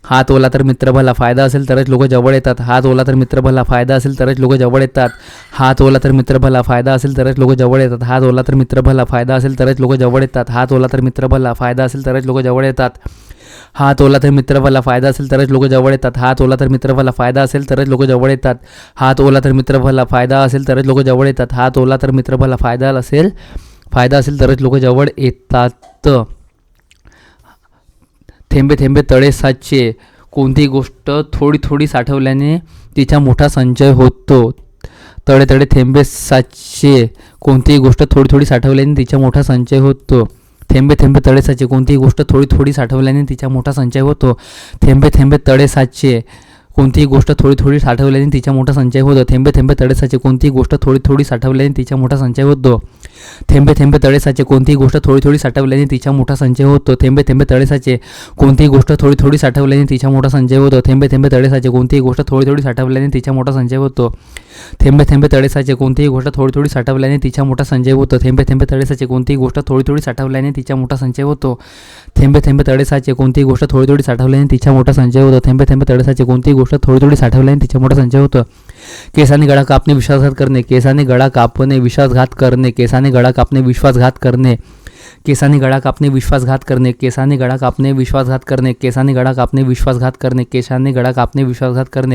हात ओला तर मित्र भला. फायदा असेल तरच लोक जवळ येतात. हात ओला तर मित्र भला. फायदा असेल तरच लोक जवळ येतात. हात ओला तर मित्र भला. फायदा असेल तरच लोक जवळ येतात. हात ओला तर मित्र भला. फायदा असेल तरच लोक जवळ येतात. हात ओला तर मित्र भला. फायदा असेल तरच लोक जवळ येतात. हात ओला तर मित्र भला. फायदा असेल तरच लोक जवळ येतात. हात ओला तर मित्र भला. फायदा असेल तरच लोक जवळ येतात. हात ओला तर मित्र भला. फायदा असेल तरच लोक जवळ येतात. हात ओला तर मित्र भला. फायदा असेल तरच लोक जवळ येतात. थेंबे थेंबे तळे साचे. कोणतीही गोष्ट थोडी थोडी साठवल्याने तिचा मोठा संचय होतो. तळे तळे थेंबे साचे. कोणतीही गोष्ट थोडी थोडी साठवल्याने तिचा मोठा संचय होतो. थेंबे थेंबे तळे साचे. कोणतीही गोष्ट थोडी थोडी साठवल्याने तिचा मोठा संचय होतो. थेंबे थेंबे तळे साचे. कोणतीही गोष्ट थोडी थोडी साठवल्याने तिचा मोठा संचय होतो. थेंबे थेंबे तळे साचे. कोणतीही गोष्ट थोडी थोडी साठवल्याने तिचा मोठा संचय होतो. थेंबे थेंबे तळे साचे. कोणतीही गोष्ट थोडी थोडी साठवल्याने तिचा मोठा संचय होतो. थेंबे थेंबे तळे साचे. कोणतीही गोष्ट थोडी थोडी साठवल्याने तिचा मोठा संचय होतो. थेंबे थेंबे तळे साचे. कोणतीही गोष्ट थोडी थोडी साठवल्याने तिचा मोठा संचय होतो. थेंबे थेंबे तळे साचे. कोणतीही गोष्ट थोडी थोडी साठवल्याने तिचा मोठा संचय होतो. थेंबे थेंबे तळे साचे. कोणतीही गोष्ट थोडी थोडी साठवल्याने तिचा मोठा संचय होतो. थेंबे थेंबे तळे साचे. कोणतीही गोष्ट थोडी थोडी साठवल्याने तिचा मोठा संचय होतो. थेंबे थेंबे तळे साचे. कोणतीही गोष्ट थोडी थोडी साठवल्याने तिचा मोठा संचय होतो. केसाने गळा कापणे विश्वासघात करणे. केसाने गळा कापणे विश्वासघात करणे. केसाने गळा कापणे विश्वासघात करणे. केसाने गळा कापणे विश्वासघात करणे. केसाने गळा कापणे विश्वासघात करणे. केसाने गळा कापणे विश्वासघात करणे. केसाने गळा कापणे विश्वासघात करणे.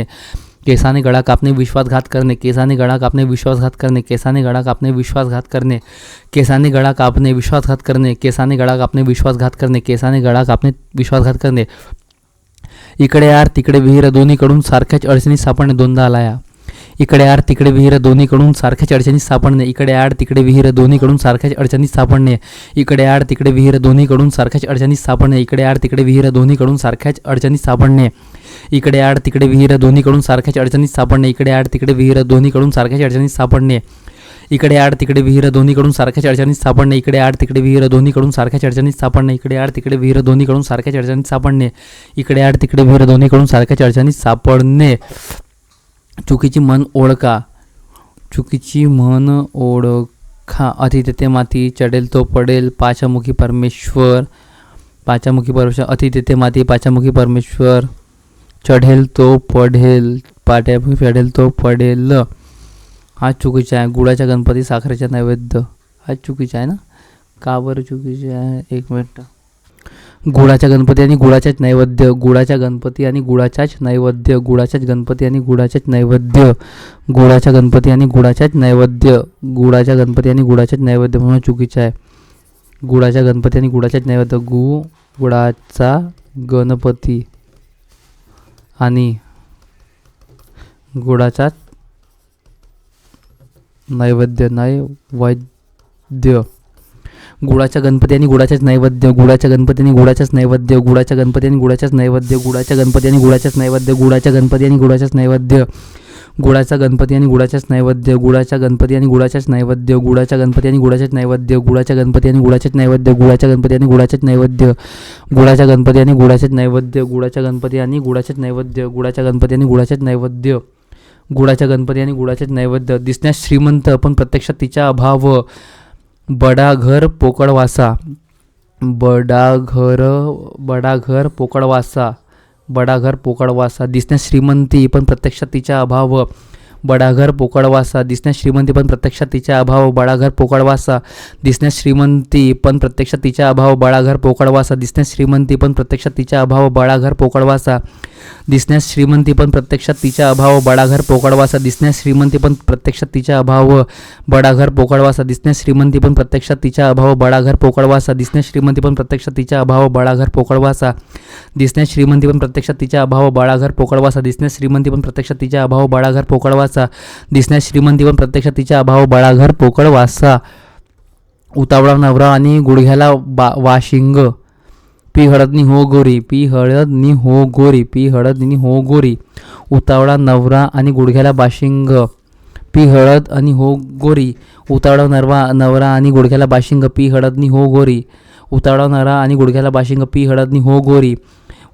केसाने गळा कापणे विश्वासघात करणे. केसाने गळा कापणे विश्वासघात करणे. केसाने गळा कापणे विश्वासघात करणे. केसाने गळा कापणे विश्वासघात करणे. केसाने गळा कापणे विश्वासघात करणे. केसाने गळा कापणे विश्वासघात करणे. इकडे आर तिकडे विहीर दोन्हीकडून सारख्याच अडचणीत सापडणे. दोनदा आलाया. इकडे आड तिकडे विहीर दोन्हीकडून सारख्याच अडचणीत सापडणे. इकडे आड तिकडे विहीर दोन्हीकडून सारख्याच अडचणीत सापडणे. इकडे आड तिकडे विहीर दोन्हीकडून सारख्याच अडचणीत सापडणे. इकडे आड तिकडे विहीर दोन्हीकडून सारख्याच अडचणीत सापडणे. इकडे आड तिकडे विहीर दोन्हीकडून सारख्याच अडचणीत सापडणे. इकडे आड तिकडे विहीर दोन्हीकडून सारख्याच अडचणीत सापडणे. इकडे आड तिकडे विहीर दोन्हीकडून सारख्याच अडचणीत सापडणे. इकडे आड तिकडे विहीर दोन्हीकडून सारख्याच अडचणीत सापडणे. इकडे आड तिकडे विहीर दोन्हीकडून सारख्याच अडचणीत सापडणे. इकडे आड तिकडे विहीर दोन्हीकडून सारख्याच अडचणीत सापडणे. चुकीची म्हण ओळखा. चुकीची म्हण ओळखा. अति तेथे माती चढेल तो पडेल. पाचामुखी परमेश्वर. पाचामुखी परमेश्वर. अति तेथे माती पाचामुखी परमेश्वर. चढेल तो पडेल. पाट्यामुखी चढेल तो पडेल. हा चुकीचा आहे. गुळाच्या गणपती साखरेचा नैवेद्य. हा चुकीचा आहे ना. का बरं चुकीचे आहे. एक मिनिट. गुळाच्या गणपती आणि गुळाच्याच नैवेद्य. गुळाच्या गणपती आणि गुळाच्याच नैवेद्य. गुळाच्याच गणपती आणि गुळाच्याच नैवेद्य. गुळाच्या गणपती आणि गुळाच्याच नैवेद्य. गुळाच्या गणपती आणि गुळाच्याच नैवेद्य म्हणून चुकीचं आहे. गुळाच्या गणपती आणि गुळाच्याच नैवेद्य. गुळाचा गणपती आणि गुळाचाच नैवेद्य. गुळाच्या गणपती आणि गुळाच्याच नैवेद्य. गुळाच्या गणपती आणि गुळाच्याच नैवेद्य. गुळाच्या गणपती आणि गुळाच्याच नैवेद्य. गुळाच्या गणपती आणि गुळाच्याच नैवेद्य. गुळाच्या गणपती आणि गुळाच्याच नैवेद्य. गुळाचा गणपती आणि गुळाच्याच नैवेद्य. गुळाच्या गणपती आणि गुळाच्याच नैवेद्य. गुळाच्या गणपती आणि गुळाच्याच नैवेद्य. गुळाच्या गणपती आणि गुळाच्याच नैवेद्य. गुळाच्या गणपती आणि गुळाच्याच नैवेद्य. गुळाच्या गणपती आणि गुळाच्याच नैवेद्य. गुळाच्या गणपती आणि गुळाच्याच नैवेद्य. गुळाच्या गणपती आणि गुळाच्याच नैवेद्य. गुळाच्या गणपती आणि गुळाच्याच नैवेद्य. दिसण्यास श्रीमंत पण प्रत्यक्षात तिचा अभाव. बडा घर पोकळवासा. बडा घर पोकळवासा. बडा घर पोकळवासा. दिसण्यास श्रीमंती पण प्रत्यक्षात तिचा अभाव. बडाघर पोकळवासा. दिसण्यात श्रीमंती पण प्रत्यक्षात तिचा अभाव बडाघर पोकळवासा. दिसण्यात श्रीमंती पण प्रत्यक्षात तिचा अभाव बडाघर पोकळवासा. दिसण्यात श्रीमंती पण प्रत्यक्षात तिचा अभाव बडाघर पोकळवासा. दिसण्यास श्रीमंती पण प्रत्यक्षात तिचा अभाव बडाघर पोकळवासा. दिसण्यास श्रीमंती पण प्रत्यक्षात तिचा अभाव बडाघर पोकळवासा. दिसण्यास श्रीमंती पण प्रत्यक्षात तिचा अभाव बडाघर पोकळवासा. दिसण्यास श्रीमंती पण प्रत्यक्षात तिचा अभाव बडाघर पोकळवासा. दिसण्यास श्रीमंती पण प्रत्यक्षात तिचा अभाव बडाघर पोकळवासा. दिसण्यास श्रीमंती पण प्रत्यक्षात तिचा अभाव बडाघर पोकळवासा. दिसण्यास श्रीमंती पण प्रत्यक्षात तिचा अभाव बडाघर पोकळवासा. उतावळा नवरा आणि गुडघ्याला वाशिंग. पी हळदनी हो गोरी. पी हळदनी हो गोरी. पी हळदनी हो गोरी. उतावळा नवरा आणि गुडघ्याला बाशिंग. पी हळद आणि हो गोरी. उतावळा नवरा आणि गुडघ्याला बाशिंग. पी हळदनी हो गोरी. उतावळा नवरा आणि गुडघ्याला बाशिंग. पी हळदनी हो गोरी.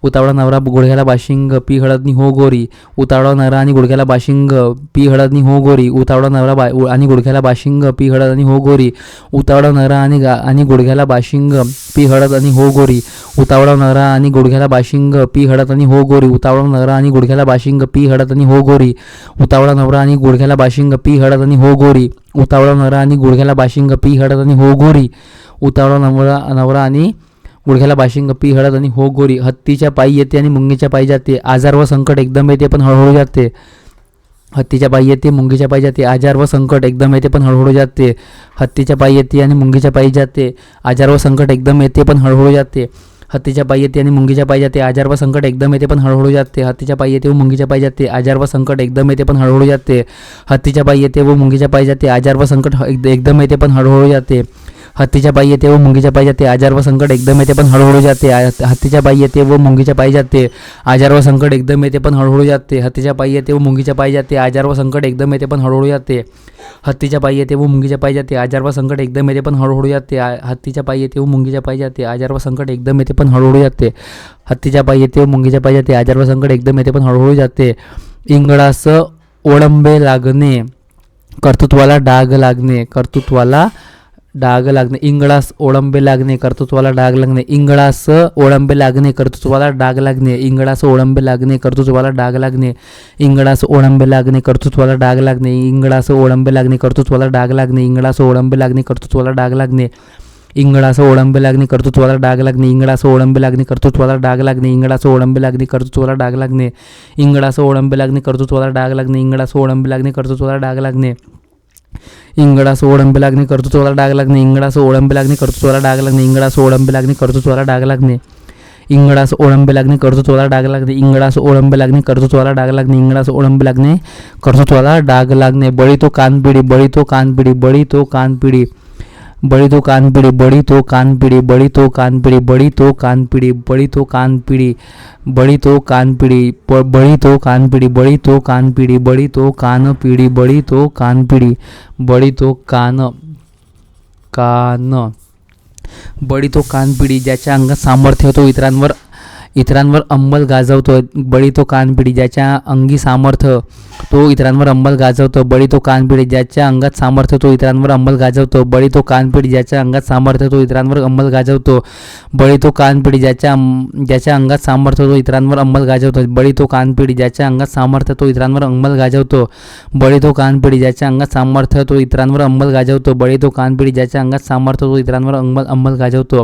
उतावळा नवरा गुडघ्याला बाशिंग. पी हळदनी हो गोरी. उतावळा नवरा आणि गुडघ्याला बाशिंग. पी हळदनी हो गोरी. उतावळा नवरा आणि गुडघ्याला बाशिंग. पी हळद आणि हो गोरी. उतावळा नवरा आणि गुडघ्याला बाशिंग. पी हळद आणि हो गोरी. उतावळा नवरा आणि गुडघ्याला बाशिंग. पी हळद आणि हो गोरी. उतावळा नवरा आणि गुडघ्याला बाशिंग. पी हळद आणि हो गोरी. उतावळा नवरा आणि गुडघ्याला बाशिंग. पी हळद आणि हो गोरी. उतावळा नवरा आणि गुडघ्याला बाशिंग. पी हळद आणि हो गोरी. उतावळा नवरा आणि गुडघ्याला बाशिंग. पी हळद आणि हो गोरी. हत्तीच्या पायी येते आणि मुंगीच्या पायी जाते. आजार व संकट एकदम येते पण हळूहळू जाते. हत्तीच्या पायी येते मुंगीच्या पायी जाते. आजार व संकट एकदम येते पण हळूहळू जाते. हत्तीच्या पायी येते आणि मुंगीच्या पायी जाते. आजार व संकट एकदम येते पण हळूहळू जाते. हत्तीच्या पायी येते आणि मुंगीच्या पायी जाते. आजार व संकट एकदम येते पण हळूहळू जाते. हत्तीच्या पायी येते व मुंगीच्या पायी जाते. आजार व संकट एकदम येते पण हळूहळू जाते. हत्तीच्या पायी येते व मुंगीच्या पायी जाते. आजार व संकट एकदम येते पण हळूहळू जाते. हत्तीच्या पायी येते व मुंगीच्या पायी जाते. आजार व संकट एकदम येते पण हळूहळू जाते. हत्तीच्या पायी येते व मुंगीच्या पायी जाते. आजार व संकट एकदम येते पण हळूहळू जाते. हत्तीच्या पायी येते व मुंगीच्या पायी जाते. आजार व संकट एकदम येते पण हळूहळू जाते. हत्तीच्या पायी येते व मुंगीच्या पायी जाते. आजार व संकट एकदम येते पण हळूहळू जाते. हत्तीच्या पायी येते व मुंगीच्या पायी जाते. आजार व संकट एकदम येते पण हळूहळू जाते. हत्तीच्या पायी येते व मुंगीच्या पायी जाते. आजार व संकट एकदम येते पण हळूहळू जाते. इंगळास ओळंबे लागणे. कर्तृत्वाला डाग लागणे. कर्तृत्वाला डाग लागणे. इंगळास ओळंबे लागणे. कर्तृत्वाला डाग लागणे. इंगळास ओळंबे लागणे. कर्तृत्वाला डाग लागणे. इंगळास ओळंबे लागणे. कर्तृत्वाला डाग लागणे. इंगळास ओळंबे लागणे. कर्तृत्वाला डाग लागणे. इंगळास ओळंबे लागणे. कर्तृत्वाला डाग लागणे. इंगळास ओळंबे लागणे. कर्तृत्वाला डाग लागणे. इंगळास ओळंबे लागणे. कर्तृत्वाला डाग लागणे. इंगळास ओळंबे लागणे. कर्तृत्वाला डाग लागणे. इंगळास ओळंबे लागणे. कर्तृत्वाला डाग लागणे. इंगळास ओळंबे लागणे. कर्तृत्वाला डाग लागणे. इंगळास ओळंबे लागणे. कर्तृत्वाला डाग लागणे. इंगळास ओळंबे लागणे. कर्तृत्वाला डाग लागणे. इंगळास ओळंबे लागणे. कर्तृत्वाला डाग लागणे. इंगळास ओळंबे लागणे. कर्तृत्वाला डाग लागणे. इंगळास ओळंबे लागणे. कर्तृत्वाला डाग लागणे. इंगळास ओळंबे लागणे. कर्तृत्वाला डाग लागणे. इंगळास ओळंबे लागणे. कर्तृत्वाला डाग लागणे. बळी तो कानपिडी. बळी तो कानपिडी. बळी तो कानपिडी. बळी तो कानपिडी. बळी तो कानपिडी. बळी तो कानपिडी. बळी तो कानपिडी. बळी तो कानपिडी. बळी तो कानपिडी. बळी तो कानपिडी. बळी तो कानपिडी. बळी तो कानपिडी. बळी तो कानपिडी. बळी तो कान बळी तो कानपिडी. ज्याच्या अंगात सामर्थ्य होतो इतरांवर अंमल गाजवतो. बळी तो कानपिडी. ज्याच्या अंगी सामर्थ्य तो इतरांवर अंमल गाजवतो. बळी तो कानपिडी. ज्याच्या अंगात सामर्थ्य तो इतरांवर अंमल गाजवतो. बळी तो कानपिडी. ज्याच्या अंगात सामर्थ्य तो इतरांवर अंमल गाजवतो. बळी तो कानपिडी. ज्याच्या अंगात सामर्थ्य तो इतरांवर अंमल गाजवतो. बळी तो कानपिडी. ज्याच्या अंगात सामर्थ्य तो इतरांवर अंमल गाजवतो. बळी तो कानपिडी. ज्याच्या अंगात सामर्थ्य तो इतरांवर अंमल गाजवतो. बळी तो कानपिडी. ज्याच्या अंगात सामर्थ्य तो इतरांवर अंमल गाजवतो.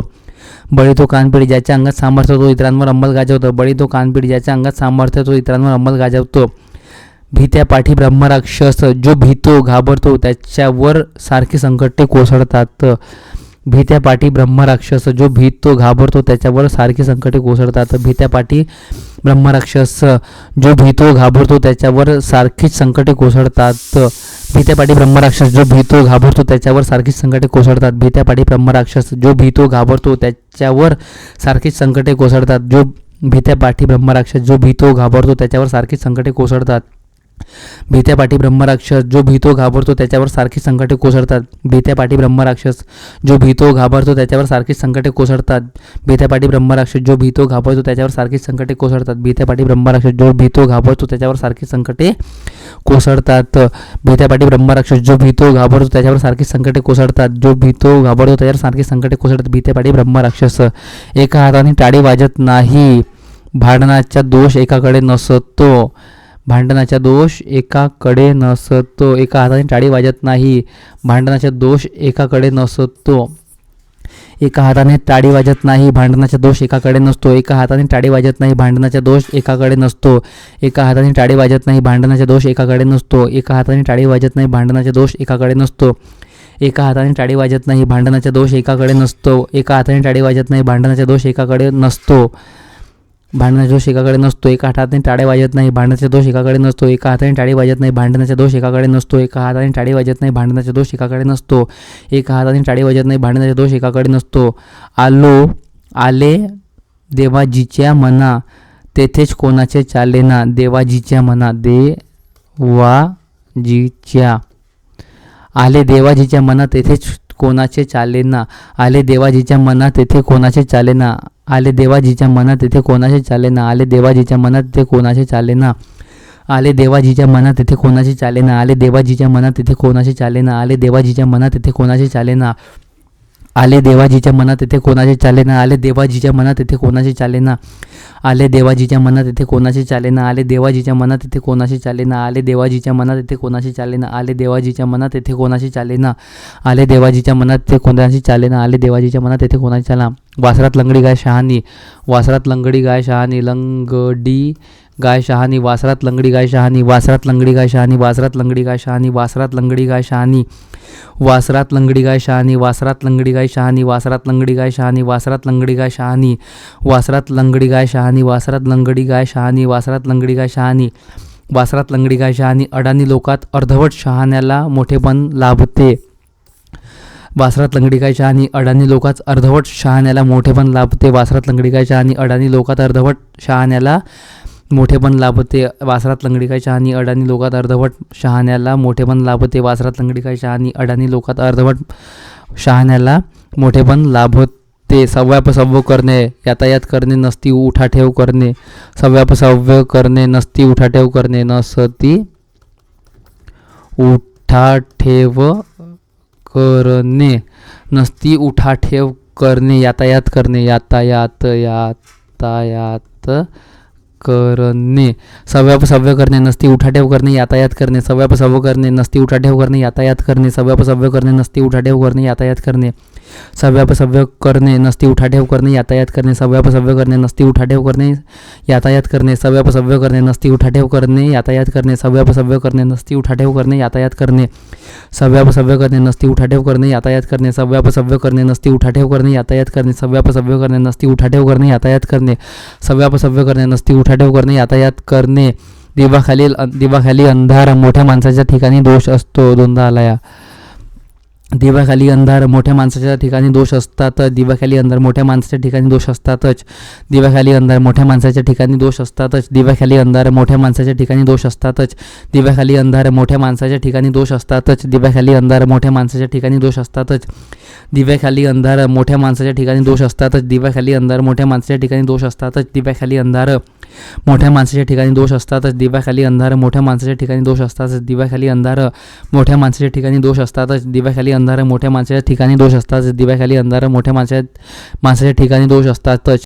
बळी तो कानपिडी. ज्याच्या अंगात सामर्थ्य तो इतरांवर अंमल गाजवतो. बळी तो कानपिडी. ज्याच्या अंगात सामर्थ्य तो इतरांवर अंमल गाजवतो. भीत्या पाठी ब्रह्मराक्षस. जो भीतो घाबरतो त्याच्यावर सारखी संकटे कोसळतात. भीत्या पाठी ब्रह्मराक्षस. जो भीतो घाबरतो त्याच्यावर सारखी संकटे कोसळतात. भीत्या पाठी ब्रह्मराक्षस. जो भीतो घाबरतो त्याच्यावर सारखीच संकटे कोसळतात. भीत्या पाठी ब्रह्मराक्षस. जो भीतो घाबरतो त्याच्यावर सारखीच संकटे कोसळतात. भीत्या पाठी ब्रह्मराक्षस. जो भीतो घाबरतो त्याच्यावर सारखीच संकटे कोसळतात. जो भीत्या पाठी ब्रह्मराक्षस. जो भीतो घाबरतो त्याच्यावर सारखीच संकटे कोसळतात. भीत्या पाठी ब्रह्मराक्षस. जो भीतो घाबरतो त्याच्यावर सारखी संकटे कोसळतात. भीत्या पाठी ब्रह्मराक्षस. जो भीतो घाबरतो त्याच्यावर सारखीच संकटे कोसळतात. भीत्या पाठी ब्रह्मराक्षस. जो भीतो घाबरतो त्याच्यावर सारखीच संकटे कोसळतात. भीत्या पाठी ब्रह्मराक्षस. जो भीतो घाबरतो त्याच्यावर सारखी संकटे कोसळतात. भीत्या पाठी ब्रह्मराक्षस. जो भीतो घाबरतो त्याच्यावर सारखी संकटे कोसळतात. जो भीतो घाबरतो त्याच्यावर सारखी संकटे कोसळतात. भीत्या पाठी ब्रह्मराक्षस. एका हाताने टाळी वाजत नाही. भांडणाचा दोष एकाकडे नसतो. भांडणाचा दोष एकाकडे नसतो. एका हाताने टाळी वाजत नाही. भांडणाचा दोष एकाकडे नसतो. एका हाताने टाळी वाजत नाही. भांडणाचा दोष एकाकडे नसतो. एका हाताने टाळी वाजत नाही. भांडणाचा दोष एकाकडे नसतो. एका हाताने टाळी वाजत नाही. भांडणाचा दोष एकाकडे नसतो. एका हाताने टाळी वाजत नाही. भांडणाचा दोष एकाकडे नसतो. एका हाताने टाळी वाजत नाही. भांडणाचा दोष एकाकडे नसतो. एका हाताने टाळी वाजत नाही. भांडणाचा दोष एकाकडे नसतो. भांडणाचा दोष एकाकडे नसतो. एका हाताने टाळी वाजत नाही. भांडणाचा दोष एकाकडे नसतो. एका हाताने टाळी वाजत नाही. भांडणाचा दोष एकाकडे नसतो. एका हाताने टाळी वाजत नाही. भांडणाचा दोष एकाकडे नसतो. एका हाताने टाळी वाजत नाही. भांडणाचा दोष एकाकडे नसतो. आले देवाजीच्या मना तेथेच कोणाचे चालेना. देवाजीच्या मना. देवाजीच्या. आले देवाजीच्या मना तेथेच कोणाचे चालेना. आले देवाजीच्या मना तेथे कोणाचे चालेना. आले देवाजीच्या मना तेथे कोणाचे चालेना. आले देवाजीच्या मना तेथे कोणाचे चालेना. आले देवाजीच्या मना तेथे कोणाचे चालेना. आले देवाजीच्या मना तेथे कोणाचे चालेना. आले देवाजीच्या मना तेथे कोणाचे चालेना. आले देवाजीच्या मना तेथे कोणाचे चालेना. आले देवाजीच्या मना तेथे कोणाचे चालेना. आले देवाजीच्या मना तेथे कोणाचे चालेना. आले देवाजीच्या मना तेथे कोणाचे चालेना. आले देवाजीच्या मना तेथे कोणाचे चालेना. आले देवाजीच्या मना तेथे कोणाचे चालेना. आले देवाजीच्या मना तेथे कोणाचे चालेना. आले देवाजीच्या मना तेथे कोणाचे चाला. वासरात लंगडी गाय शहाणी. वासरात लंगडी गाय शहाणी. लंगडी गाय शहाणी. वासरात लंगडी गाय शहाणी. वासरात लंगडी गाय शहाणी. वासरात लंगडी गाय शहाणी. वासरात लंगडी गाय शहाणी. वासरात लंगडी गाय शहाणी. वासरात लंगडी गाय शहाणी. वासरात लंगडी गाय शहाणी. वासरात लंगडी गाय शहाणी. वासरात लंगडी गाय शहाणी. वासरात लंगडी गाय शहाणी. वासरात लंगडी गाय शहाणी. वासरात लंगडी गाय शहाणी. अडाणी लोकात अर्धवट शहाण्याला मोठेपण लाभते. वासरात लंगडी गाय शहाणी. अडाणी लोकात अर्धवट शहाण्याला मोठेपण लाभते. वासरात लंगडी गाय शहाणी. अडाणी लोकात अर्धवट शहाण्याला मोठेपण लाभते. वासरात लंगडी गाय शहाणी. अडाणी लोकात अर्धवट शहाण्याला मोठेपण लाभते. वासरात लंगडी गाय शहाणी. अडाणी लोकात अर्धवट शहाण्याला मोठेपण लाभते. सव्यापसव्य करणे. यातायात करणे नसती उठाठेव करणे. सव्यापसव्य करणे नसती उठाठेव करणे. नसती उठाठेव करणे. नसती उठाठेव करणे. यातायात करणे. यातायात करणे. सव्यापसव्य करणे नसती उठाठेव करणे. यातायात करणे. सव्यापसव्य करणे नसती उठाठेव करणे. यातायात करणे. सव्यापसव्य करणे नसती उठाठेव करणे. यातायात करणे. सव्यापसव्य करणे नसती उठाठेव करणे. यातायात करणे. सव्यापसव्य करणे नसती उठाठेव करणे. यातायात करणे. सव्यापसव्य करणे नसती उठाठेव करणे. यातायात करणे. सव्यापसव्य करणे नसती उठाठेव करणे. यातायात करणे. सव्यापसव्य करणे नसती उठाठेव करणे. यातायात करणे. सव्यापसव्य करणे नसती उठाठेव करणे. यातायात करणे. सव्यापसव्य करणे नसती उठाठेव करणे. यातायात करणे. सव्यापसव्य करणे नसती उठाठेव करणे. यातायात करणे. दिवाखाली अंधार मोठ्या माणसाच्या ठिकाणी दोष असतो. दोनदा आलाया. दिव्याखाली अंधार मोठ्या माणसाच्या ठिकाणी दोष असतातच. दिव्याखाली अंधार मोठ्या माणसाच्या ठिकाणी दोष असतातच. दिव्याखाली अंधार मोठ्या माणसाच्या ठिकाणी दोष असतातच. दिव्याखाली अंधार मोठ्या माणसाच्या ठिकाणी दोष असतातच. दिव्याखाली अंधार मोठ्या माणसाच्या ठिकाणी दोष असतातच. दिव्याखाली अंधार मोठ्या माणसाच्या ठिकाणी दोष असतातच. दिव्याखाली अंधार मोठ्या माणसाच्या ठिकाणी दोष असतातच. दिव्याखाली अंधार मोठ्या माणसाच्या ठिकाणी दोष असतातच. दिव्याखाली अंधार मोठ्या माणसाच्या ठिकाणी दोष असतातच. दिव्याखाली अंधार मोठ्या माणसाच्या ठिकाणी दोष असतातच. दिव्याखाली अंधार मोठ्या माणसाच्या ठिकाणी दोष असतातच. दिव्याखाली अंधार मोठ्या माणसाच्या ठिकाणी दोष असतातच. दिव्याखाली अंधार मोठ्या माणसाच्या ठिकाणी दोष असतातच.